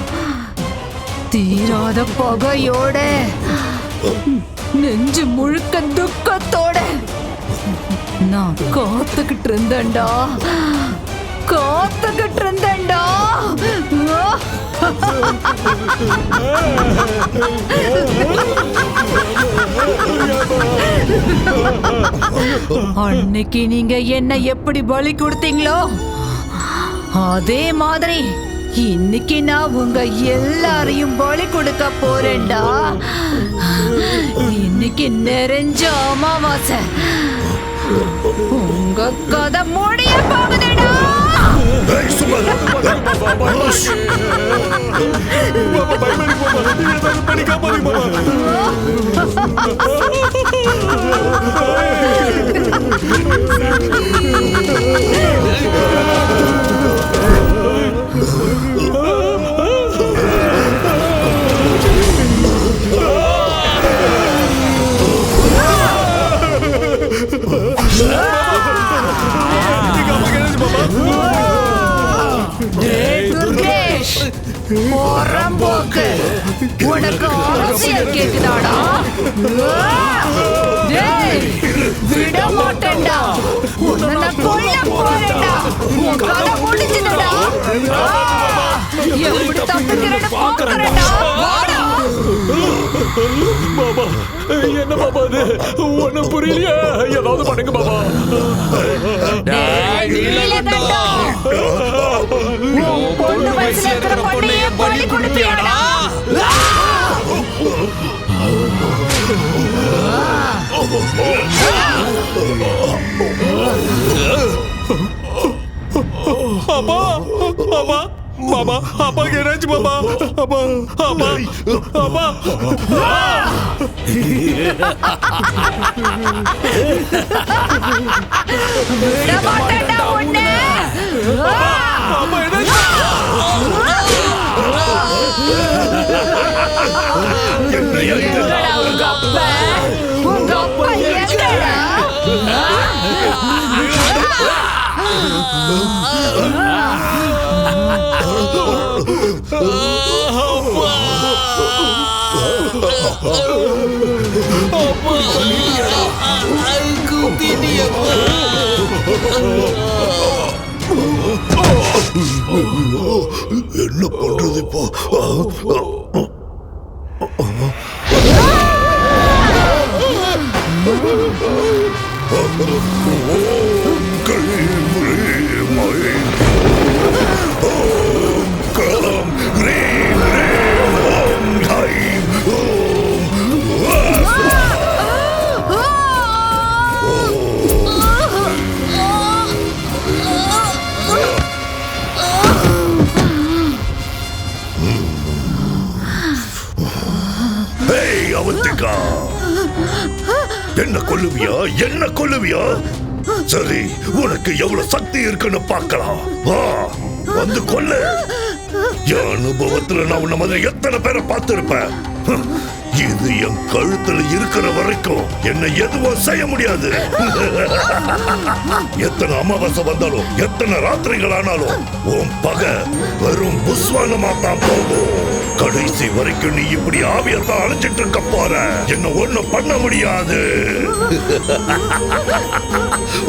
தீராத பகையோட நெஞ்சு முழுக்க துக்கத்தோட நான் காத்துக்கிட்டு இருந்தேன்டா. அன்னைக்கு நீங்க என்ன எப்படி பலி கொடுத்தீங்களோ அதே மாதிரி இன்னைக்கு நான் உங்க எல்லாரையும் பலி கொடுக்க போறேன்டா. இன்னைக்கு நிறைஞ்ச அமாவாசை. உங்க கதை முடிய போகுதுடா. துர்கேஷ், புறம்போக்கு உனக்கு அரசியல் கேக்குதாடா டேய், விட மாட்டேன்டா உன்னை நான் கொல்ல போறேன்டா உன் கதை முடிஞ்சுதுடா எப்படி தப்பிக்கிறேன்னு பாக்குறேன்டா வாடா பாபா என்ன பாபா அது ஒண்ணும் புரியலையா ஏதாவது பண்ணுங்க பாபா பொண்ணு வயசுல இருக்கிற பொண்ணையே பலி கொடுத்தியாடா அப்பா அப்பா பாபா அப்பா என்னாச்சு பாபா அப்பா அப்பா அப்பா விட மாட்டேன்டா உன்னை அப்பா என்னாச்சு எங்கடா உங்க அப்பா உங்க அப்பா எங்கடா என்ன பண்றது இப்போ அவந்திகா என்ன கொல்லுவியா என்ன கொல்லுவியா சரி உனக்கு எவ்வளவு சக்தி இருக்குன்னு பார்க்கலாம் வா வந்து கொல்லு என் அனுபவத்துல நான் உன்ன மாதிரி எத்தனை பேரை பார்த்திருப்பேன் இது என் கழுத்துல இருக்கிற வரைக்கும் என்ன எதுவும் செய்ய முடியாது எத்தனை அமாவாசை வந்தாலும் எத்தனை ராத்திரிகள் ஆனாலும் உன் பகை வெறும் புஸ்வானமா தான் போகும் கடைசி வரைக்கும் நீ இப்படி ஆவியத்தான் அழைச்சிட்டு இருக்க போற என்ன ஒண்ணும் பண்ண முடியாது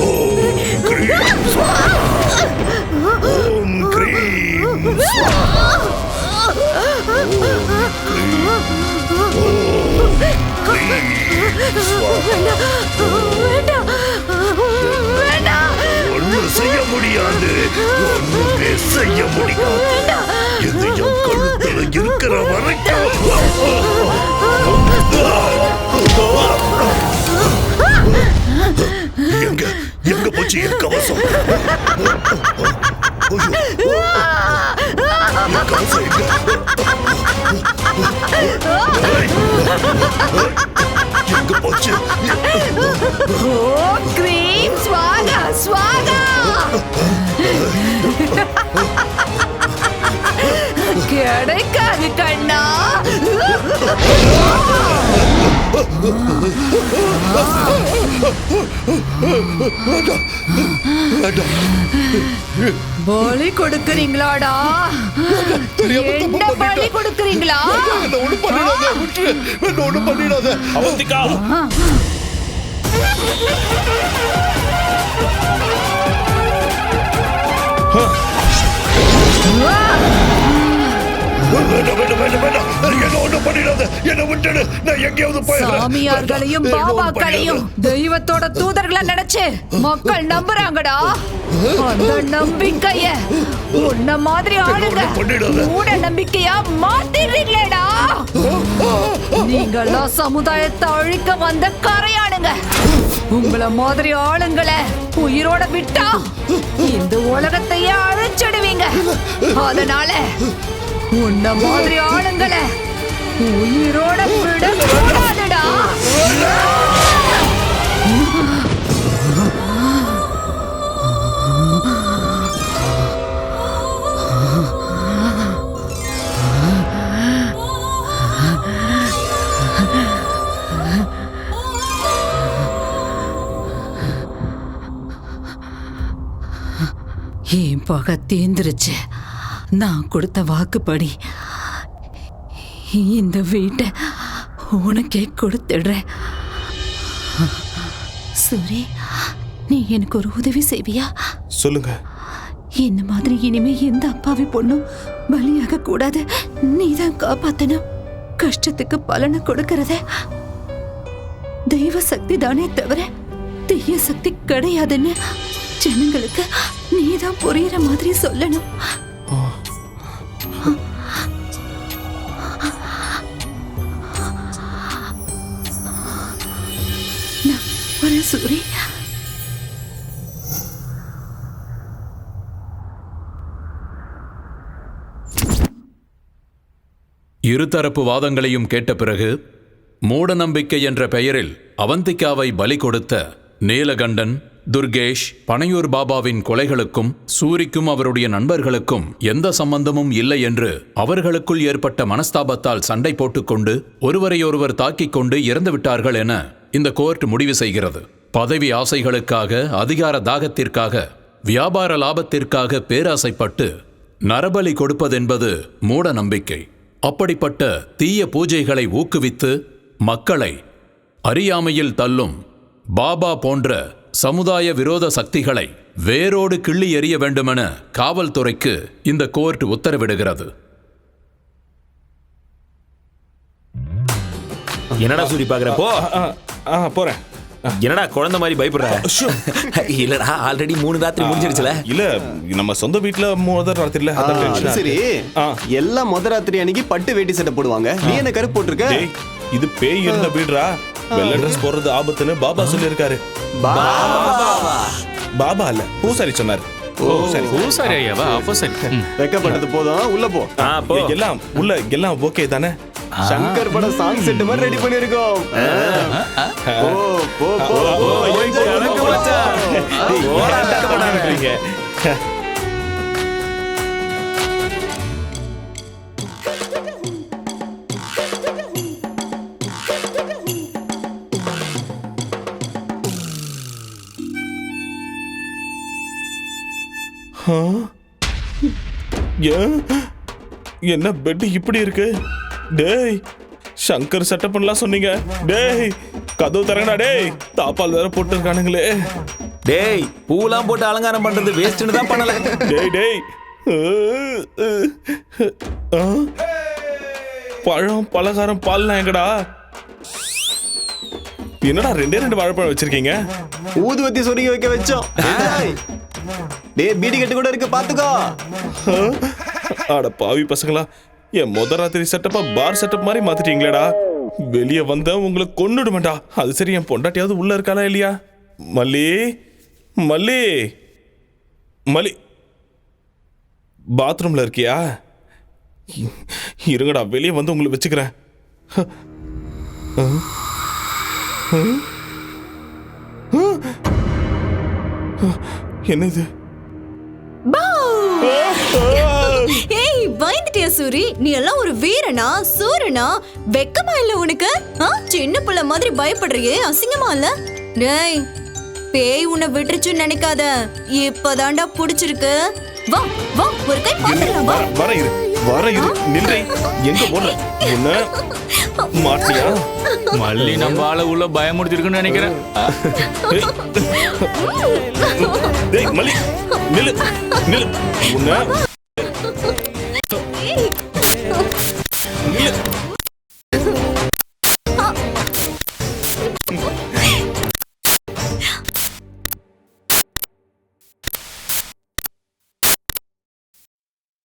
ஓம் கிரீம் ஸ்வாஹா ஓம் கிரீம் ஸ்வாஹா ஒன்னும் செய்ய முடியாது ஒண்ணுமே செய்ய முடியாது இது என் கழுத்துல இருக்கிற வரைக்கும் எங்க எங்க போச்சு என் கவசம் கவசம் எங்க போச்சு ஓம் கிரீம் ஸ்வாகா ஸ்வாகா கிடைக்காது கண்ணா பலி கொடுக்கறீங்களாடா என்ன பலி கொடுக்கறீங்களா ஒண்ணு பண்ணிடாத அவந்திகா சாமியார்களையும் பாபாக்களையும் தெய்வத்தோட தூதர்களை நினைச்சு மக்கள் நம்புறாங்கடா அந்த நம்பிக்கைய உன்ன மாதிரி ஆளுங்க மூட நம்பிக்கையா மாத்திடுறீங்களேடா நீங்கெல்லாம் சமுதாயத்தை அழிக்க வந்த கரையானுங்க உங்கள மாதிரி ஆளுங்களை உயிரோட விட்டா இந்த உலகத்தையே அழிச்சிடுவீங்க அதனால உன்ன மாதிரி ஆளுங்களை உயிரோட விட கூடாதுடா என் பகை தேர்ந்துருச்சு நான் கொடுத்த வாக்குப்படி இந்த வீட்டை உனக்கே கொடுத்துடுறேன். சூரி, நீ எனக்கு ஒரு உதவி செய்வியா? சொல்லுங்க. இந்த மாதிரி இனிமே எந்த அப்பாவி பொண்ணும் பலியாக கூடாது. நீதான் காப்பாத்தணும். கஷ்டத்துக்கு பலனை கொடுக்கறத தெய்வ சக்தி தானே தவிர தீய சக்தி கிடையாதுன்னு ஜனங்களுக்கு நீதான் புரியுற மாதிரி சொல்லணும். சூரி, இருதரப்பு வாதங்களையும் கேட்ட பிறகு மூடநம்பிக்கை என்ற பெயரில் அவந்திகாவை பலி கொடுத்த நீலகண்டன், துர்கேஷ், பனையூர் பாபாவின் கொலைகளுக்கும் சூரிக்கும் அவருடைய நண்பர்களுக்கும் எந்த சம்பந்தமும் இல்லை என்று அவர்களுக்குள் ஏற்பட்ட மனஸ்தாபத்தால் சண்டை போட்டுக்கொண்டு ஒருவரையொருவர் தாக்கிக் கொண்டு இறந்து விட்டார்கள் என இந்த கோர்ட் முடிவு செய்கிறது. பதவி ஆசைகளுக்காக, அதிகார தாகத்திற்காக, வியாபார லாபத்திற்காக பேராசைப்பட்டு நரபலி கொடுப்பதென்பது மூட நம்பிக்கை. அப்படிப்பட்ட தீய பூஜைகளை ஊக்குவித்து மக்களை அறியாமையில் தள்ளும் பாபா போன்ற சமுதாய விரோத சக்திகளை வேரோடு கிள்ளி எறிய வேண்டுமென காவல்துறைக்கு இந்த கோர்ட் உத்தரவிடுகிறது. என்னடா சூரி பாக்குற? போ. போறேன். என்னடா குழந்தை மாதிரி பயப்படுற? இல்லடா, ஆல்ரெடி 3 ராத்திரி முடிஞ்சிருச்சுல. இல்ல, நம்ம சொந்த வீட்டுல முதல் ராத்திரில. அது சரி, எல்லாம் முதல் ராத்திரி அன்னைக்கு பட்டு வேட்டி சட்டை போடுவாங்க. நீ என்ன கருப்பு போட்டிருக்க? இது பேய் இருந்த வீடுடா. வெள்ளை ட்ரெஸ் போடுறது ஆபத்துன்னு பாபா சொல்லியிருக்காரு. பாபா இல்ல, பூசாரி சொன்னார். பூசாரி ஐயாவா? அப்போ சரி. வெக்கப்பட்டது போதும், உள்ள போ. எல்லாம் உள்ள, எல்லாம் ஓகே தானே? சங்கர் பட சாங் செட் மாதிரி ரெடி பண்ணிருக்கோம். போ போ போ. என்ன பெட் இப்படி இருக்கு? டேய், சங்கர் செட்டப் பண்ணலாம் சொன்னீங்க. டேய், கதவு தரங்கடா. டேய், தாப்பால் வேற போட்டு இருக்கானுங்களே. டேய், பூலாம் போட்டு அலங்காரம் பண்றது வேஸ்ட்னு தான் பண்ணல. டேய் டேய், பழம், பலகாரம், பால்லாம் எங்கடா? என்னடா 2 வாழைப்பழம் வச்சிருக்கீங்க? ஊதுவத்தி சொருகி வைக்க வச்சோம். டேய், பீடி கட்டு கூட இருக்கு, பாத்துக்கோ. அட பாவி பசங்களா, என் முதல் ராத்திரி செட்டப்பா பார் செட்டப் மாதிரி மாத்திட்டீங்களேடா. வெளியே வந்த உங்களை கொன்னுடுவேன்டா. அது சரி, என் பொண்டாட்டியாவது உள்ள இருக்காளா இல்லையா? மல்லி, மல்லி, மல்லி, பாத்ரூம்ல இருக்கியா? இருங்கடா, வெளியே வந்து உங்களை வச்சுக்கிறேன். என்ன இது? ஏய், பயந்துட்டியா சூரி? நீ எல்லாம் ஒரு வீரனா, சூரனா? வெக்கமா இல்ல உனக்கு? சின்ன பிள்ளை மாதிரி பயப்படுறியே, அசிங்கமா இல்ல? டேய், பேய் உன்னை விட்டுருச்சுன்னு நினைக்காத. இப்பதான்டா புடிச்சிருக்கு. வா வா, ஒரு கை பாத்துடலாம். வா. வர இரு, நில்லை. எங்க போற? என்ன மாட்டியா? மல்லி நம்ம ஆள உள்ள பயமுடுத்திருக்குன்னு நினைக்கிறேன். டேய் மல்லி, நில்லு நில்லு. உன்ன